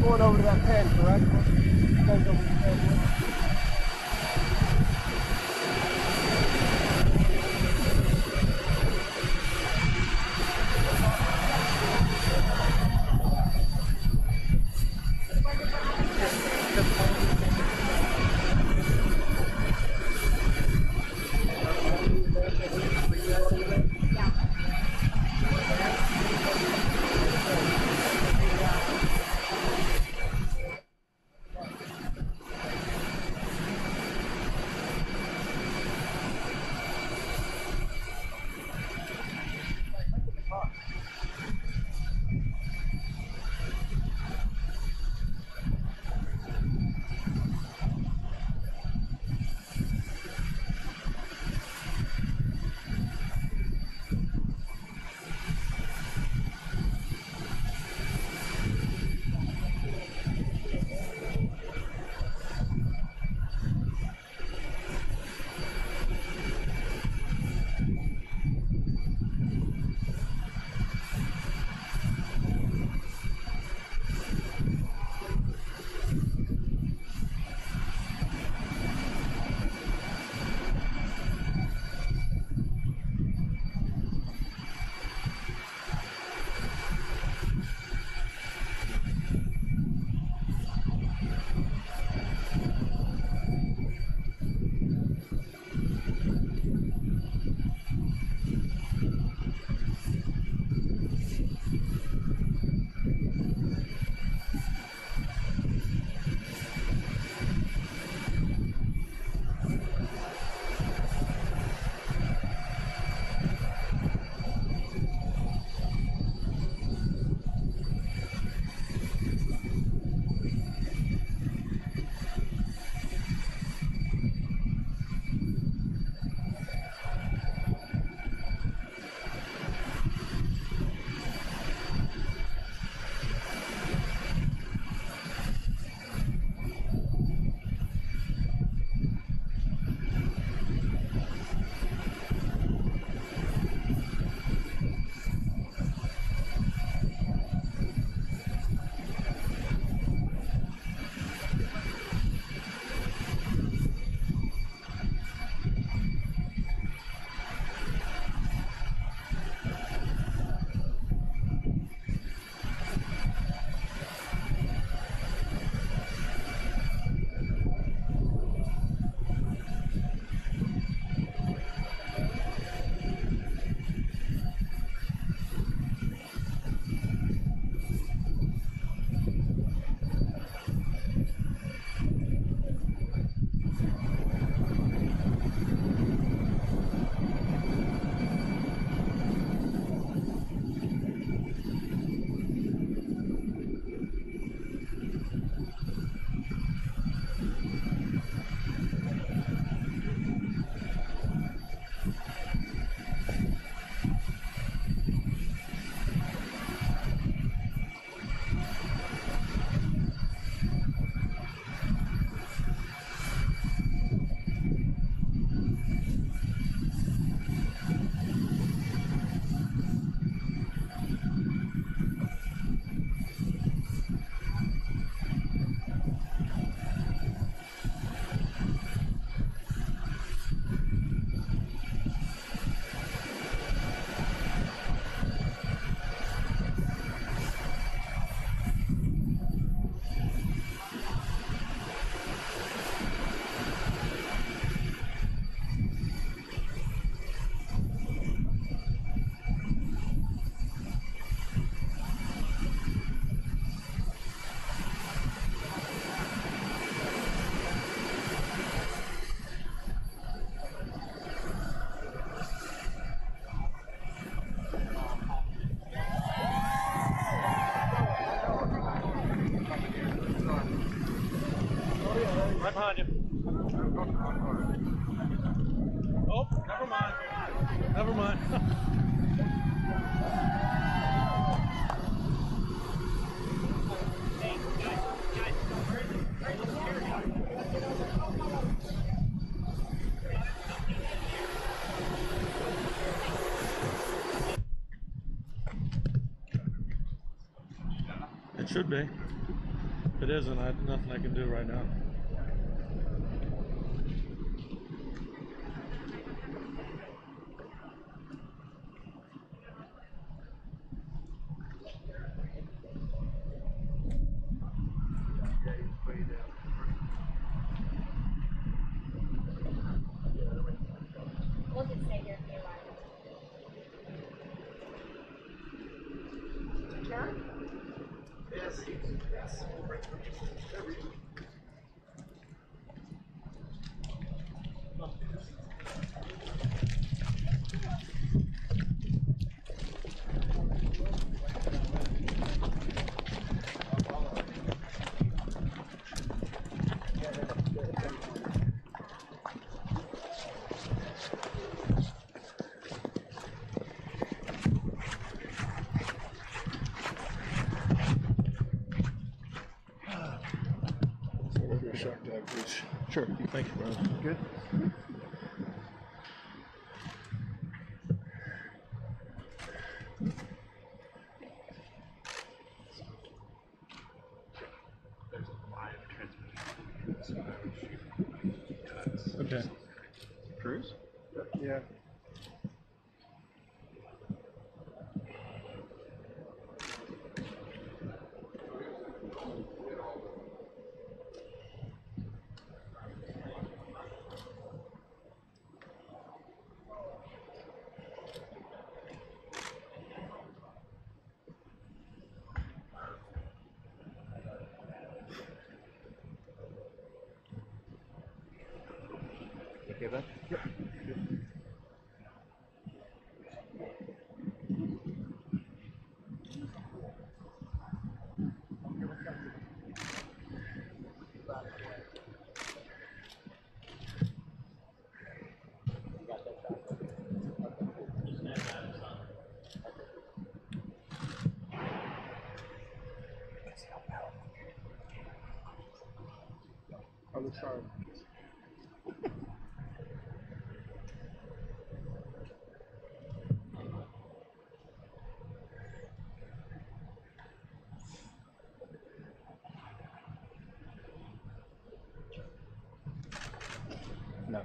Going over to that pen, correct? Goes over to the pen. on. It should be. If it isn't, nothing I can do right now. We'll just stay here for a while. John? Yes. Yes. Shock dog, please. Sure. Thank you, brother. Good. Okay. Cruz? Yeah. Okay, bud? Yep. On the charm. No.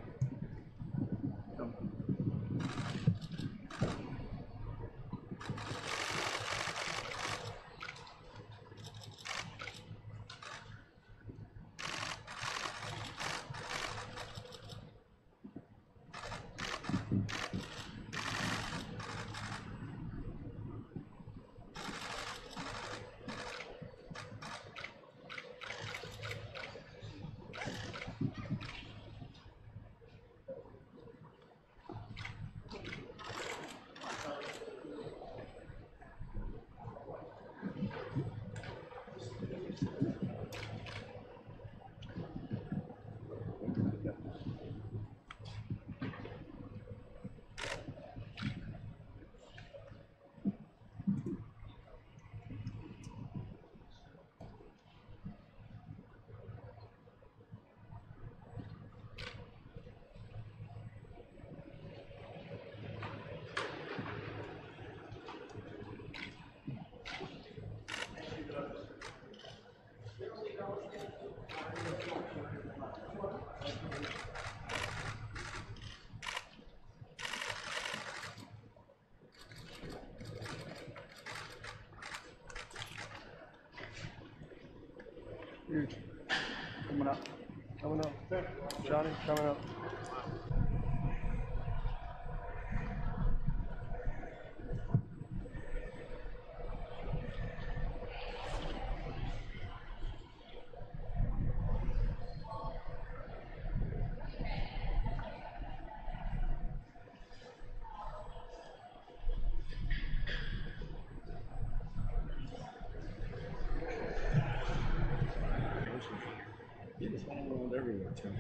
Huge. Coming up. Coming up. Johnny, coming up. It's all around everywhere, Tim.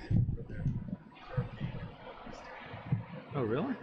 Oh, really?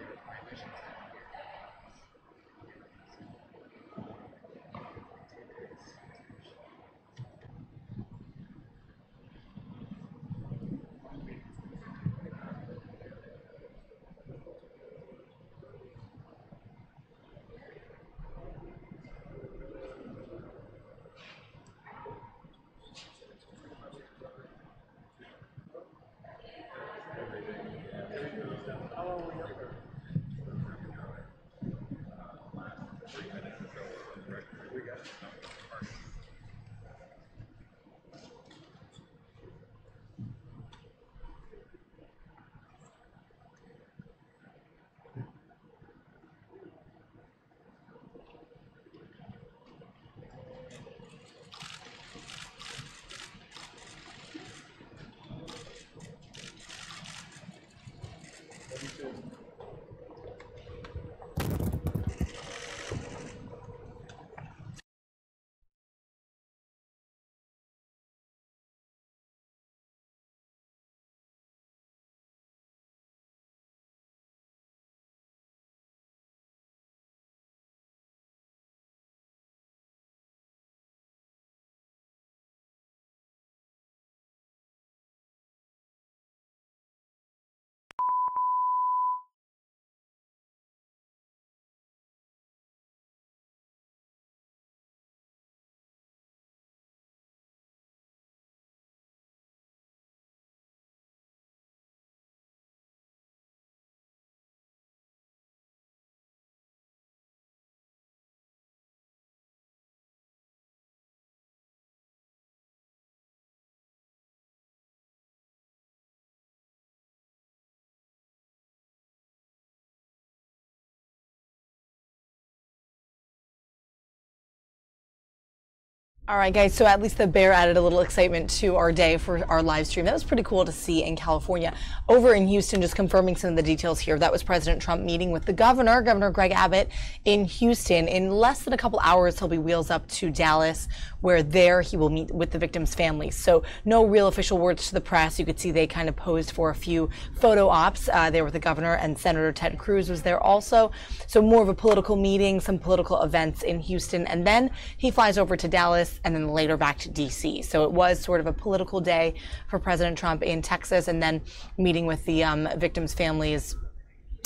All right, guys, so at least the bear added a little excitement to our day for our live stream. That was pretty cool to see in California. Over in Houston, just confirming some of the details here, that was President Trump meeting with the Governor Greg Abbott in Houston. In less than a couple hours, he'll be wheels up to Dallas, where there he will meet with the victims' families. So no real official words to the press. You could see they kind of posed for a few photo ops there with the governor, and Senator Ted Cruz was there also. So more of a political meeting, some political events in Houston, and then he flies over to Dallas and then later back to D.C. So it was sort of a political day for President Trump in Texas, and then meeting with the victims' families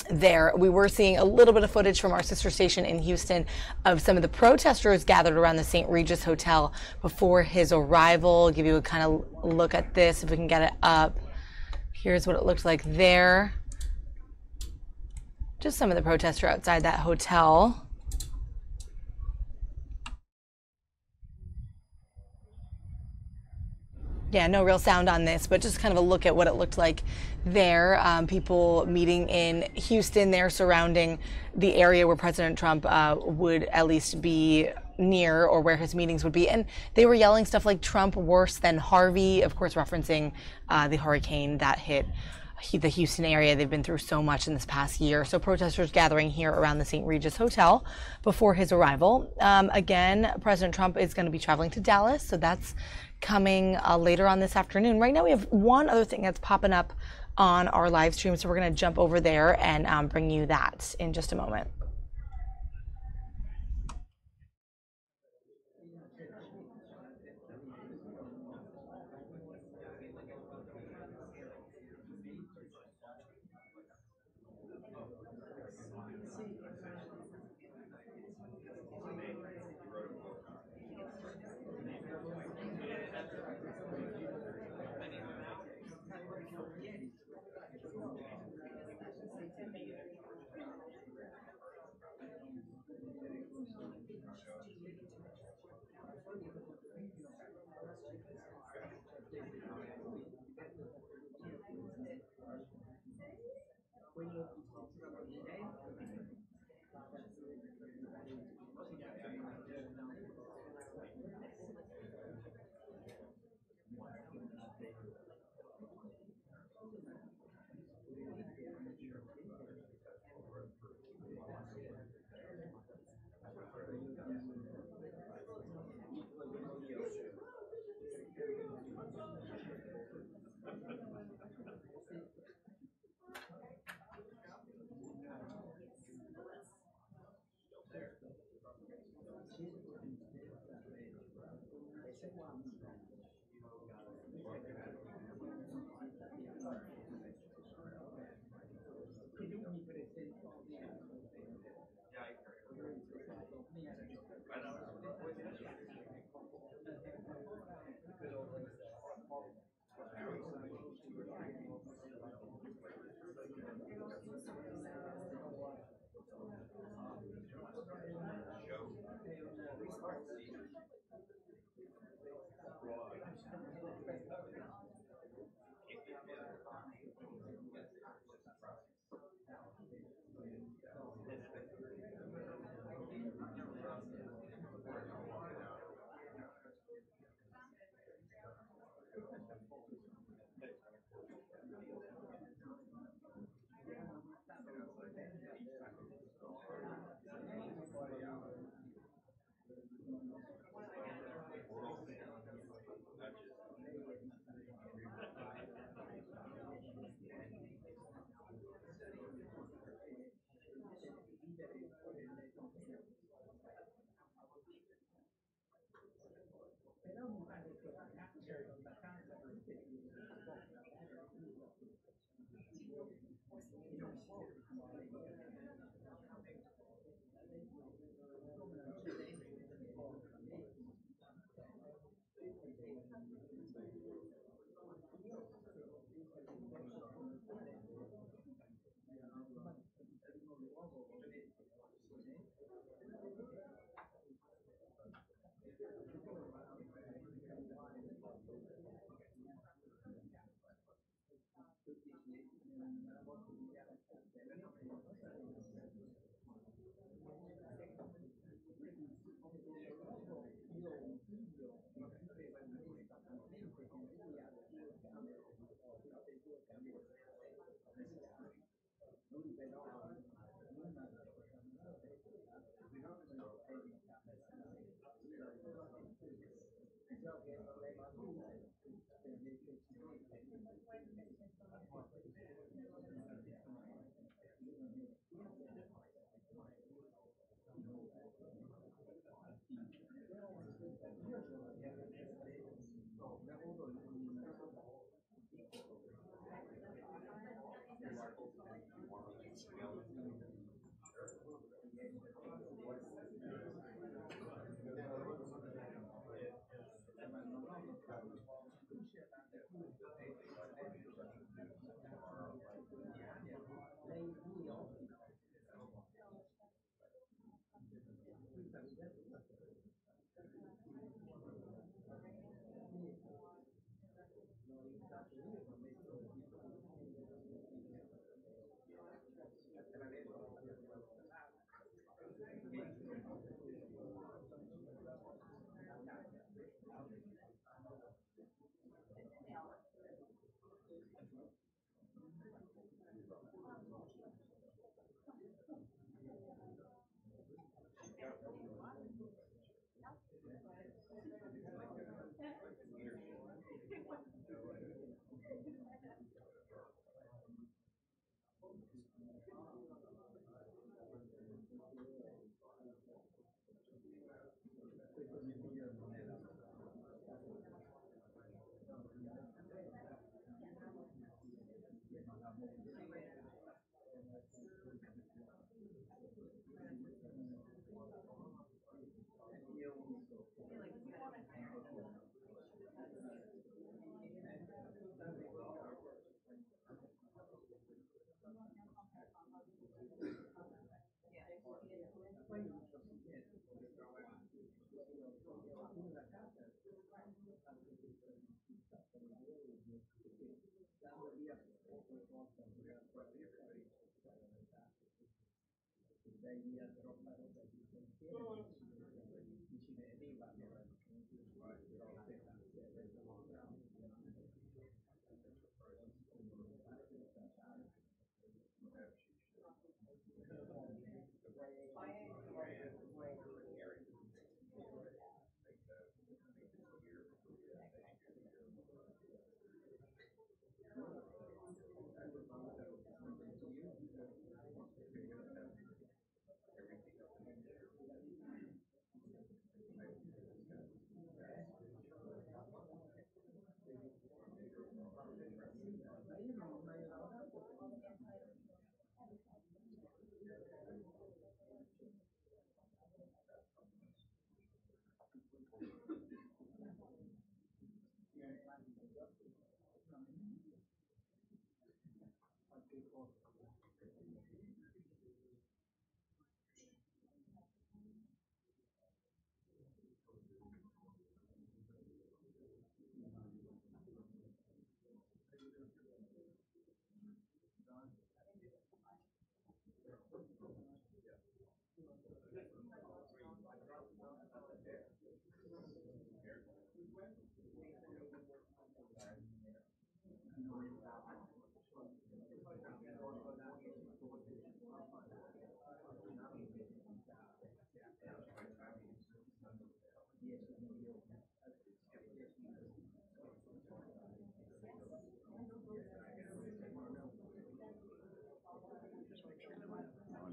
there. We were seeing a little bit of footage from our sister station in Houston of some of the protesters gathered around the St. Regis Hotel before his arrival. I'll give you a kind of look at this if we can get it up. Here's what it looked like there. Just some of the protesters outside that hotel. Yeah, no real sound on this, but just kind of a look at what it looked like there. People meeting in Houston there surrounding the area where President Trump would at least be near, or where his meetings would be. And they were yelling stuff like Trump worse than Harvey, of course referencing the hurricane that hit the Houston area. They've been through so much in this past year. So protesters gathering here around the St. Regis Hotel before his arrival. Again, President Trump is going to be traveling to Dallas, so that's coming later on this afternoon. Right now we have one other thing that's popping up on our live stream, so we're going to jump over there and bring you that in just a moment.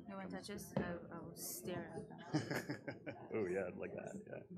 No one touches? I will stare at them. Oh yeah, like that, yeah.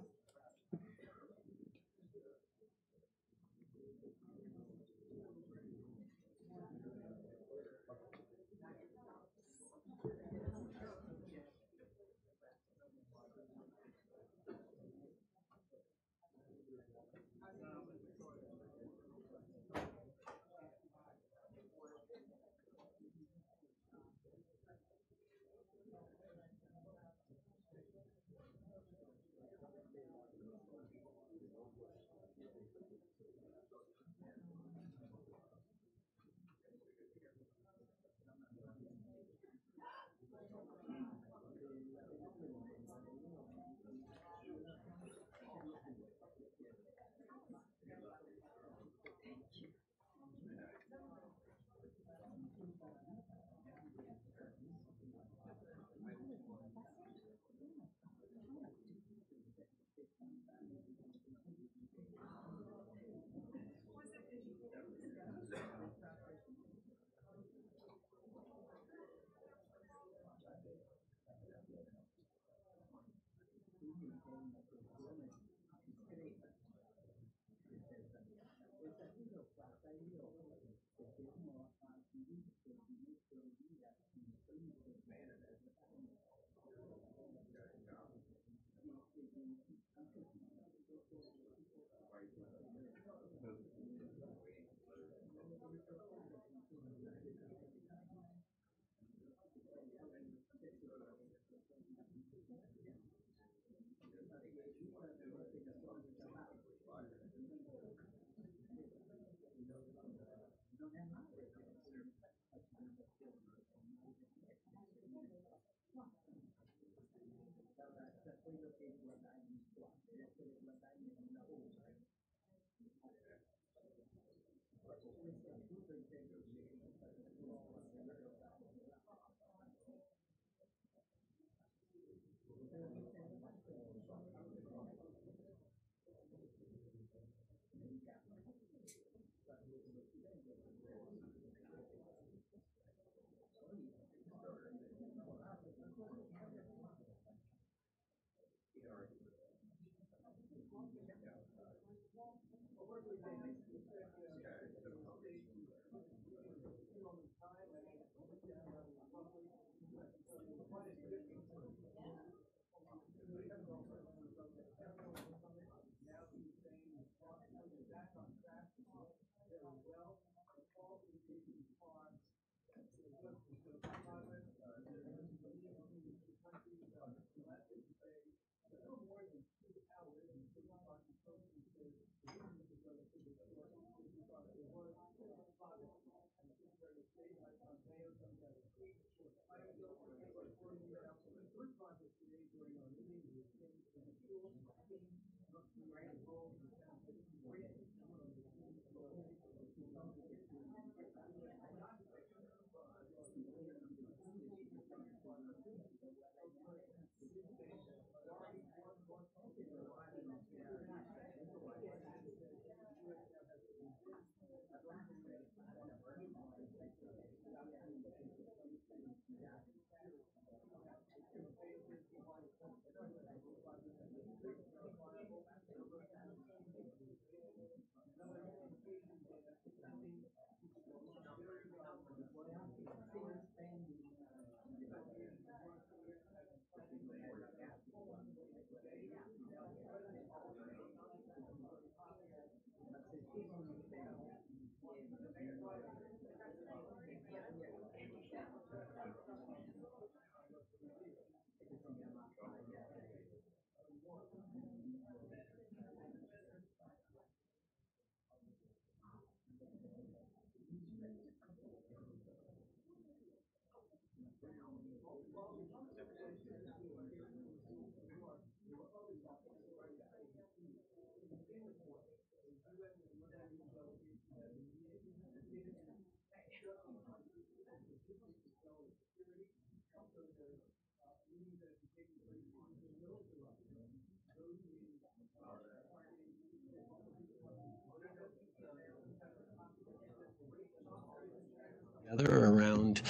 Around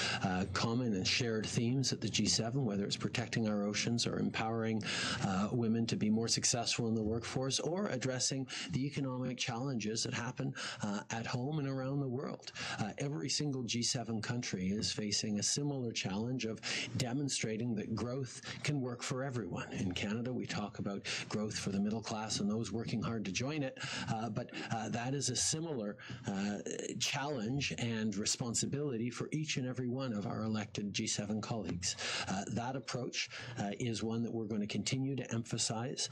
common and shared themes at the G7, whether it's protecting our oceans or empowering women to be more successful in the workforce, or addressing the economic challenges that happen at home and around the world. Every single G7 country is facing a similar challenge of demonstrating that growth can work for everyone. In Canada, we talk about growth for the middle class and those working hard to join it, but that is a similar challenge and responsibility for each and every one of our elected G7 colleagues. That approach is one that we're going to continue to emphasize.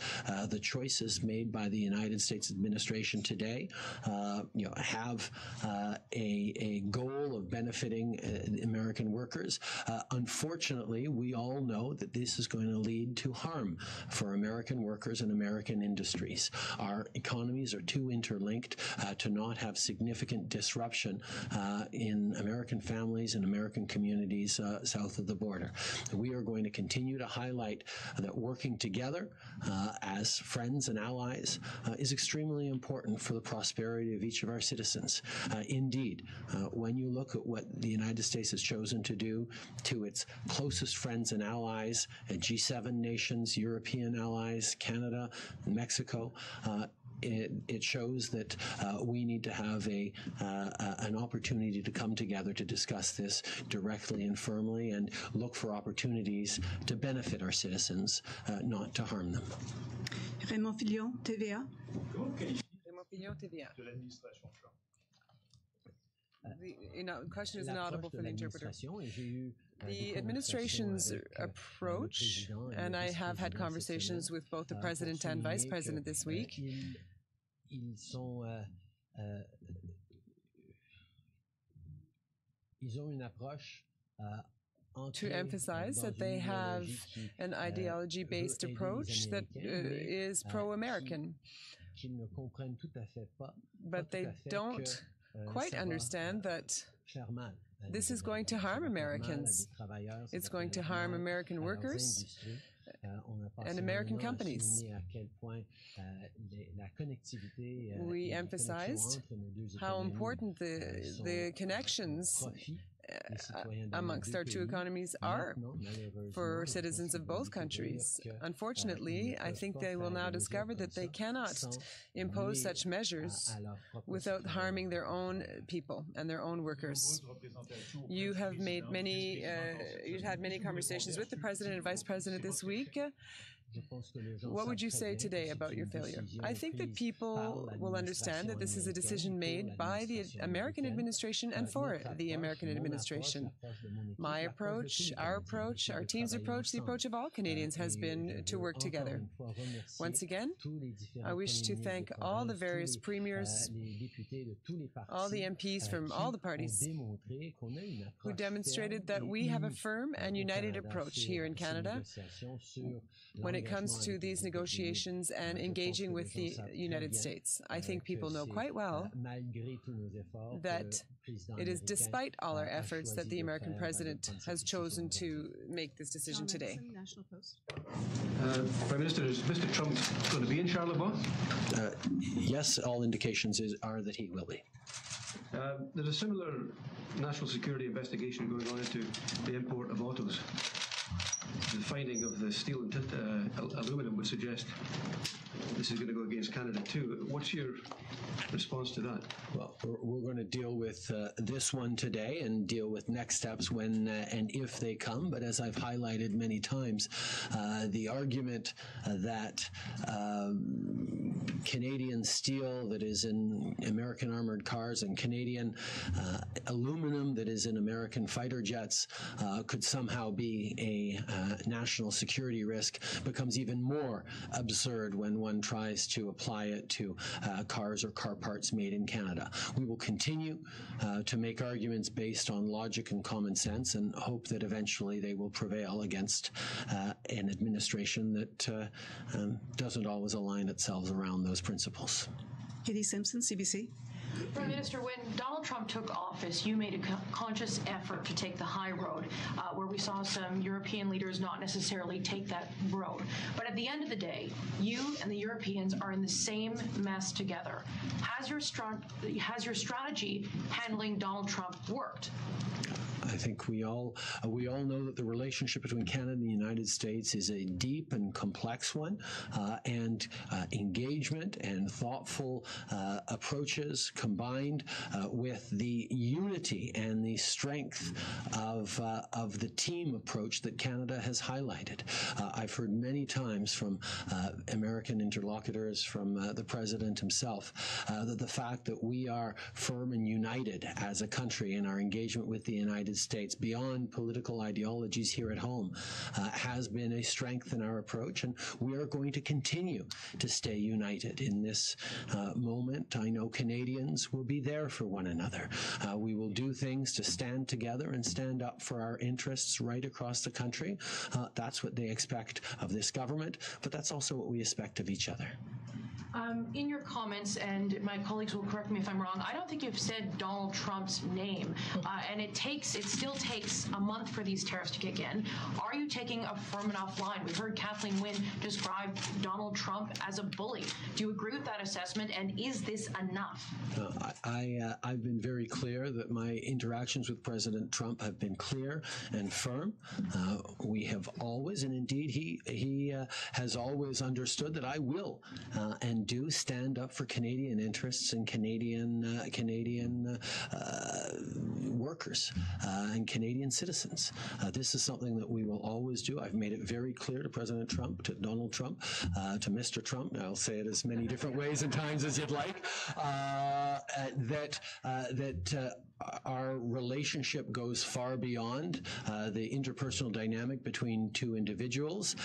The choices made by the United States administration today have a goal of benefiting American workers. Unfortunately, we all know that this is going to lead to harm for American workers and American industries. Our economies are too interlinked to not have significant disruption in American families and American communities south of the border. We are going to continue to highlight that working together as friends and allies is extremely important for the prosperity of each of our citizens. Indeed, when you look at what the United States has chosen to do to its closest friends and allies, G7 nations, European allies, Canada, Mexico, it shows that we need to have an opportunity to come together to discuss this directly and firmly and look for opportunities to benefit our citizens, not to harm them. Raymond Fillon, TVA. Raymond Fillon, TVA. The question is inaudible for the interpreter. The administration's approach, and I have had conversations with both the president and vice president this week, to emphasize that they have an ideology-based approach that is pro-American. But they don't quite understand that this is going to harm Americans. It's going to harm American workers and American companies. We emphasized how important the connections amongst our two economies are for citizens of both countries. Unfortunately, I think they will now discover that they cannot impose such measures without harming their own people and their own workers. You have made many, you've had many conversations with the President and Vice President this week. What would you say today about your failure? I think that people will understand that this is a decision made by the American administration and for the American administration. My approach, our team's approach, the approach of all Canadians has been to work together. Once again, I wish to thank all the various premiers, all the MPs from all the parties who demonstrated that we have a firm and united approach here in Canada when it comes to these negotiations and engaging with the United States. I think people know quite well that it is despite all our efforts that the American president has chosen to make this decision today. Prime Minister, is Mr. Trump going to be in Charleroi? Yes, all indications are that he will be. There's a similar national security investigation going on into the import of autos. The finding of the steel and aluminum would suggest this is going to go against Canada too. What's your response to that? Well, we're going to deal with this one today and deal with next steps when and if they come. But as I've highlighted many times, the argument that Canadian steel that is in American armored cars and Canadian aluminum that is in American fighter jets could somehow be a national security risk becomes even more absurd when one tries to apply it to cars or car parts made in Canada. We will continue to make arguments based on logic and common sense and hope that eventually they will prevail against an administration that doesn't always align itself around those principles. Katie Simpson, CBC. Prime Minister, when Donald Trump took office, you made a conscious effort to take the high road, where we saw some European leaders not necessarily take that road. But at the end of the day, you and the Europeans are in the same mess together. Has your strategy handling Donald Trump worked? I think we all know that the relationship between Canada and the United States is a deep and complex one, and engagement and thoughtful approaches combined with the unity and the strength of the team approach that Canada has highlighted. I've heard many times from American interlocutors, from the President himself, that the fact that we are firm and united as a country in our engagement with the United States beyond political ideologies here at home has been a strength in our approach, and we are going to continue to stay united in this moment. I know Canadians will be there for one another. We will do things to stand together and stand up for our interests right across the country. That's what they expect of this government, but that's also what we expect of each other. In your comments, and my colleagues will correct me if I'm wrong, I don't think you've said Donald Trump's name, and it still takes a month for these tariffs to kick in. Are you taking a firm enough line? We've heard Kathleen Wynne describe Donald Trump as a bully. Do you agree with that assessment, and is this enough? I've been very clear that my interactions with President Trump have been clear and firm. We have always, and indeed he has always understood that I will and do stand up for Canadian interests and Canadian workers and Canadian citizens. This is something that we will always do. I've made it very clear to President Trump, to Donald Trump, to Mr. Trump. I'll say it as many different ways and times as you'd like. That our relationship goes far beyond the interpersonal dynamic between two individuals.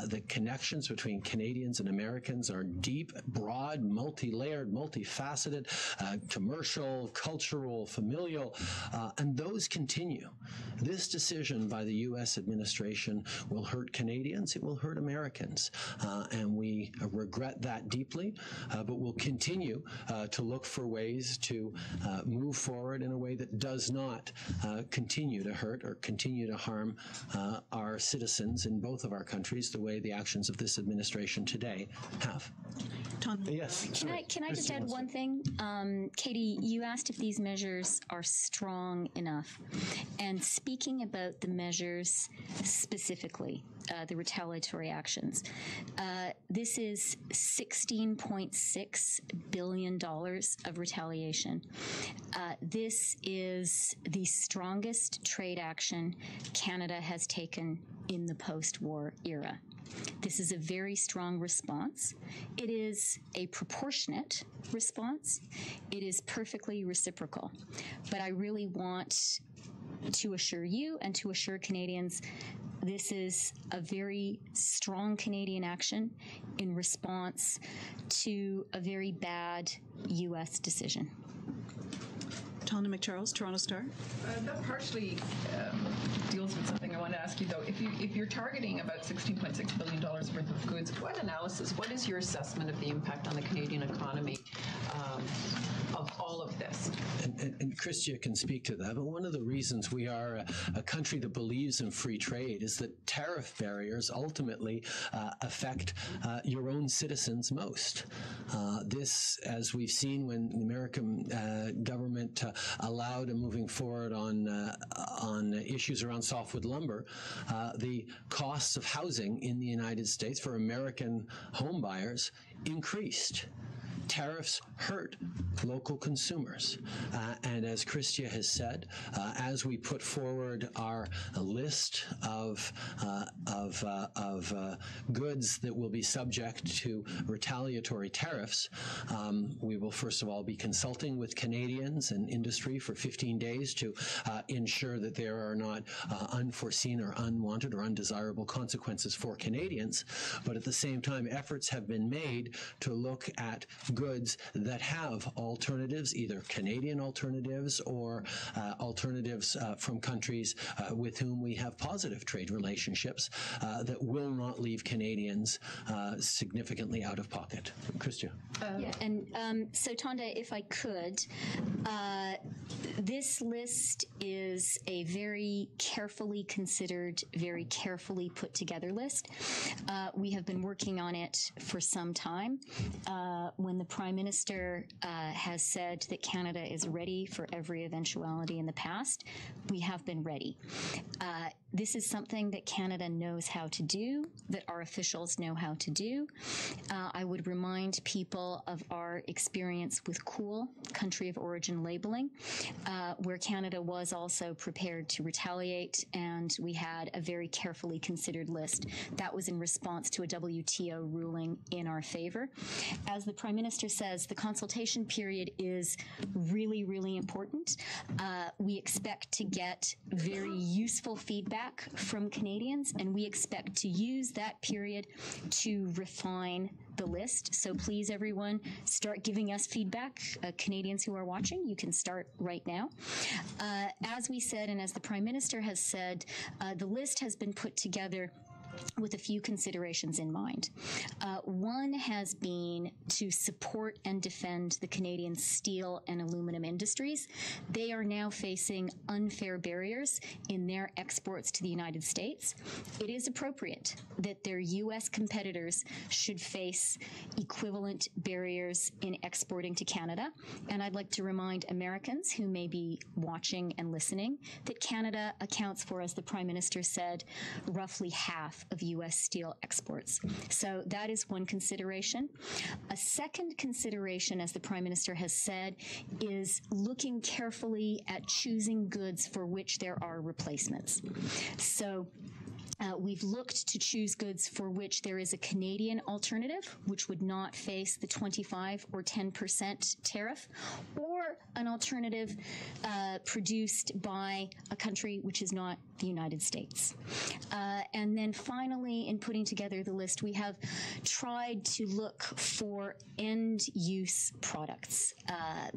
The connections between Canadians and Americans are deep, broad, multi-layered, multifaceted, commercial, cultural, familial, and those continue. This decision by the U.S. administration will hurt Canadians, it will hurt Americans, and we regret that deeply, but we'll continue to look for ways to move forward in a way that does not continue to hurt or continue to harm our citizens in both of our countries the way the actions of this administration today have. Tom? Yes. Can I just add one thing? Katie, you asked if these measures are strong enough. And speaking about the measures specifically, the retaliatory actions, this is $16.6 billion of retaliation. This is the strongest trade action Canada has taken in the post-war era. This is a very strong response. It is a proportionate response. It is perfectly reciprocal. But I really want to assure you and to assure Canadians this is a very strong Canadian action in response to a very bad U.S. decision. Tawna McCharles, Toronto Star. That partially deals with something I want to ask you, though. If you're targeting about $16.6 billion worth of goods, what is your assessment of the impact on the Canadian economy of all of this? And Christia can speak to that, but one of the reasons we are a country that believes in free trade is that tariff barriers ultimately affect your own citizens most. This, as we've seen when the American government allowed moving forward on issues around softwood lumber, the costs of housing in the United States for American home buyers increased. Tariffs hurt local consumers. And as Christia has said, as we put forward our list of goods that will be subject to retaliatory tariffs, we will first of all be consulting with Canadians and industry for 15 days to ensure that there are not unforeseen or unwanted or undesirable consequences for Canadians. But at the same time, efforts have been made to look at goods that have alternatives, either Canadian alternatives or alternatives from countries with whom we have positive trade relationships that will not leave Canadians significantly out of pocket. Christia. So Tonda, if I could, this list is a very carefully considered, very carefully put together list. We have been working on it for some time. When the Prime Minister has said that Canada is ready for every eventuality in the past, we have been ready. This is something that Canada knows how to do, that our officials know how to do. I would remind people of our experience with COOL, country of origin labeling, where Canada was also prepared to retaliate, and we had a very carefully considered list. That was in response to a WTO ruling in our favor. As the Prime Minister says, the consultation period is really, really important. We expect to get very useful feedback from Canadians, and we expect to use that period to refine the list. So please, everyone, start giving us feedback. Canadians who are watching, you can start right now. As we said, and as the Prime Minister has said, the list has been put together with a few considerations in mind. One has been to support and defend the Canadian steel and aluminum industries. They are now facing unfair barriers in their exports to the United States. It is appropriate that their U.S. competitors should face equivalent barriers in exporting to Canada. And I'd like to remind Americans who may be watching and listening that Canada accounts for, as the Prime Minister said, roughly half of U.S. steel exports. So that is one consideration. A second consideration, as the Prime Minister has said, is looking carefully at choosing goods for which there are replacements. So we've looked to choose goods for which there is a Canadian alternative, which would not face the 25 or 10% tariff, or an alternative produced by a country which is not the United States. And then finally, in putting together the list, we have tried to look for end-use products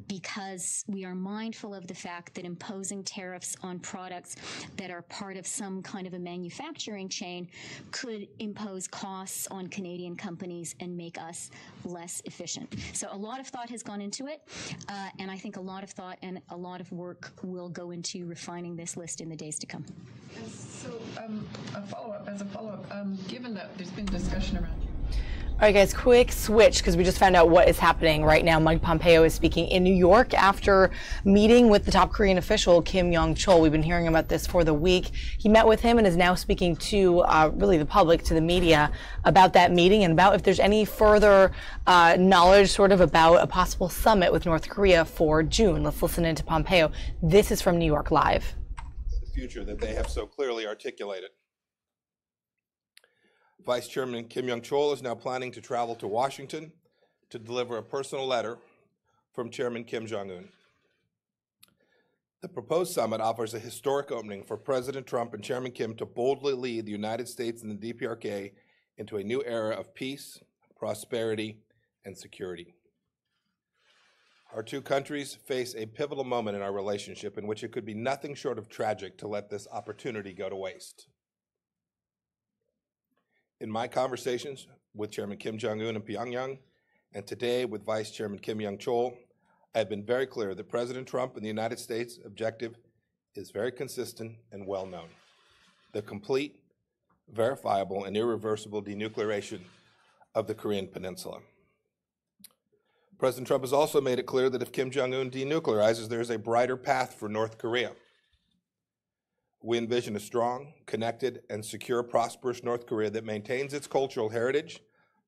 because we are mindful of the fact that imposing tariffs on products that are part of some kind of a manufacturing chain could impose costs on Canadian companies and make us less efficient. So a lot of thought has gone into it, and I think a lot of thought and a lot of work will go into refining this list in the days to come. So as a follow-up, given that there's been discussion around. All right, guys, quick switch because we just found out what is happening right now. Mike Pompeo is speaking in New York after meeting with the top Korean official, Kim Yong-chol. We've been hearing about this for the week. He met with him and is now speaking to really the public, to the media, about that meeting and about if there's any further knowledge sort of about a possible summit with North Korea for June. Let's listen into Pompeo. This is from New York Live. The future that they have so clearly articulated. Vice Chairman Kim Yong-chol is now planning to travel to Washington to deliver a personal letter from Chairman Kim Jong-un. The proposed summit offers a historic opening for President Trump and Chairman Kim to boldly lead the United States and the DPRK into a new era of peace, prosperity, and security. Our two countries face a pivotal moment in our relationship in which it could be nothing short of tragic to let this opportunity go to waste. In my conversations with Chairman Kim Jong-un in Pyongyang, and today with Vice Chairman Kim Yong-chol, I have been very clear that President Trump and the United States' objective is very consistent and well known: the complete, verifiable, and irreversible denuclearization of the Korean Peninsula. President Trump has also made it clear that if Kim Jong-un denuclearizes, there is a brighter path for North Korea. We envision a strong, connected, and secure, prosperous North Korea that maintains its cultural heritage,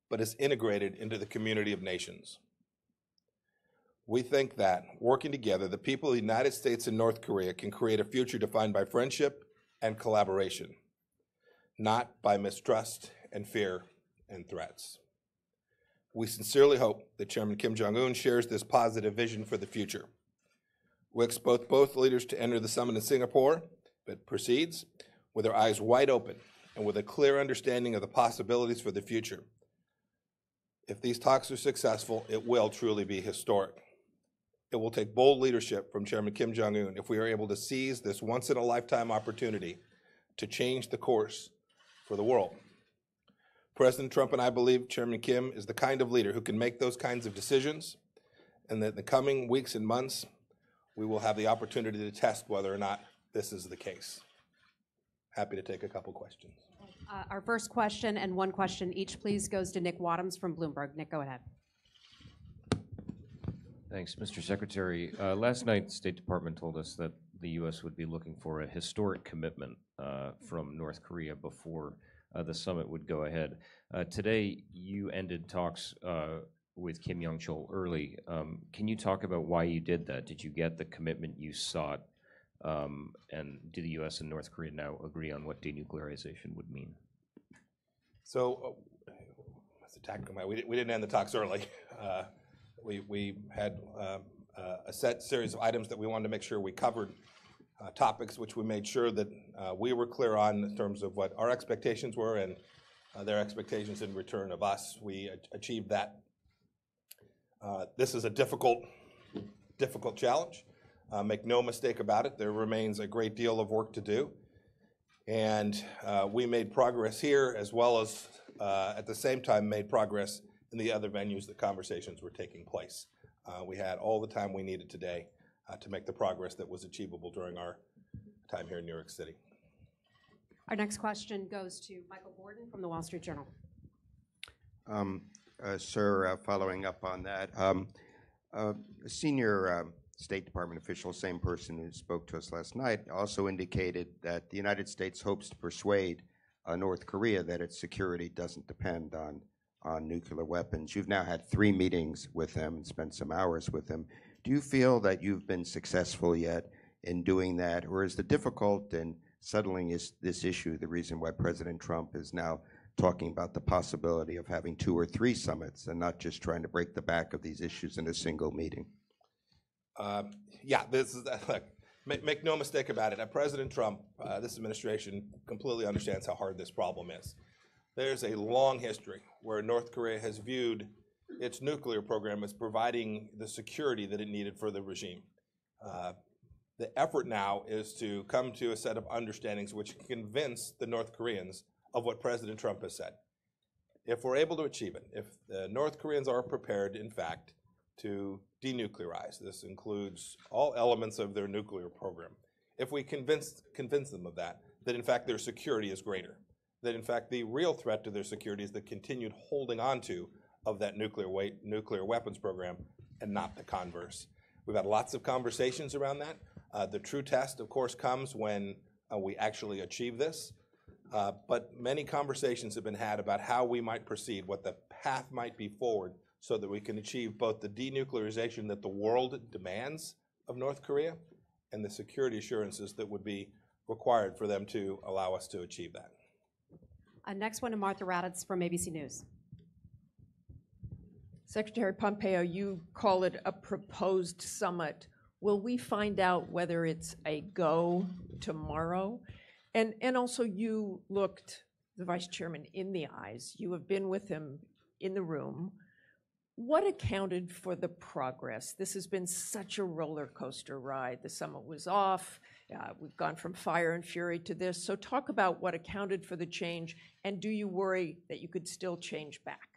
but is integrated into the community of nations. We think that, working together, the people of the United States and North Korea can create a future defined by friendship and collaboration, not by mistrust and fear and threats. We sincerely hope that Chairman Kim Jong-un shares this positive vision for the future. We expect both leaders to enter the summit in Singapore, but proceeds with their eyes wide open and with a clear understanding of the possibilities for the future. If these talks are successful, it will truly be historic. It will take bold leadership from Chairman Kim Jong-un if we are able to seize this once-in-a-lifetime opportunity to change the course for the world. President Trump and I believe Chairman Kim is the kind of leader who can make those kinds of decisions, and that in the coming weeks and months, we will have the opportunity to test whether or not this is the case. Happy to take a couple questions. Our first question, and one question each, please, goes to Nick Wadhams from Bloomberg. Nick, go ahead. Thanks, Mr. Secretary. Last night, the State Department told us that the U.S. would be looking for a historic commitment from North Korea before the summit would go ahead. Today, you ended talks with Kim Yong-chol early. Can you talk about why you did that? Did you get the commitment you sought? And do the U.S. and North Korea now agree on what denuclearization would mean? So, that's a tactical matter. We didn't end the talks early. We had a set series of items that we wanted to make sure we covered, topics which we made sure that we were clear on in terms of what our expectations were and their expectations in return of us. We achieved that. This is a difficult challenge. Make no mistake about it, there remains a great deal of work to do. And we made progress here, as well as at the same time made progress in the other venues that conversations were taking place. We had all the time we needed today to make the progress that was achievable during our time here in New York City. Our next question goes to Michael Gordon from the Wall Street Journal. Sir, following up on that, a senior State Department official, same person who spoke to us last night, also indicated that the United States hopes to persuade North Korea that its security doesn't depend on nuclear weapons. You've now had 3 meetings with them and spent some hours with them. Do you feel that you've been successful yet in doing that, or is the difficult in settling this issue the reason why President Trump is now talking about the possibility of having 2 or 3 summits and not just trying to break the back of these issues in a single meeting? Yeah, this is look, make no mistake about it. President Trump, this administration completely understands how hard this problem is. There's a long history where North Korea has viewed its nuclear program as providing the security that it needed for the regime. The effort now is to come to a set of understandings which convince the North Koreans of what President Trump has said. If we're able to achieve it, if the North Koreans are prepared, in fact, to denuclearize, this includes all elements of their nuclear program, if we convince them of that in fact their security is greater, that in fact the real threat to their security is the continued holding on to of that nuclear weapons program and not the converse. We've had lots of conversations around that. The true test, of course, comes when we actually achieve this. But many conversations have been had about how we might proceed, what the path might be forward so that we can achieve both the denuclearization that the world demands of North Korea and the security assurances that would be required for them to allow us to achieve that. Next one to Martha Raddatz from ABC News. Secretary Pompeo, you call it a proposed summit. Will we find out whether it's a go tomorrow? And also you looked the Vice Chairman in the eyes. You have been with him in the room. What accounted for the progress? This has been such a roller coaster ride. The summit was off. We've gone from fire and fury to this. So talk about what accounted for the change, and do you worry that you could still change back?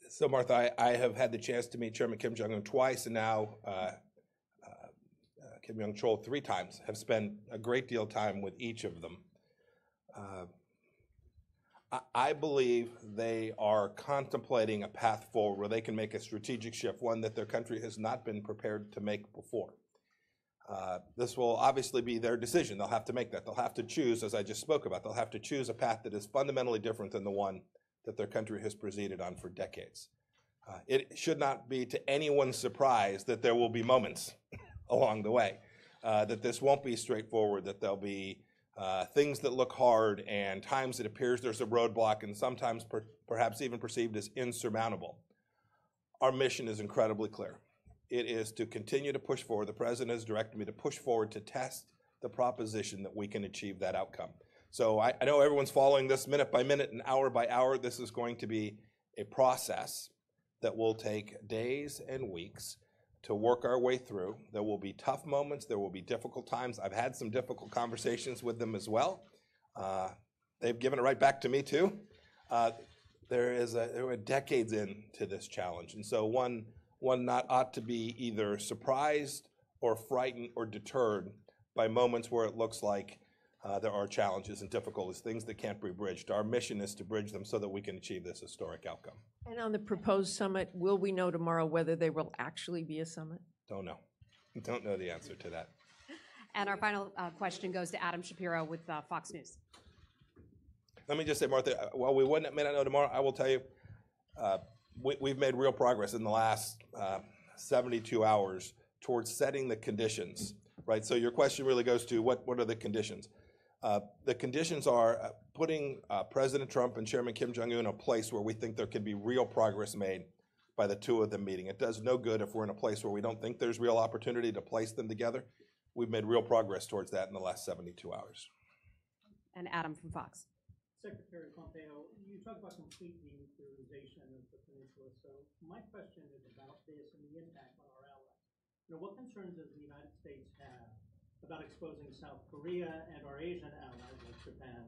So, Martha, I have had the chance to meet Chairman Kim Jong-un twice, and now Kim Jong-chol 3 times. Have spent a great deal of time with each of them. I believe they are contemplating a path forward where they can make a strategic shift, one that their country has not been prepared to make before. This will obviously be their decision. They'll have to make that. They'll have to choose, as I just spoke about, they'll have to choose a path that is fundamentally different than the one that their country has proceeded on for decades. It should not be to anyone's surprise that there will be moments along the way, that this won't be straightforward, that there'll be things that look hard and times it appears there's a roadblock and sometimes perhaps even perceived as insurmountable. Our mission is incredibly clear. It is to continue to push forward. The President has directed me to push forward to test the proposition that we can achieve that outcome. So I know everyone's following this minute by minute and hour by hour. This is going to be a process that will take days and weeks to work our way through. There will be tough moments. There will be difficult times. I've had some difficult conversations with them as well. They've given it right back to me too. There were decades into this challenge. And so one not ought to be either surprised or frightened or deterred by moments where it looks like there are challenges and difficulties, things that can't be bridged. Our mission is to bridge them so that we can achieve this historic outcome. And on the proposed summit, will we know tomorrow whether there will actually be a summit? Don't know. Don't know the answer to that. And our final question goes to Adam Shapiro with Fox News. Let me just say, Martha, while we may not know tomorrow, I will tell you, we've made real progress in the last 72 hours towards setting the conditions, right? So your question really goes to what are the conditions? The conditions are putting President Trump and Chairman Kim Jong-un in a place where we think there can be real progress made by the 2 of them meeting. It does no good if we're in a place where we don't think there's real opportunity to place them together. We've made real progress towards that in the last 72 hours. And Adam from Fox. Secretary Pompeo, you talk about complete denuclearization of the peninsula. So my question is about this and the impact on our allies. What concerns does the United States have about exposing South Korea and our Asian allies like Japan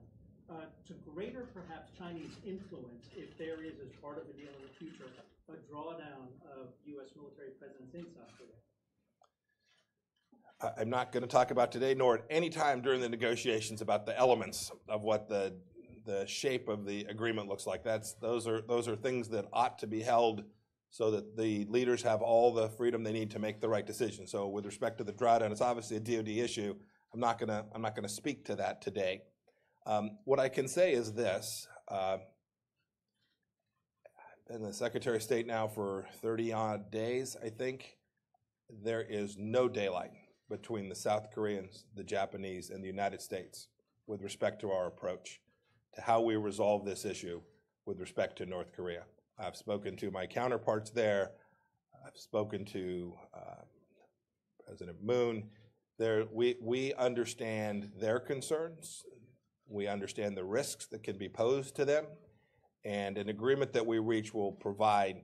to greater perhaps Chinese influence if there is, as part of a deal in the future, a drawdown of U.S. military presence in South Korea? I'm not going to talk about today, nor at any time during the negotiations, about the elements of what the shape of the agreement looks like. Those are things that ought to be held so that the leaders have all the freedom they need to make the right decision. So with respect to the drawdown, it's obviously a DoD issue. I'm not gonna speak to that today. What I can say is this: been the Secretary of State now for 30-odd days, I think. There is no daylight between the South Koreans, the Japanese, and the United States with respect to our approach to how we resolve this issue with respect to North Korea. I've spoken to my counterparts there. I've spoken to President Moon. We understand their concerns. We understand the risks that can be posed to them. And an agreement that we reach will provide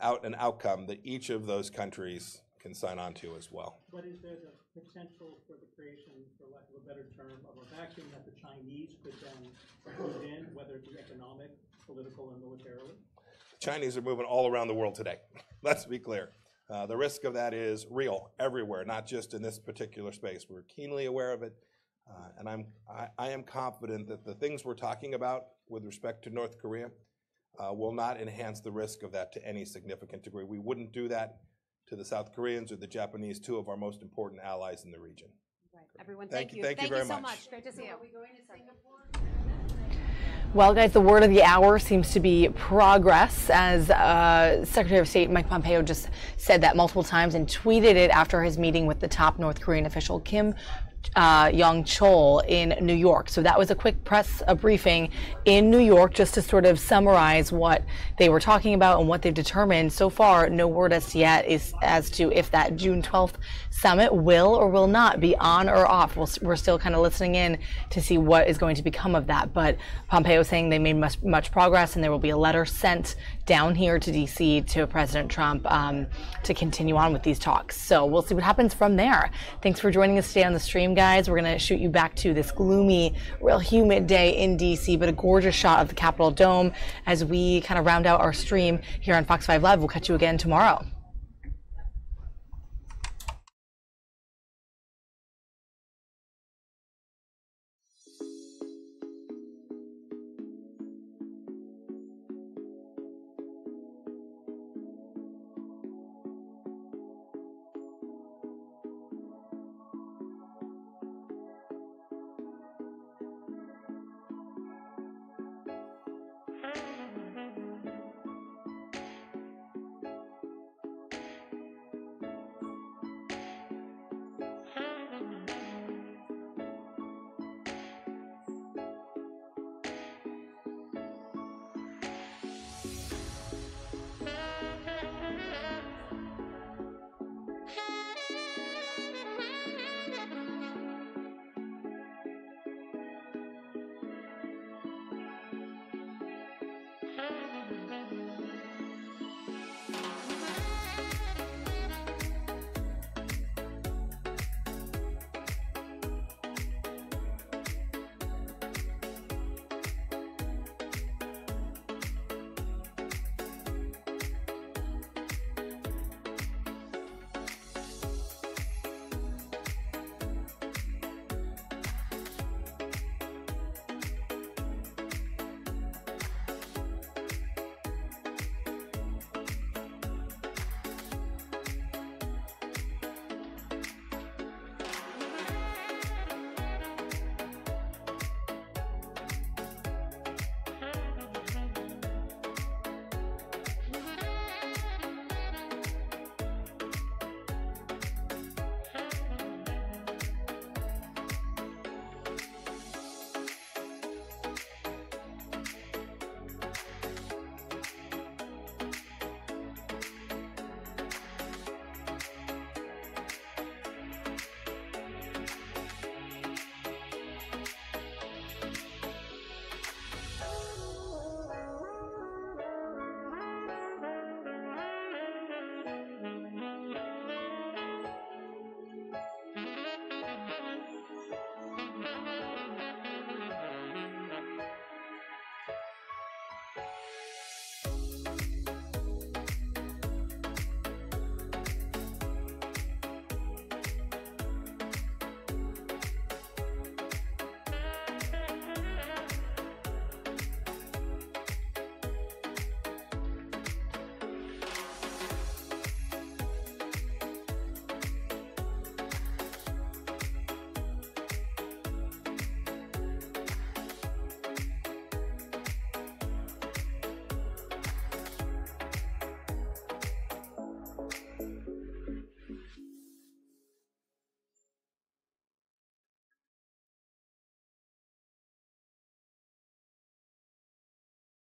an outcome that each of those countries can sign on to as well. But is there the potential for the creation, for lack of a better term, of a vacuum that the Chinese could then move in, whether it be economic, political, and militarily? The Chinese are moving all around the world today. Let's be clear. The risk of that is real everywhere, not just in this particular space. We're keenly aware of it, and I am confident that the things we're talking about with respect to North Korea will not enhance the risk of that to any significant degree. We wouldn't do that to the South Koreans or the Japanese, two of our most important allies in the region. Right. Everyone, thank you. Thank you very so much. much. Great to see you. Are we going to Singapore? Well, guys, the word of the hour seems to be progress, as Secretary of State Mike Pompeo just said that multiple times and tweeted it after his meeting with the top North Korean official Kim Yong-chol in New York. So that was a quick press briefing in New York just to sort of summarize what they were talking about and what they've determined. So far, no word as yet is as to if that June 12th summit will or will not be on or off. We're still kind of listening in to see what is going to become of that. But Pompeo saying they made much progress, and there will be a letter sent down here to D.C. to President Trump to continue on with these talks. So we'll see what happens from there. Thanks for joining us today on the stream, guys. We're going to shoot you back to this gloomy, real humid day in D.C., but a gorgeous shot of the Capitol Dome as we kind of round out our stream here on Fox 5 Live. We'll catch you again tomorrow.